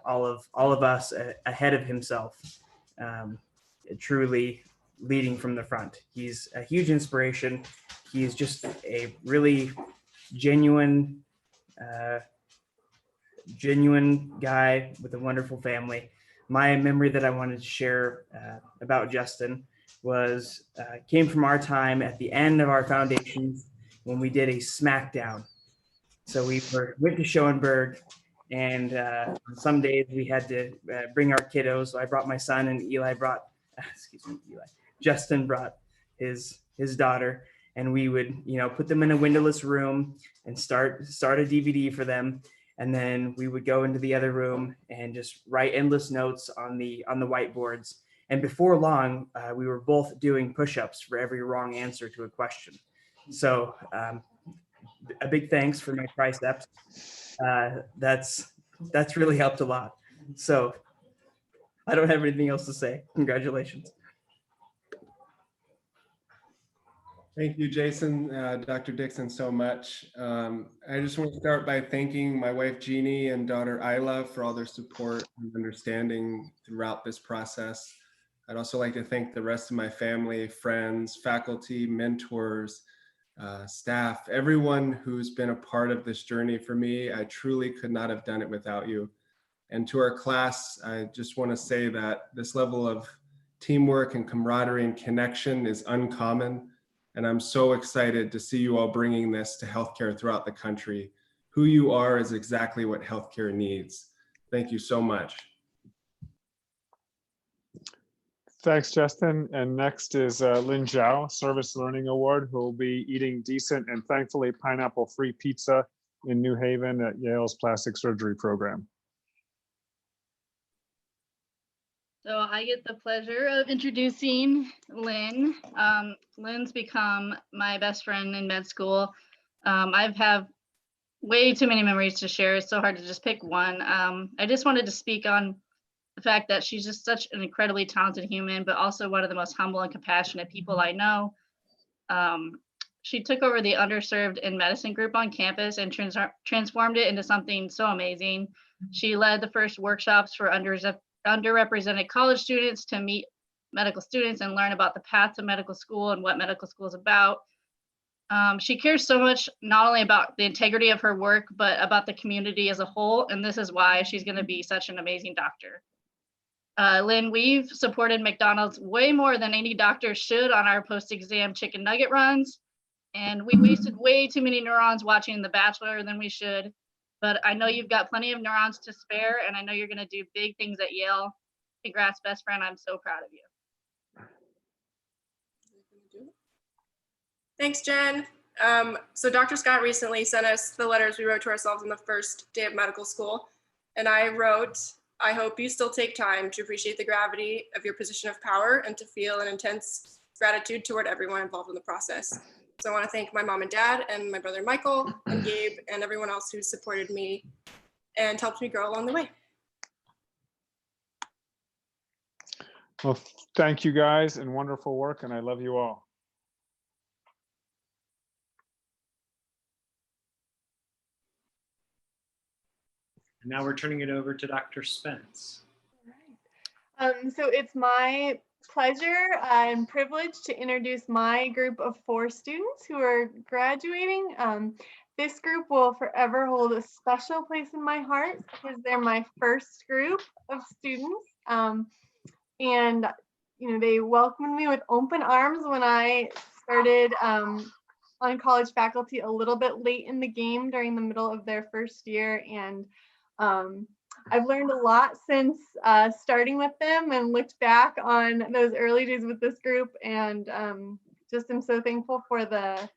all of us ahead of himself, truly leading from the front. He's a huge inspiration. He's just a really genuine guy with a wonderful family. My memory that I wanted to share about Justin came from our time at the end of our foundations when we did a smackdown. So we went to Schoenberg, and on some days we had to bring our kiddos. So I brought my son, and Justin brought his daughter, and we would put them in a windowless room and start a DVD for them. And then we would go into the other room and just write endless notes on the whiteboards. And before long, we were both doing push-ups for every wrong answer to a question. So a big thanks for my triceps. That's really helped a lot. So I don't have anything else to say. Congratulations. Thank you, Jason, Dr. Dixon, so much. I just want to start by thanking my wife, Jeannie, and daughter, Isla, for all their support and understanding throughout this process. I'd also like to thank the rest of my family, friends, faculty, mentors, staff, everyone who's been a part of this journey for me. I truly could not have done it without you. And to our class, I just want to say that this level of teamwork and camaraderie and connection is uncommon. And I'm so excited to see you all bringing this to healthcare throughout the country. Who you are is exactly what healthcare needs. Thank you so much. Thanks, Justin. And next is Lynn Zhao, Service Learning Award, who will be eating decent and thankfully pineapple-free pizza in New Haven at Yale's plastic surgery program. So I get the pleasure of introducing Lynn. Lynn's become my best friend in med school. I've had way too many memories to share. It's so hard to just pick one. I just wanted to speak on the fact that she's just such an incredibly talented human, but also one of the most humble and compassionate people I know. She took over the underserved in medicine group on campus and transformed it into something so amazing. She led the first workshops for underrepresented college students to meet medical students and learn about the path to medical school and what medical school is about. She cares so much, not only about the integrity of her work, but about the community as a whole. And this is why she's going to be such an amazing doctor. Lynn, we've supported McDonald's way more than any doctor should on our post-exam chicken nugget runs. And we wasted way too many neurons watching The Bachelor than we should. But I know you've got plenty of neurons to spare, and I know you're going to do big things at Yale. Congrats, best friend. I'm so proud of you. Thanks, Jen. So Dr. Scott recently sent us the letters we wrote to ourselves on the first day of medical school. And I wrote, I hope you still take time to appreciate the gravity of your position of power and to feel an intense gratitude toward everyone involved in the process. So I want to thank my mom and dad and my brother Michael and Gabe and everyone else who supported me and helped me grow along the way. Well, thank you guys and wonderful work, and I love you all. And now we're turning it over to Dr. Spence. So it's my pleasure and privilege to introduce my group of 4 students who are graduating. This group will forever hold a special place in my heart because they're my first group of students. And they welcomed me with open arms when I started on college faculty a little bit late in the game during the middle of their first year. And I've learned a lot since starting with them and looked back on those early days with this group, and just am so thankful for the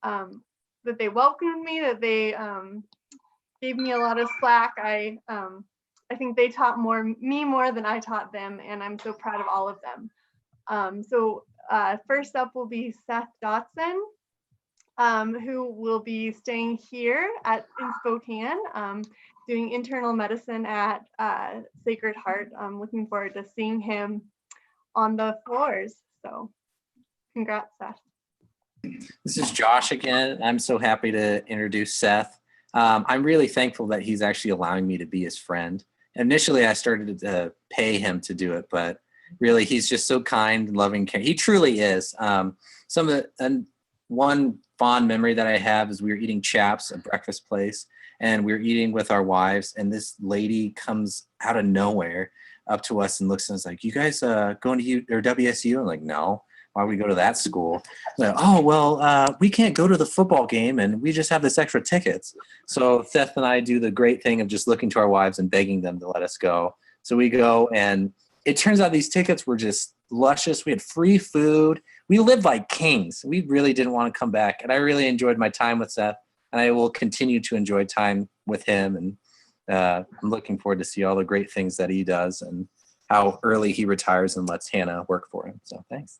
that they welcomed me, that they gave me a lot of slack. I think they taught me more than I taught them, and I'm so proud of all of them. So first up will be Seth Dotson, who will be staying here in Spokane, doing internal medicine at Sacred Heart. I'm looking forward to seeing him on the floors. So congrats, Seth. This is Josh again. I'm so happy to introduce Seth. I'm really thankful that he's actually allowing me to be his friend. Initially, I started to pay him to do it, but really, he's just so kind and loving. He truly is. One fond memory that I have is we were eating chaps, a breakfast place, and we were eating with our wives, and this lady comes out of nowhere up to us and looks at us like, "You guys going to WSU?" I'm like, "No. Why would we go to that school?" Like, "Oh, well, we can't go to the football game, and we just have this extra tickets." So Seth and I do the great thing of just looking to our wives and begging them to let us go. So we go, and it turns out these tickets were just luscious. We had free food. We lived like kings. We really didn't want to come back. And I really enjoyed my time with Seth, and I will continue to enjoy time with him. And I'm looking forward to see all the great things that he does and how early he retires and lets Hannah work for him. So thanks.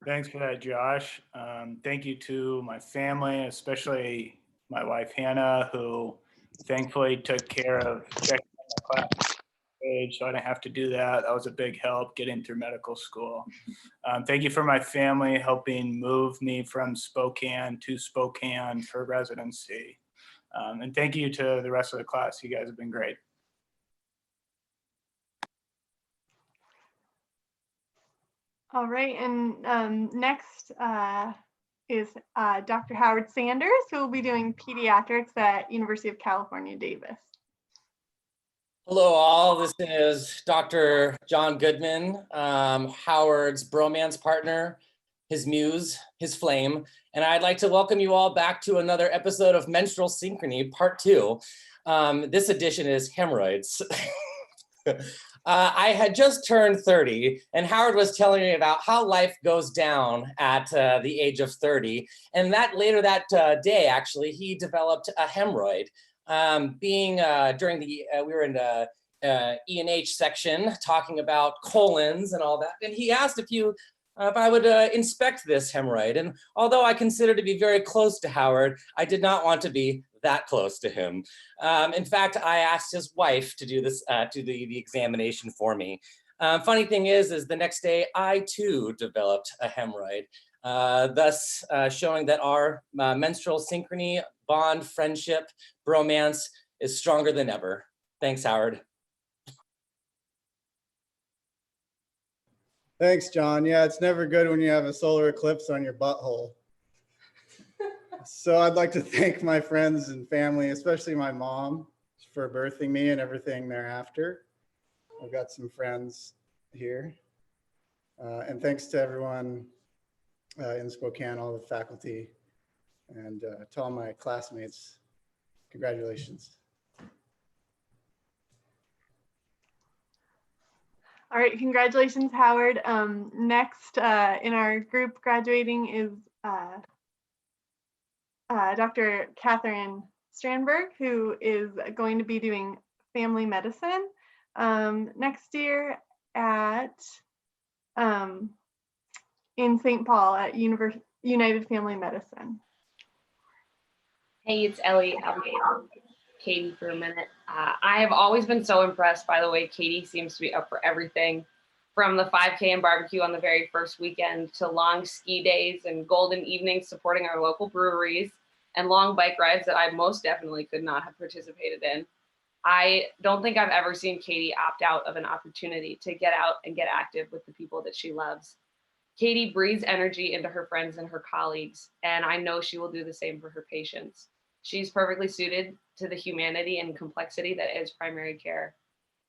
Thanks for that, Josh. Thank you to my family, especially my wife, Hannah, who thankfully took care of checking my class page, so I didn't have to do that. That was a big help getting through medical school. Thank you for my family helping move me from Spokane to Spokane for residency. And thank you to the rest of the class. You guys have been great. All right, and next is Dr. Howard Sanders, who will be doing pediatrics at University of California, Davis. Hello all, this is Dr. John Goodman, Howard's bromance partner, his muse, his flame, and I'd like to welcome you all back to another episode of Menstrual Synchrony, Part 2. This edition is hemorrhoids. I had just turned 30, and Howard was telling me about how life goes down at the age of 30, and later that day, actually, he developed a hemorrhoid. We were in the E&H section talking about colons and all that, and he asked if I would inspect this hemorrhoid. And although I consider to be very close to Howard, I did not want to be that close to him. In fact, I asked his wife to do this, the examination for me. Funny thing is the next day I too developed a hemorrhoid, thus showing that our menstrual synchrony, bond, friendship, bromance is stronger than ever. Thanks, Howard. Thanks, John. Yeah, it's never good when you have a solar eclipse on your butthole. So I'd like to thank my friends and family, especially my mom, for birthing me and everything thereafter. I've got some friends here. And thanks to everyone in Spokane, all the faculty, and to all my classmates. Congratulations. All right, congratulations, Howard. Next in our group graduating is Dr. Catherine Strandberg, who is going to be doing family medicine next year at in St. Paul at United Family Medicine. Hey, it's Ellie. I'll get Katie for a minute. I have always been so impressed by the way Katie seems to be up for everything, from the 5K and barbecue on the very first weekend to long ski days and golden evenings supporting our local breweries and long bike rides that I most definitely could not have participated in. I don't think I've ever seen Katie opt out of an opportunity to get out and get active with the people that she loves. Katie breathes energy into her friends and her colleagues, and I know she will do the same for her patients. She's perfectly suited to the humanity and complexity that is primary care.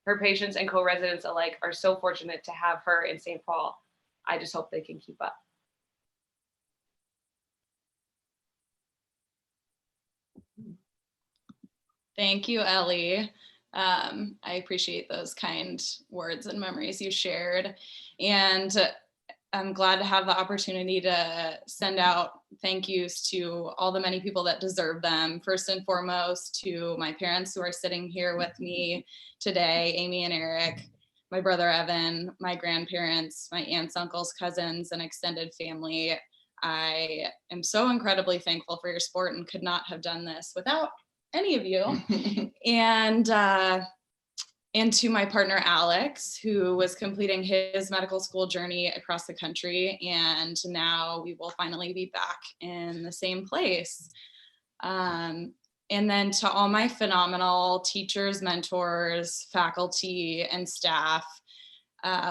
Her patients and co-residents alike are so fortunate to have her in St. Paul. I just hope they can keep up. Thank you, Ellie. I appreciate those kind words and memories you shared. And I'm glad to have the opportunity to send out thank yous to all the many people that deserve them. First and foremost, to my parents who are sitting here with me today, Amy and Eric, my brother Evan, my grandparents, my aunts, uncles, cousins, and extended family. I am so incredibly thankful for your support and could not have done this without any of you. And to my partner, Alex, who was completing his medical school journey across the country. And now we will finally be back in the same place. And then to all my phenomenal teachers, mentors, faculty, and staff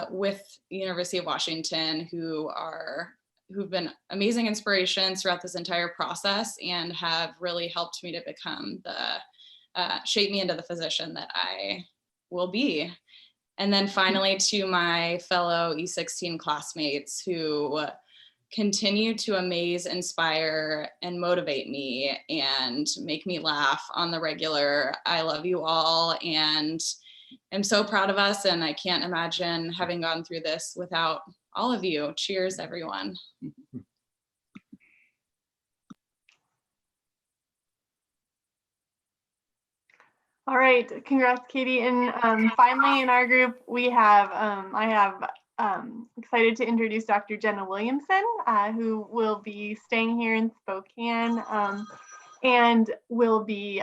with the University of Washington who've been amazing inspirations throughout this entire process and have really helped me to become shape me into the physician that I will be. And then finally to my fellow E16 classmates who continue to amaze, inspire, and motivate me and make me laugh on the regular. I love you all and I'm so proud of us, and I can't imagine having gone through this without all of you. Cheers, everyone. All right, congrats, Katie. And finally in our group, we have, I have excited to introduce Dr. Jenna Williamson, who will be staying here in Spokane and will be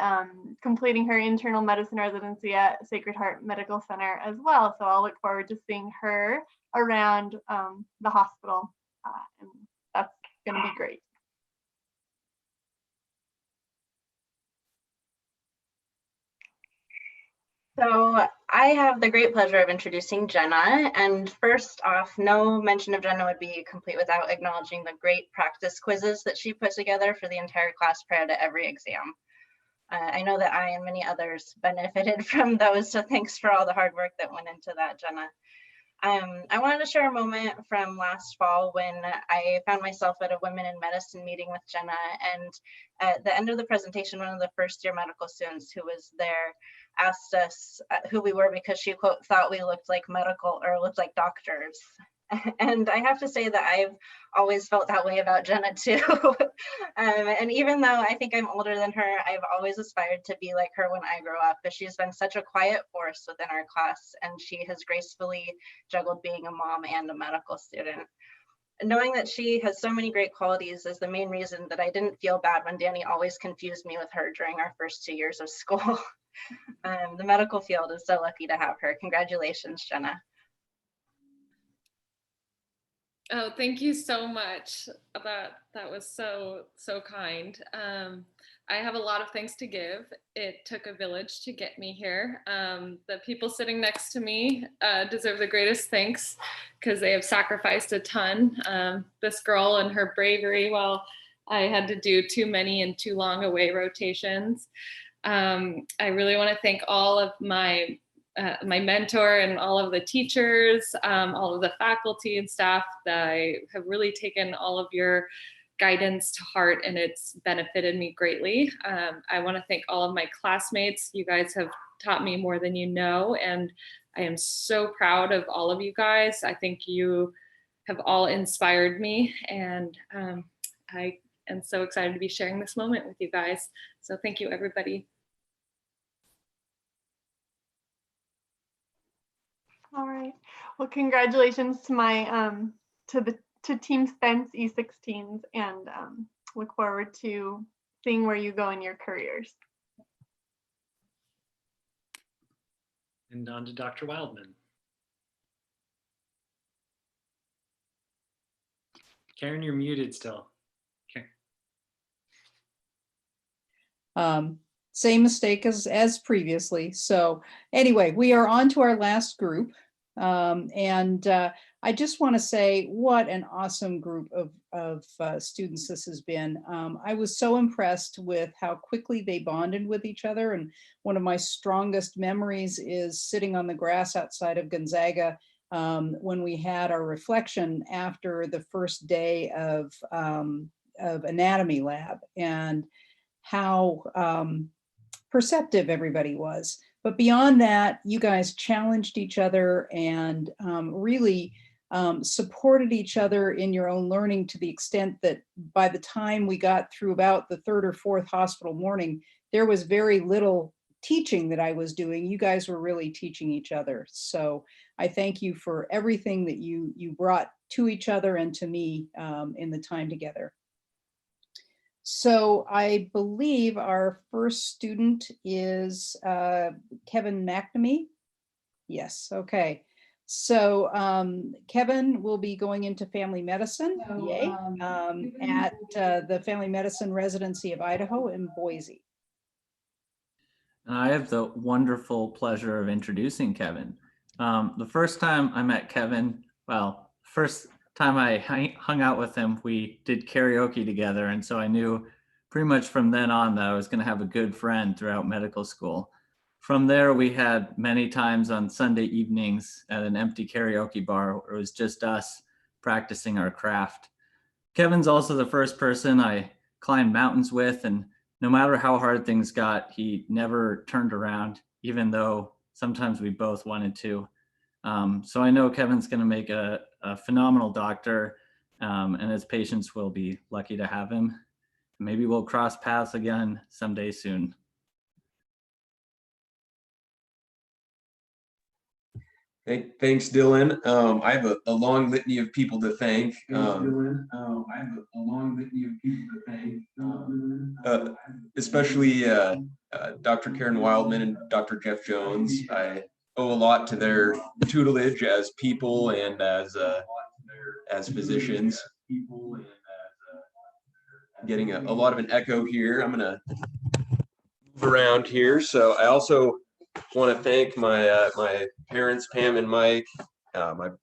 completing her internal medicine residency at Sacred Heart Medical Center as well. So I'll look forward to seeing her around the hospital, and that's gonna be great. So I have the great pleasure of introducing Jenna, and first off, no mention of Jenna would be complete without acknowledging the great practice quizzes that she put together for the entire class prior to every exam. I know that I and many others benefited from those, so thanks for all the hard work that went into that, Jenna. I wanted to share a moment from last fall when I found myself at a Women in Medicine meeting with Jenna, and at the end of the presentation, one of the first year medical students who was there asked us who we were because she, quote, thought we looked like medical or looked like doctors. And I have to say that I've always felt that way about Jenna too. And even though I think I'm older than her, I've always aspired to be like her when I grow up. But she's been such a quiet force within our class, and she has gracefully juggled being a mom and a medical student. And knowing that she has so many great qualities is the main reason that I didn't feel bad when Danny always confused me with her during our first 2 years of school. The medical field is so lucky to have her. Congratulations, Jenna. Oh, thank you so much. That was so kind. I have a lot of thanks to give. It took a village to get me here. The people sitting next to me deserve the greatest thanks because they have sacrificed a ton. This girl and her bravery while I had to do too many and too long away rotations. I really want to thank all of my mentor and all of the teachers, all of the faculty and staff that I have really taken all of your guidance to heart, and it's benefited me greatly. I want to thank all of my classmates. You guys have taught me more than you know, and I am so proud of all of you guys. I think you have all inspired me, and I am so excited to be sharing this moment with you guys. So thank you, everybody. All right. Well, congratulations to my to the to Team Spence E16s and look forward to seeing where you go in your careers. And on to Dr. Wildman. Karen, you're muted still. Okay. Same mistake as previously. So anyway, we are on to our last group. I just want to say what an awesome group of students this has been. I was so impressed with how quickly they bonded with each other. And one of my strongest memories is sitting on the grass outside of Gonzaga when we had our reflection after the first day of anatomy lab, and how perceptive everybody was. But beyond that, you guys challenged each other and really supported each other in your own learning, to the extent that by the time we got through about the third or fourth hospital morning, there was very little teaching that I was doing. You guys were really teaching each other. So I thank you for everything that you brought to each other and to me in the time together. So I believe our first student is Kevin McNamee. Yes, okay. So Kevin will be going into family medicine, yay, at the Family Medicine Residency of Idaho in Boise. And I have the wonderful pleasure of introducing Kevin. The first time I met Kevin, well, first time I hung out with him, we did karaoke together. And so I knew pretty much from then on that I was going to have a good friend throughout medical school. From there, we had many times on Sunday evenings at an empty karaoke bar where it was just us practicing our craft. Kevin's also the first person I climbed mountains with, and no matter how hard things got, he never turned around, even though sometimes we both wanted to. So I know Kevin's going to make a phenomenal doctor, and his patients will be lucky to have him. Maybe we'll cross paths again someday soon. Thanks, Dylan. I have a long litany of people to thank. Especially Dr. Karen Wildman and Dr. Jeff Jones. I owe a lot to their tutelage as people and as physicians. Getting a lot of an echo here. I'm gonna move around here. So I also want to thank my my parents, Pam and Mike,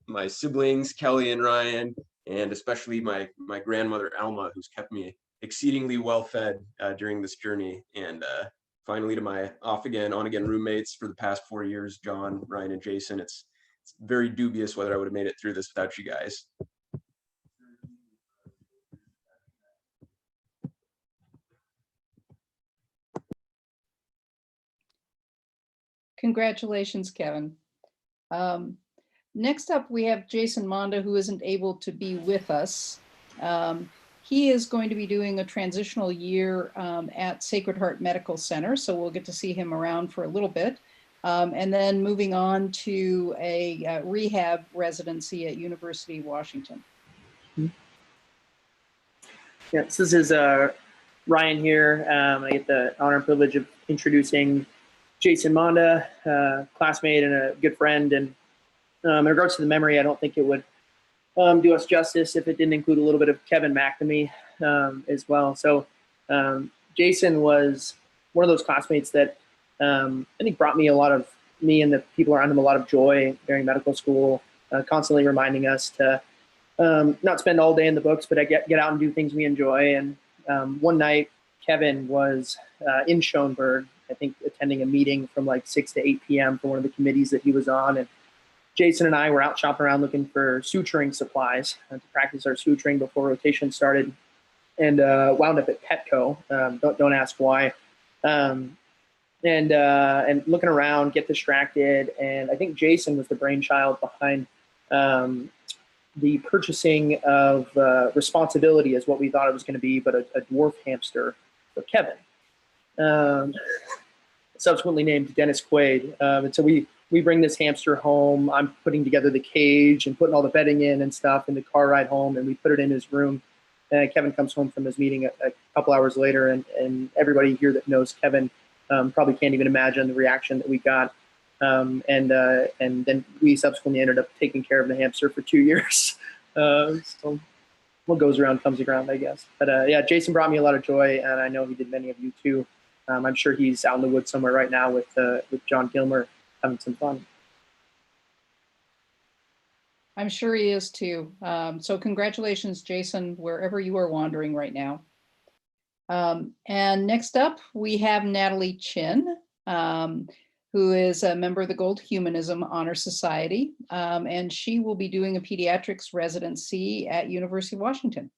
my siblings, Kelly and Ryan, and especially my grandmother, Alma, who's kept me exceedingly well fed during this journey. And finally to my off again, on again roommates for the past 4 years, John, Ryan, and Jason. It's very dubious whether I would have made it through this without you guys. Congratulations, Kevin. Next up, we have Jason Monda, who isn't able to be with us. He is going to be doing a transitional year at Sacred Heart Medical Center, so we'll get to see him around for a little bit. And then moving on to a rehab residency at University of Washington. Yeah, this is Ryan here. I get the honor and privilege of introducing Jason Monda, classmate and a good friend. And in regards to the memory, I don't think it would do us justice if it didn't include a little bit of Kevin McNamee as well. So Jason was one of those classmates that I think brought me and the people around him a lot of joy during medical school, constantly reminding us to not spend all day in the books, but get out and do things we enjoy. And one night, Kevin was in Schoenberg, I think attending a meeting from like 6 to 8 p.m. for one of the committees that he was on. And Jason and I were out shopping around looking for suturing supplies to practice our suturing before rotation started, and wound up at Petco. Don't ask why. And looking around, get distracted. And I think Jason was the brainchild behind the purchasing of responsibility is what we thought it was going to be, but a dwarf hamster for Kevin. Subsequently named Dennis Quaid. And so we we bring this hamster home. I'm putting together the cage and putting all the bedding in and stuff in the car ride home, and we put it in his room. And Kevin comes home from his meeting a couple hours later, and everybody here that knows Kevin probably can't even imagine the reaction that we got. And then we subsequently ended up taking care of the hamster for 2 years. So what goes around comes around, I guess. But yeah, Jason brought me a lot of joy, and I know he did many of you too. I'm sure he's out in the woods somewhere right now with John Gilmer having some fun. I'm sure he is too. So congratulations, Jason, wherever you are wandering right now. And next up, we have Natalie Chin, who is a member of the Gold Humanism Honor Society, and she will be doing a pediatrics residency at University of Washington.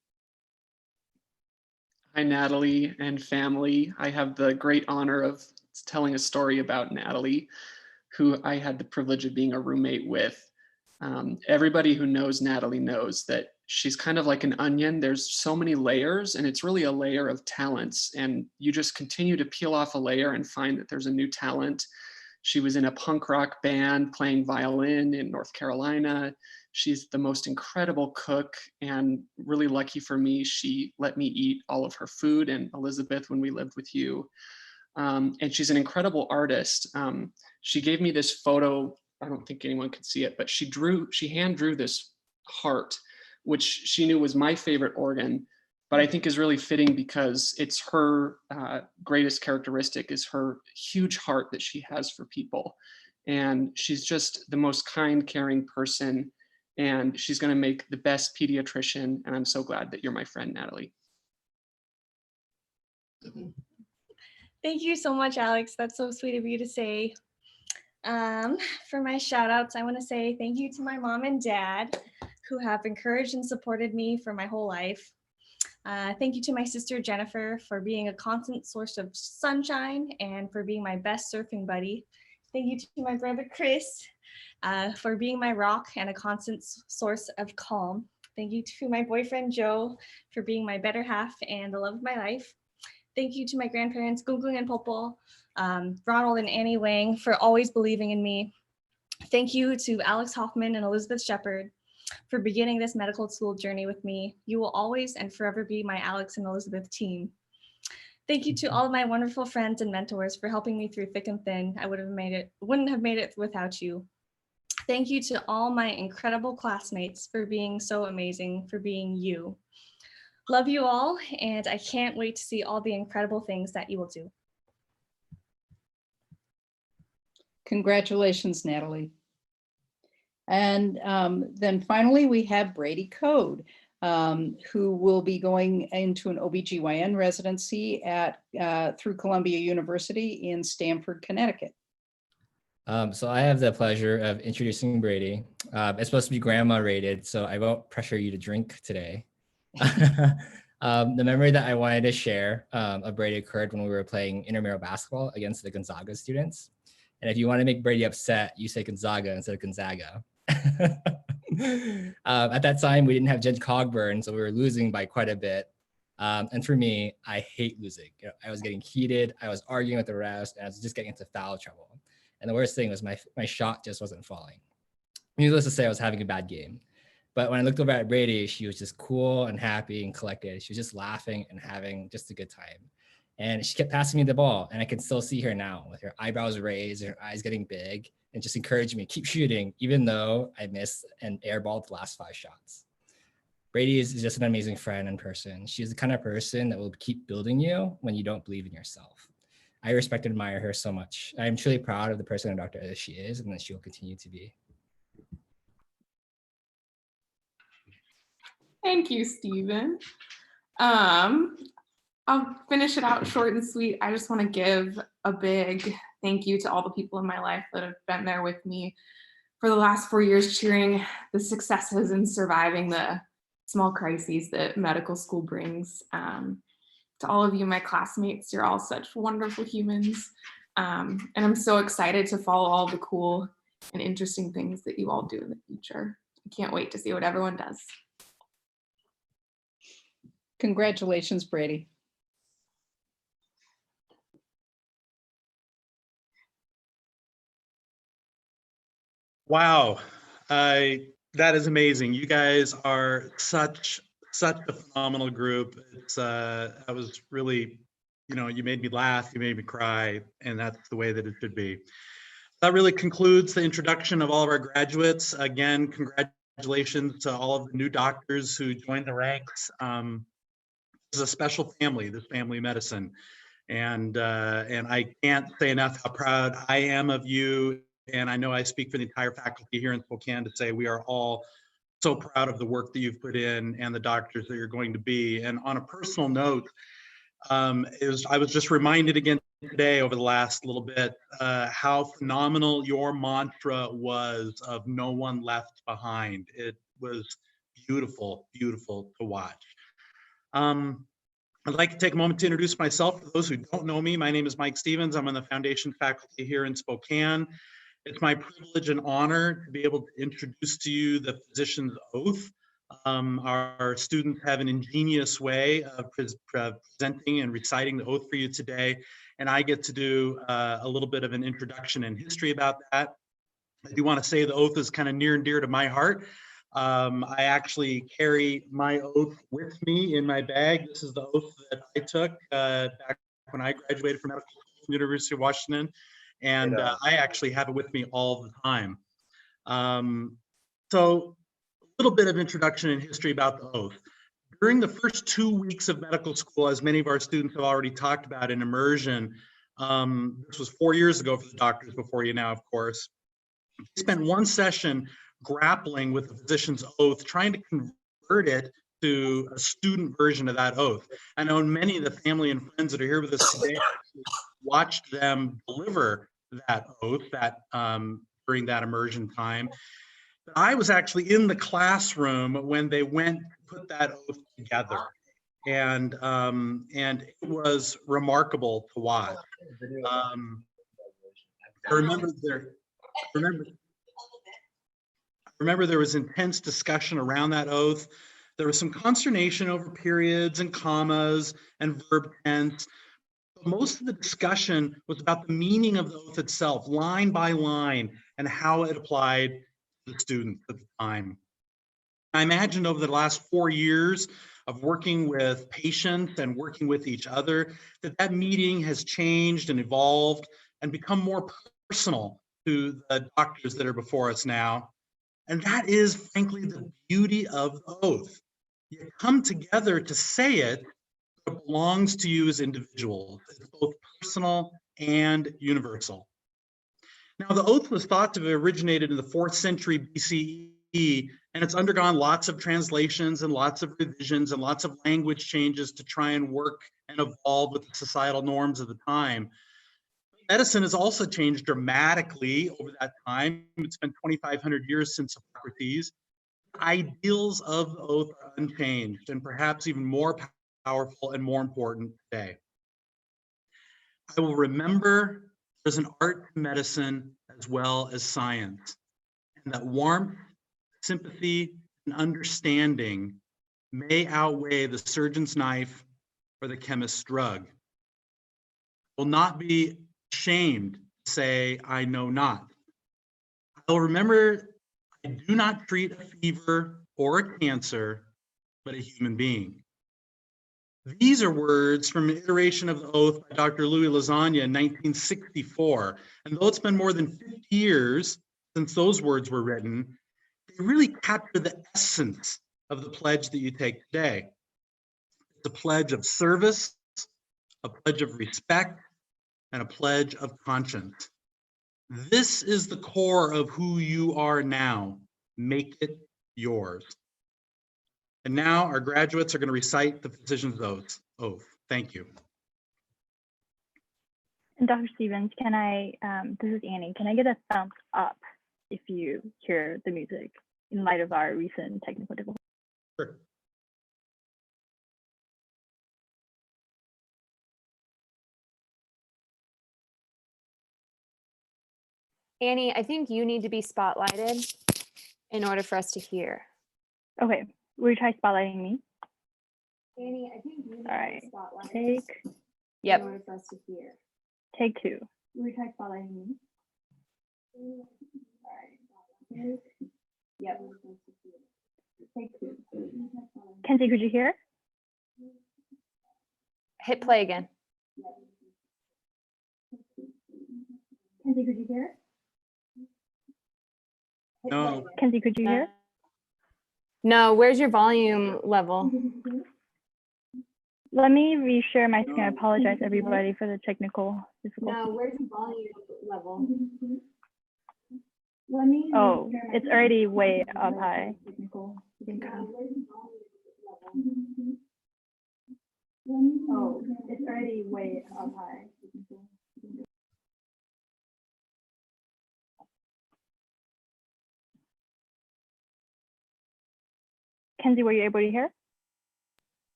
Hi, Natalie and family. I have the great honor of telling a story about Natalie, who I had the privilege of being a roommate with. Everybody who knows Natalie knows that she's kind of like an onion. There's so many layers, and it's really a layer of talents, and you just continue to peel off a layer and find that there's a new talent. She was in a punk rock band playing violin in North Carolina. She's the most incredible cook, and really lucky for me, she let me eat all of her food, and Elizabeth, when we lived with you. And she's an incredible artist. She gave me this photo. I don't think anyone could see it, but she hand drew this heart, which she knew was my favorite organ, but I think is really fitting because it's her greatest characteristic is her huge heart that she has for people. And she's just the most kind, caring person, and she's gonna make the best pediatrician. And I'm so glad that you're my friend, Natalie. Thank you so much, Alex. That's so sweet of you to say. For my shout outs, I want to say thank you to my mom and dad who have encouraged and supported me for my whole life. Thank you to my sister Jennifer for being a constant source of sunshine and for being my best surfing buddy. Thank you to my brother Chris for being my rock and a constant source of calm. Thank you to my boyfriend Joe for being my better half and the love of my life. Thank you to my grandparents, Gugling and Popol, Ronald and Annie Wang for always believing in me. Thank you to Alex Hoffman and Elizabeth Shepard for beginning this medical school journey with me. You will always and forever be my Alex and Elizabeth team. Thank you to all of my wonderful friends and mentors for helping me through thick and thin. I wouldn't have made it without you. Thank you to all my incredible classmates for being so amazing, for being you. Love you all, and I can't wait to see all the incredible things that you will do. Congratulations, Natalie. And then finally, we have Brady Code, who will be going into an OBGYN residency through Columbia University in Stamford, Connecticut. So I have the pleasure of introducing Brady. It's supposed to be grandma rated, so I won't pressure you to drink today. The memory that I wanted to share of Brady occurred when we were playing intramural basketball against the Gonzaga students. And if you want to make Brady upset, you say Gonzaga instead of Gonzaga. At that time, we didn't have Jen Cogburn, so we were losing by quite a bit. And for me, I hate losing. You know, I was getting heated, I was arguing with the refs, and I was just getting into foul trouble. And the worst thing was my shot just wasn't falling. Needless to say, I was having a bad game. But when I looked over at Brady, she was just cool and happy and collected. She was just laughing and having just a good time. And she kept passing me the ball, and I can still see her now with her eyebrows raised, her eyes getting big, and just encouraging me, keep shooting, even though I missed and airballed the last 5 shots. Brady is just an amazing friend and person. She's the kind of person that will keep building you when you don't believe in yourself. I respect and admire her so much. I'm truly proud of the person and doctor that she is, and that she will continue to be. Thank you, Stephen. I'll finish it out short and sweet. I just want to give a big thank you to all the people in my life that have been there with me for the last 4 years, cheering the successes and surviving the small crises that medical school brings. To all of you, my classmates, you're all such wonderful humans. And I'm so excited to follow all the cool and interesting things that you all do in the future. I can't wait to see what everyone does. Congratulations, Brady. Wow, that is amazing. You guys are such a phenomenal group. It's I was really, you made me laugh, you made me cry, and that's the way that it should be. That really concludes the introduction of all of our graduates. Again, congratulations to all of the new doctors who joined the ranks. This is a special family, this family of medicine. And I can't say enough how proud I am of you. And I know I speak for the entire faculty here in Spokane to say we are all so proud of the work that you've put in and the doctors that you're going to be. And on a personal note, I was just reminded again today over the last little bit how phenomenal your mantra was of no one left behind. It was beautiful, beautiful to watch. I'd like to take a moment to introduce myself. For those who don't know me, my name is Mike Stevens. I'm on the foundation faculty here in Spokane. It's my privilege and honor to be able to introduce to you the physician's oath. Our students have an ingenious way of presenting and reciting the oath for you today, and I get to do a little bit of an introduction and history about that. I do want to say the oath is kind of near and dear to my heart. I actually carry my oath with me in my bag. This is the oath that I took back when I graduated from medical school from the University of Washington, and I actually have it with me all the time. So a little bit of introduction and history about the oath. During the first 2 weeks of medical school, as many of our students have already talked about in immersion, this was 4 years ago for the doctors before you now, of course, we spent one session grappling with the physician's oath, trying to convert it to a student version of that oath. I know many of the family and friends that are here with us today watched them deliver that oath during that immersion time. I was actually in the classroom when they went to put that oath together, and it was remarkable to watch. I remember there was intense discussion around that oath. There was some consternation over periods and commas and verb tense. But most of the discussion was about the meaning of the oath itself, line by line, and how it applied to the students at the time. I imagined over the last 4 years of working with patients and working with each other, that meeting has changed and evolved and become more personal to the doctors that are before us now. And that is, frankly, the beauty of the oath. You come together to say it, but it belongs to you as individuals. It's both personal and universal. Now, the oath was thought to have originated in the 4th century BCE, and it's undergone lots of translations and lots of revisions and lots of language changes to try and work and evolve with the societal norms of the time. Medicine has also changed dramatically over that time. It's been 2,500 years since Hippocrates. Ideals of the oath are unchanged and perhaps even more powerful and more important today. I will remember there's an art to medicine as well as science, and that warmth, sympathy, and understanding may outweigh the surgeon's knife or the chemist's drug. I will not be ashamed to say, I know not. I will remember I do not treat a fever or a cancer, but a human being. These are words from an iteration of the oath by Dr. Loiseau in 1964. And though it's been more than 50 years since those words were written, they really capture the essence of the pledge that you take today. It's a pledge of service, a pledge of respect, and a pledge of conscience. This is the core of who you are now. Make it yours. And now our graduates are going to recite the physician's oath. Thank you. And Dr. Stevens, can I, this is Annie, can I get a thumbs up if you hear the music in light of our recent technical difficulties? Sure. Annie, I think you need to be spotlighted in order for us to hear. Okay, will you try spotlighting me? Annie, I think you need to be spotlighted. Take. Yep. In order for us to hear. Take 2. Will you try spotlighting me? Yep. Kenzie, could you hear? Hit play again. Kenzie, could you hear? No. Kenzie, could you hear? No, where's your volume level? Let me reshare my screen. I apologize, everybody, for the technical difficulty. No, where's your volume level? Oh, it's already way up high. Okay. Oh, it's already way up high. Kenzie, were you able to hear?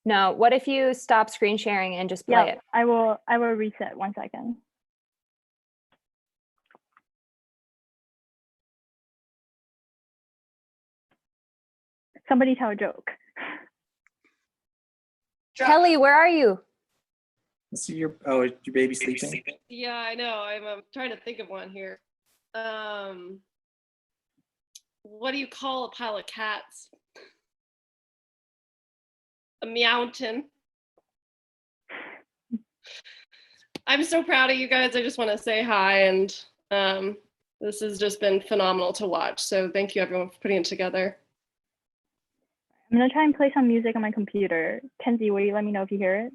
No, what if you stop screen sharing and just play it? I will reset 1 second. Somebody tell a joke. Kelly, where are you? Is your baby sleeping? Yeah, I know. I'm trying to think of one here. What do you call a pile of cats? A meowton. I'm so proud of you guys. I just want to say hi, and this has just been phenomenal to watch. So thank you everyone for putting it together. I'm gonna try and play some music on my computer. Kenzie, will you let me know if you hear it?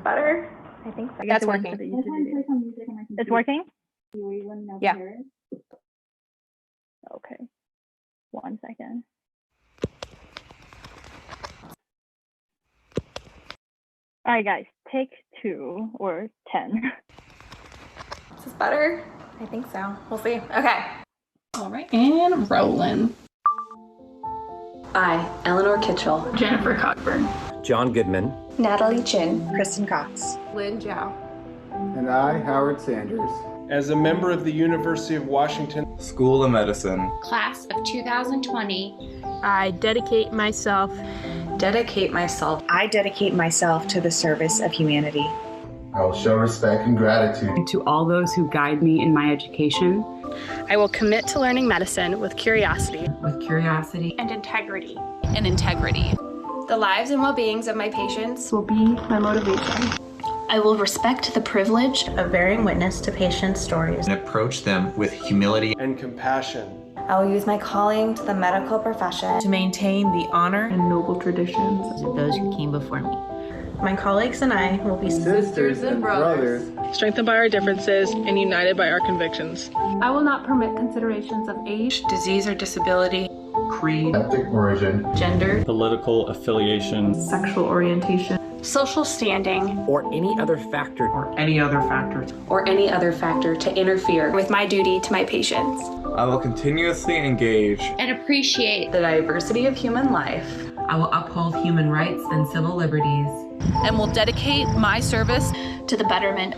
Better? I think so. That's working. It's working? Yeah. Okay. 1 second. All right, guys, take 2 or 10. Is this better? I think so. We'll see. Okay. All right, and rolling. I, Eleanor Kitchell. Jennifer Cockburn. John Goodman. Natalie Chin. Kristen Cox. Lynn Zhao. And I, Howard Sanders. As a member of the University of Washington School of Medicine. Class of 2020. I dedicate myself. Dedicate myself. I dedicate myself to the service of humanity. I will show respect and gratitude to all those who guide me in my education. I will commit to learning medicine with curiosity. With curiosity. And integrity. And integrity. The lives and well-beings of my patients will be my motivation. I will respect the privilege of bearing witness to patients' stories and approach them with humility and compassion. I will use my calling to the medical profession to maintain the honor and noble traditions of those who came before me. My colleagues and I will be sisters and brothers, strengthened by our differences and united by our convictions. I will not permit considerations of age, disease or disability, creed, ethnic origin, gender, political affiliation, sexual orientation, social standing, or any other factor to interfere with my duty to my patients. I will continuously engage and appreciate the diversity of human life. I will uphold human rights and civil liberties. And will dedicate my service to the betterment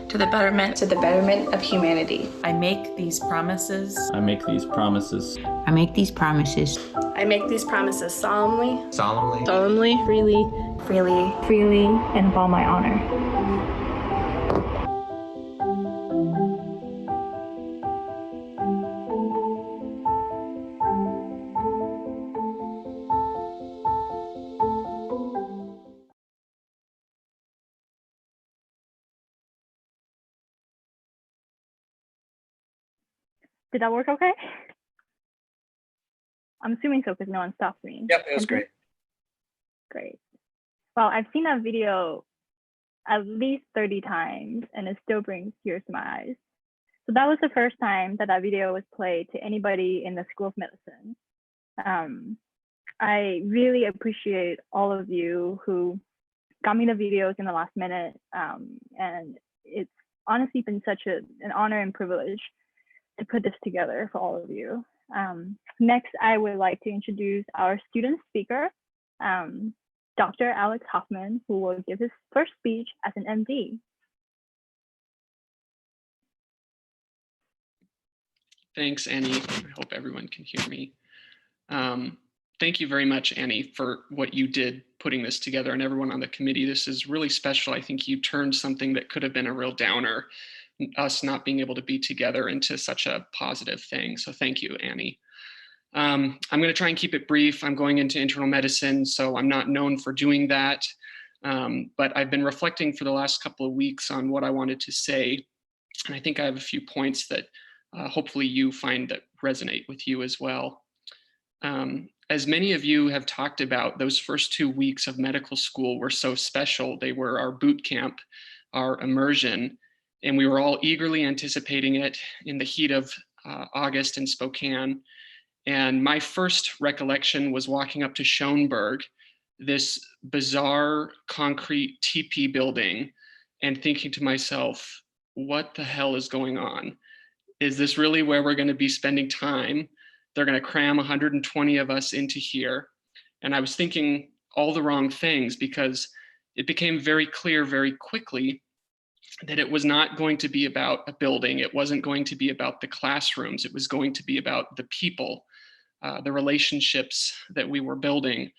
of humanity. I make these promises. I make these promises. I make these promises. I make these promises solemnly, freely, and with all my honor. Did that work okay? I'm assuming so because no one stopped me. Yep, it was great. Great. Well, I've seen that video at least 30 times and it still brings tears to my eyes. So that was the first time that video was played to anybody in the School of Medicine. I really appreciate all of you who got me the videos in the last minute. And it's honestly been such an honor and privilege to put this together for all of you. Next, I would like to introduce our student speaker, Dr. Alex Hoffman, who will give his first speech as an MD. Thanks, Annie. I hope everyone can hear me. Thank you very much, Annie, for what you did putting this together, and everyone on the committee. This is really special. I think you turned something that could have been a real downer us not being able to be together into such a positive thing. So thank you, Annie. I'm going to try and keep it brief. I'm going into internal medicine, so I'm not known for doing that. But I've been reflecting for the last couple of weeks on what I wanted to say. And I think I have a few points that hopefully you find that resonate with you as well. As many of you have talked about, those first 2 weeks of medical school were so special. They were our boot camp, our immersion, and we were all eagerly anticipating it in the heat of August in Spokane. And my first recollection was walking up to Schoenberg, this bizarre concrete teepee building, and thinking to myself, what the hell is going on? Is this really where we're going to be spending time? They're going to cram 120 of us into here. And I was thinking all the wrong things, because it became very clear very quickly that it was not going to be about a building. It wasn't going to be about the classrooms. It was going to be about the people, the relationships that we were building.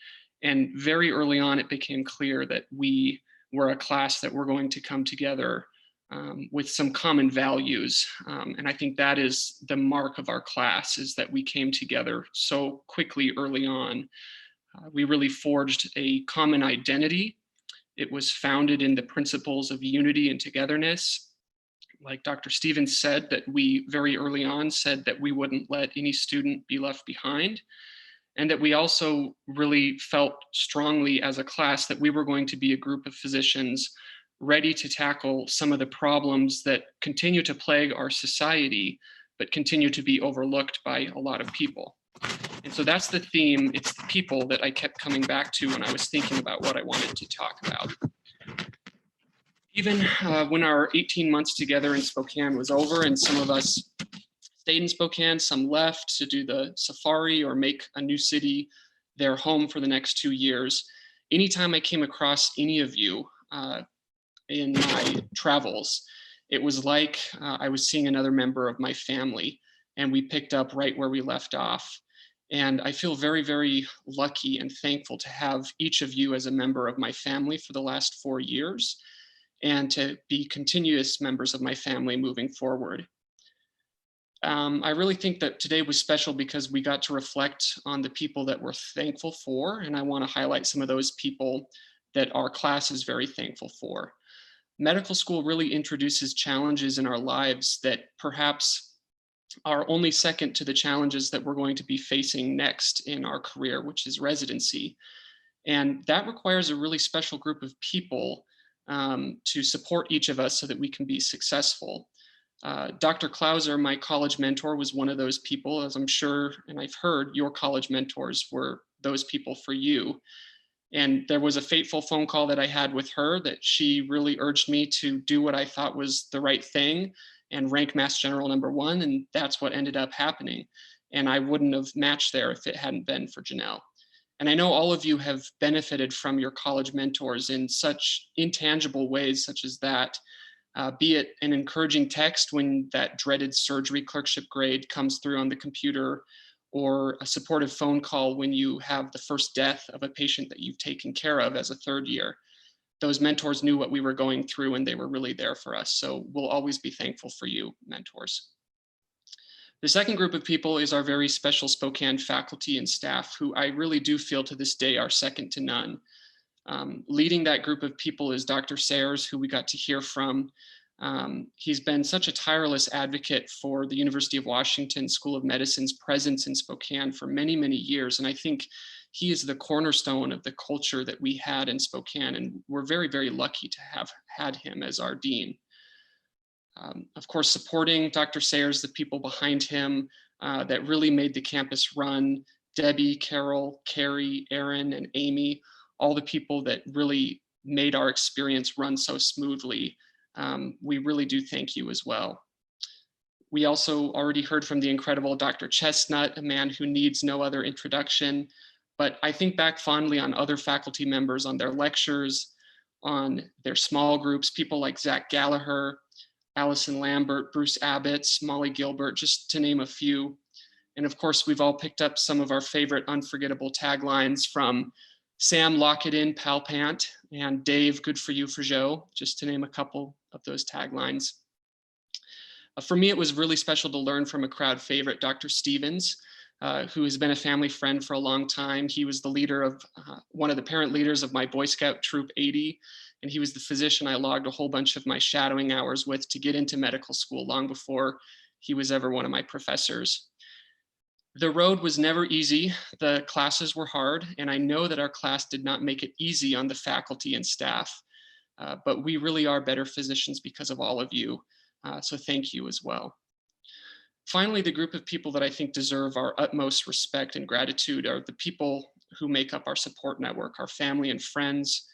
And very early on, it became clear that we were a class that were going to come together with some common values. And I think that is the mark of our class, is that we came together so quickly early on. We really forged a common identity. It was founded in the principles of unity and togetherness. Like Dr. Stevens said, that we very early on said that we wouldn't let any student be left behind. And that we also really felt strongly as a class that we were going to be a group of physicians ready to tackle some of the problems that continue to plague our society, but continue to be overlooked by a lot of people. And so that's the theme. It's the people that I kept coming back to when I was thinking about what I wanted to talk about. Even when our 18 months together in Spokane was over and some of us stayed in Spokane, some left to do the safari or make a new city their home for the next 2 years, anytime I came across any of you in my travels, it was like I was seeing another member of my family, and we picked up right where we left off. And I feel very, very lucky and thankful to have each of you as a member of my family for the last 4 years, and to be continuous members of my family moving forward. I really think that today was special because we got to reflect on the people that we're thankful for, and I want to highlight some of those people that our class is very thankful for. Medical school really introduces challenges in our lives that perhaps are only second to the challenges that we're going to be facing next in our career, which is residency. And that requires a really special group of people to support each of us so that we can be successful. Dr. Clauser, my college mentor, was one of those people, as I'm sure, and I've heard, your college mentors were those people for you. And there was a fateful phone call that I had with her that she really urged me to do what I thought was the right thing and rank Mass General #1, and that's what ended up happening. And I wouldn't have matched there if it hadn't been for Janelle. And I know all of you have benefited from your college mentors in such intangible ways, such as that, be it an encouraging text when that dreaded surgery clerkship grade comes through on the computer, or a supportive phone call when you have the first death of a patient that you've taken care of as a third year. Those mentors knew what we were going through, and they were really there for us. So we'll always be thankful for you, mentors. The second group of people is our very special Spokane faculty and staff, who I really do feel to this day are second to none. Leading that group of people is Dr. Sayers, who we got to hear from. He's been such a tireless advocate for the University of Washington School of Medicine's presence in Spokane for many, many years. And I think he is the cornerstone of the culture that we had in Spokane. And we're very, very lucky to have had him as our dean. Of course, supporting Dr. Sayers, the people behind him that really made the campus run, Debbie, Carol, Carrie, Aaron, and Amy, all the people that really made our experience run so smoothly. We really do thank you as well. We also already heard from the incredible Dr. Chestnut, a man who needs no other introduction, but I think back fondly on other faculty members, on their lectures, on their small groups, people like Zach Gallagher, Allison Lambert, Bruce Abbott, Molly Gilbert, just to name a few. And of course, we've all picked up some of our favorite unforgettable taglines from Sam, lock it in, pal pant, and Dave, good for you for Joe, just to name a couple of those taglines. For me, it was really special to learn from a crowd favorite, Dr. Stevens, who has been a family friend for a long time. He was the leader of one of the parent leaders of my Boy Scout Troop 80, and he was the physician I logged a whole bunch of my shadowing hours with to get into medical school long before he was ever one of my professors. The road was never easy. The classes were hard, and I know that our class did not make it easy on the faculty and staff, but we really are better physicians because of all of you. So thank you as well. Finally, the group of people that I think deserve our utmost respect and gratitude are the people who make up our support network, our family and friends,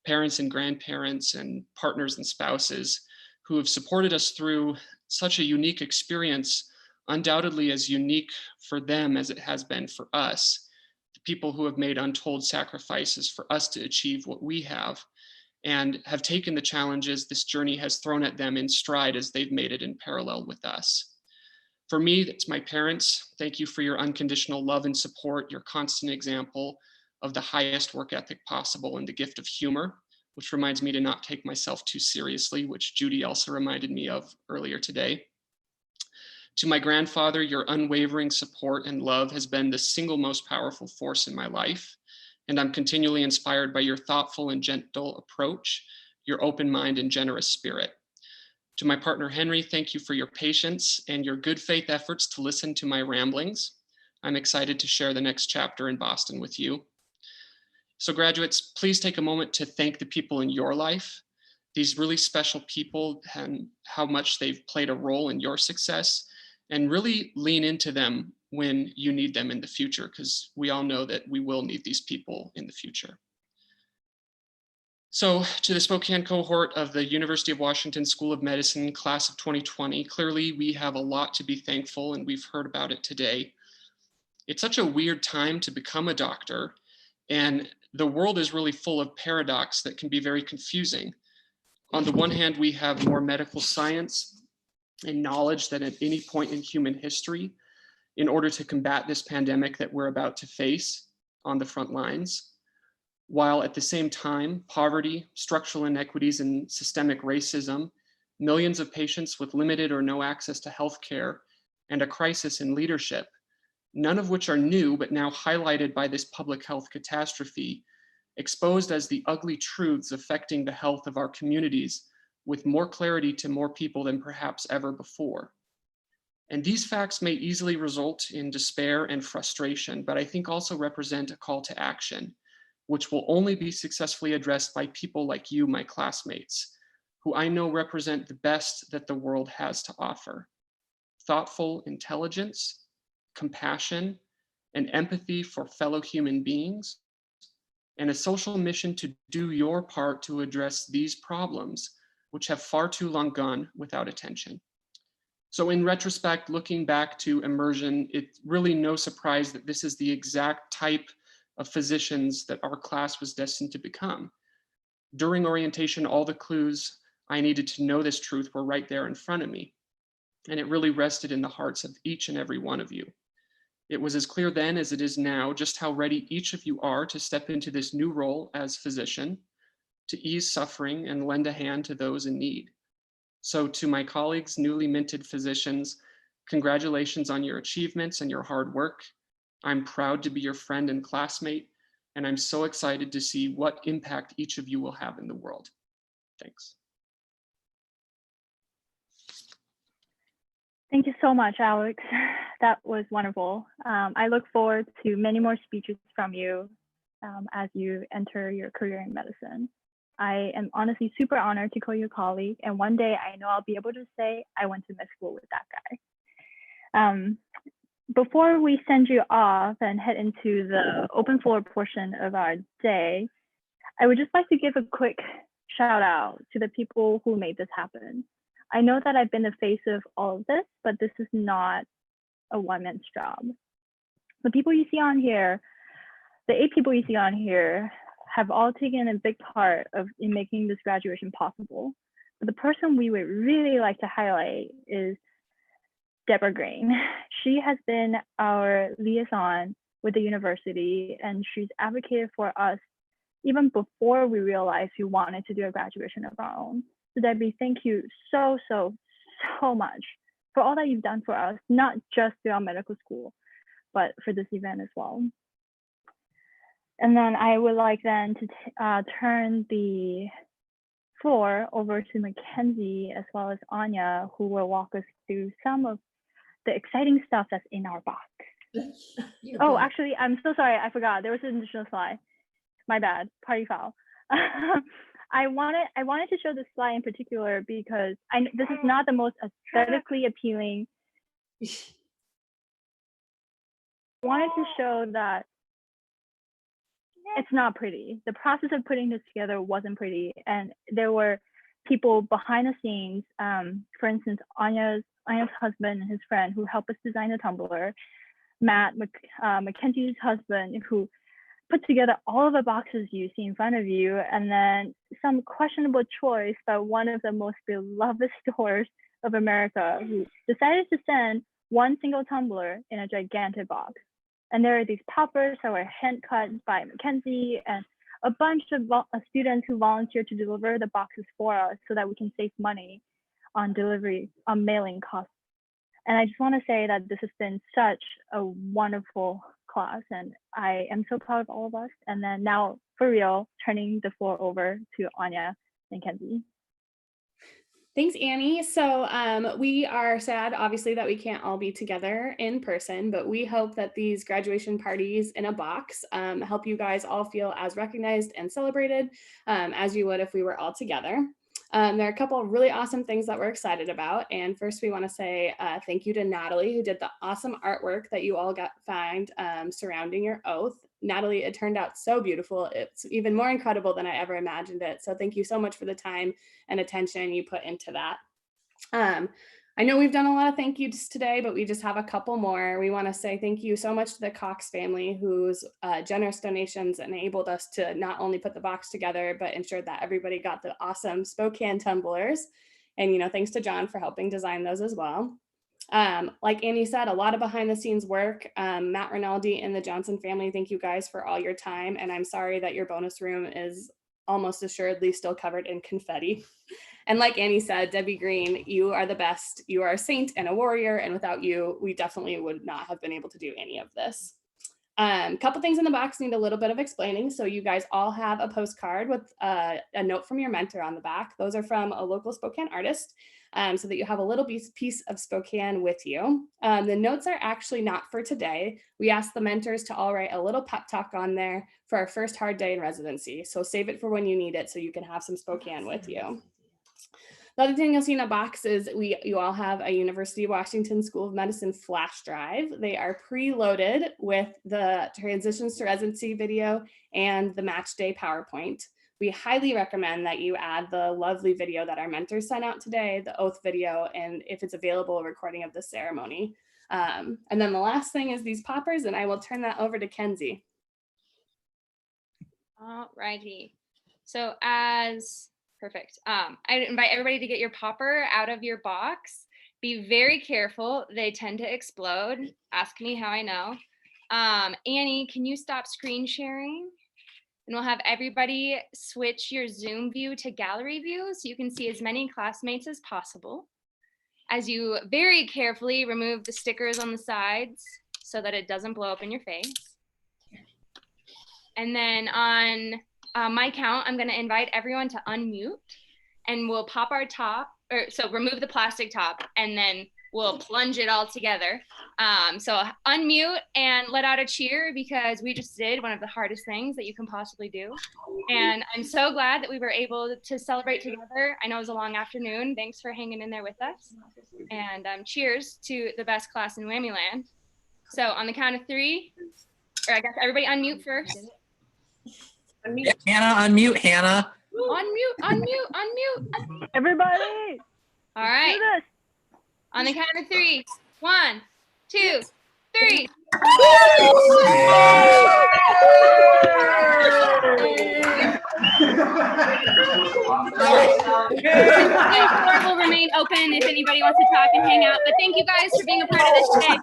parents and grandparents, and partners and spouses who have supported us through such a unique experience, undoubtedly as unique for them as it has been for us, the people who have made untold sacrifices for us to achieve what we have, and have taken the challenges this journey has thrown at them in stride as they've made it in parallel with us. For me, it's my parents. Thank you for your unconditional love and support, your constant example of the highest work ethic possible, and the gift of humor, which reminds me to not take myself too seriously, which Judy also reminded me of earlier today. To my grandfather, your unwavering support and love has been the single most powerful force in my life, and I'm continually inspired by your thoughtful and gentle approach, your open mind and generous spirit. To my partner, Henry, thank you for your patience and your good faith efforts to listen to my ramblings. I'm excited to share the next chapter in Boston with you. So graduates, please take a moment to thank the people in your life, these really special people, and how much they've played a role in your success, and really lean into them when you need them in the future, because we all know that we will need these people in the future. So to the Spokane cohort of the University of Washington School of Medicine class of 2020, clearly we have a lot to be thankful, and we've heard about it today. It's such a weird time to become a doctor, and the world is really full of paradox that can be very confusing. On the one hand, we have more medical science and knowledge than at any point in human history in order to combat this pandemic that we're about to face on the front lines, while at the same time, poverty, structural inequities, and systemic racism, millions of patients with limited or no access to healthcare, and a crisis in leadership, none of which are new, but now highlighted by this public health catastrophe, exposed as the ugly truths affecting the health of our communities with more clarity to more people than perhaps ever before. And these facts may easily result in despair and frustration, but I think also represent a call to action, which will only be successfully addressed by people like you, my classmates, who I know represent the best that the world has to offer: thoughtful intelligence, compassion, and empathy for fellow human beings, and a social mission to do your part to address these problems, which have far too long gone without attention. So in retrospect, looking back to immersion, it's really no surprise that this is the exact type of physicians that our class was destined to become. During orientation, all the clues I needed to know this truth were right there in front of me, and it really rested in the hearts of each and every one of you. It was as clear then as it is now just how ready each of you are to step into this new role as physician, to ease suffering and lend a hand to those in need. So to my colleagues, newly minted physicians, congratulations on your achievements and your hard work. I'm proud to be your friend and classmate, and I'm so excited to see what impact each of you will have in the world. Thanks. Thank you so much, Alex. That was wonderful. I look forward to many more speeches from you as you enter your career in medicine. I am honestly super honored to call you a colleague, and one day I know I'll be able to say I went to med school with that guy. Before we send you off and head into the open floor portion of our day, I would just like to give a quick shout out to the people who made this happen. I know that I've been the face of all of this, but this is not a one-man's job. The people you see on here, the 8 people you see on here, have all taken a big part in making this graduation possible. But the person we would really like to highlight is Deborah Greene. She has been our liaison with the university, and she's advocated for us even before we realized we wanted to do a graduation of our own. So Debbie, thank you so much for all that you've done for us, not just throughout medical school, but for this event as well. And then I would like then to turn the floor over to MacKenzie as well as Anja, who will walk us through some of the exciting stuff that's in our box. Oh, actually, I'm so sorry. I forgot. There was an additional slide. My bad. Party foul. I wanted to show this slide in particular because this is not the most aesthetically appealing. I wanted to show that it's not pretty. The process of putting this together wasn't pretty, and there were people behind the scenes. For instance, Anja's husband and his friend who helped us design the tumbler, Matt, MacKenzie's husband, who put together all of the boxes you see in front of you, and then some questionable choice by one of the most beloved stores of America, who decided to send one single tumbler in a gigantic box. And there are these poppers that were hand cut by MacKenzie and a bunch of students who volunteered to deliver the boxes for us so that we can save money on delivery, on mailing costs. And I just want to say that this has been such a wonderful class, and I am so proud of all of us. And then now, for real, turning the floor over to Anja and Kenzie. Thanks, Annie. So we are sad, obviously, that we can't all be together in person, but we hope that these graduation parties in a box help you guys all feel as recognized and celebrated as you would if we were all together. There are a couple of really awesome things that we're excited about. And first, we want to say thank you to Natalie, who did the awesome artwork that you all got find surrounding your oath. Natalie, it turned out so beautiful. It's even more incredible than I ever imagined it. So thank you so much for the time and attention you put into that. I know we've done a lot of thank yous today, but we just have a couple more. We want to say thank you so much to the Cox family, whose generous donations enabled us to not only put the box together, but ensured that everybody got the awesome Spokane tumblers. And, thanks to John for helping design those as well. Like Annie said, a lot of behind the scenes work. Matt Rinaldi and the Johnson family, thank you guys for all your time. And I'm sorry that your bonus room is almost assuredly still covered in confetti. And like Annie said, Debbie Greene, you are the best. You are a saint and a warrior. And without you, we definitely would not have been able to do any of this. Couple things in the box need a little bit of explaining. So you guys all have a postcard with a note from your mentor on the back. Those are from a local Spokane artist, so that you have a little piece of Spokane with you. The notes are actually not for today. We asked the mentors to all write a little pep talk on there for our first hard day in residency. So save it for when you need it so you can have some Spokane with you. The other thing you'll see in a box is you all have a University of Washington School of Medicine flash drive. They are preloaded with the transitions to residency video and the match day PowerPoint. We highly recommend that you add the lovely video that our mentors sent out today, the oath video, and if it's available, a recording of the ceremony. And then the last thing is these poppers, and I will turn that over to Kenzie. All righty. So perfect. I invite everybody to get your popper out of your box. Be very careful. They tend to explode. Ask me how I know. Annie, can you stop screen sharing? And we'll have everybody switch your Zoom view to gallery view so you can see as many classmates as possible. As you very carefully remove the stickers on the sides so that it doesn't blow up in your face. And then on my count, I'm going to invite everyone to unmute, and we'll pop our top, so remove the plastic top, and then we'll plunge it all together. So unmute and let out a cheer, because we just did one of the hardest things that you can possibly do. And I'm so glad that we were able to celebrate together. I know it was a long afternoon. Thanks for hanging in there with us. And cheers to the best class in Whammyland. So on the count of three, or I guess everybody unmute first. Unmute. Yeah, Hannah, unmute, Hannah. Unmute. Everybody. All right. Do this. On the count of three. 1, 2, 3. The floor will remain open if anybody wants to talk and hang out. But thank you guys for being a part of this day.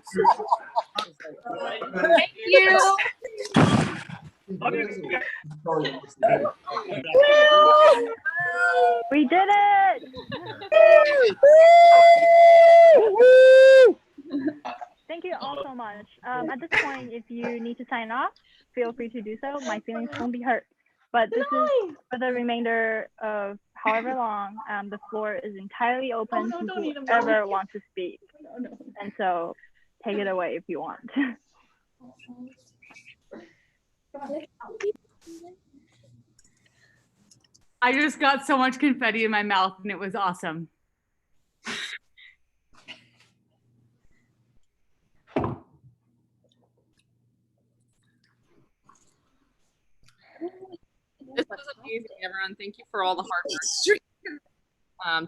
Thank you. We did it! At this point, if you need to sign off, feel free to do so. My feelings won't be hurt. But this is for the remainder of however long. The floor is entirely open to whoever wants to speak. And so take it away if you want. I just got so much confetti in my mouth and it was awesome. This was amazing, everyone. Thank you for all the hard work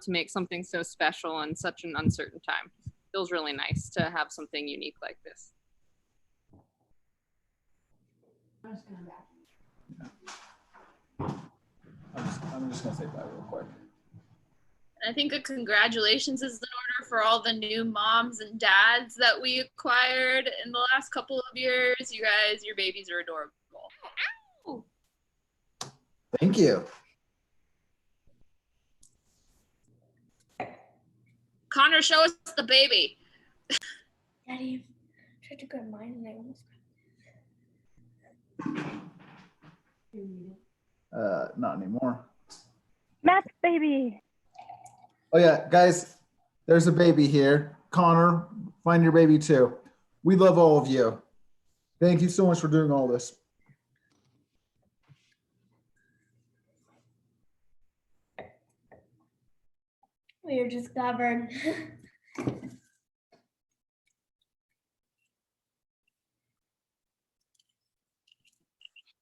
to make something so special in such an uncertain time. It feels really nice to have something unique like this. I'm just gonna say bye real quick. I think a congratulations is in order for all the new moms and dads that we acquired in the last couple of years. You guys, your babies are adorable. Ow! Thank you. Connor, show us the baby. Daddy, I tried to grab mine and I almost Not anymore. Matt's baby. Oh yeah, guys, there's a baby here. Connor, find your baby too. We love all of you. Thank you so much for doing all this. We were just covered.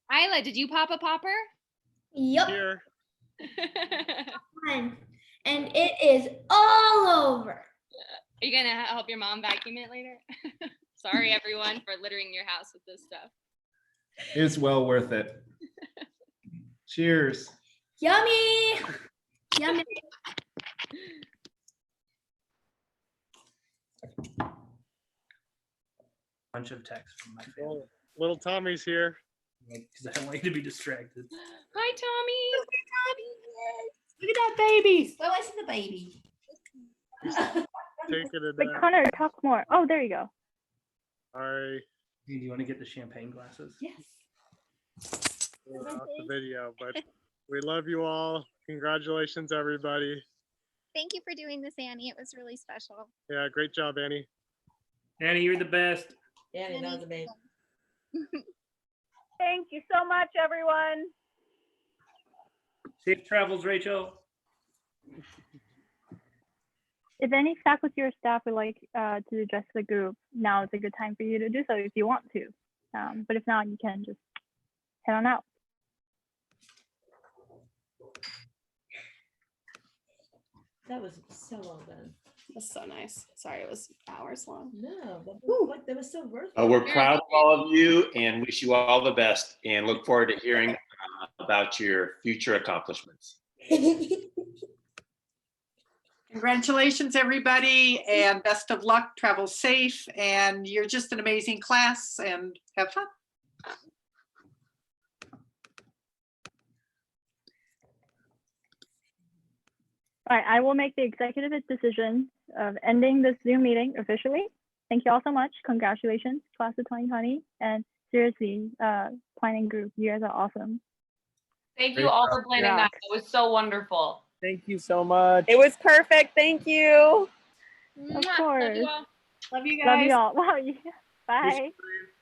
Isla, did you pop a popper? Yup. Here. And it is all over. Are you gonna help your mom vacuum it later? Sorry, everyone, for littering your house with this stuff. It's well worth it. Cheers. Yummy. Yummy. Bunch of texts from my family. Little Tommy's here. Because I don't like to be distracted. Hi, Tommy. Look at that baby. Where was the baby? Taking it Wait, Connor, talk more. Oh, there you go. Sorry. Do you want to get the champagne glasses? Yes. Off the video, but we love you all. Congratulations, everybody. Thank you for doing this, Annie. It was really special. Yeah, great job, Annie. Annie, you're the best. Annie, that was amazing. Thank you so much, everyone. Safe travels, Rachel. If any faculty or staff would like to address the group, now is a good time for you to do so if you want to. But if not, you can just head on out. That was so well done. That's so nice. Sorry, it was hours long. No, but what, that was so worth it. We're proud of all of you and wish you all the best and look forward to hearing about your future accomplishments. Congratulations, everybody, and best of luck. Travel safe, and you're just an amazing class, and have fun. All right, I will make the executive decision of ending this Zoom meeting officially. Thank you all so much. Congratulations, class of 2020. And seriously, planning group, you guys are awesome. Thank you all for planning that. It was so wonderful. Thank you so much. It was perfect. Thank you. Of course. Love you Love guys. you all. Wow. Bye.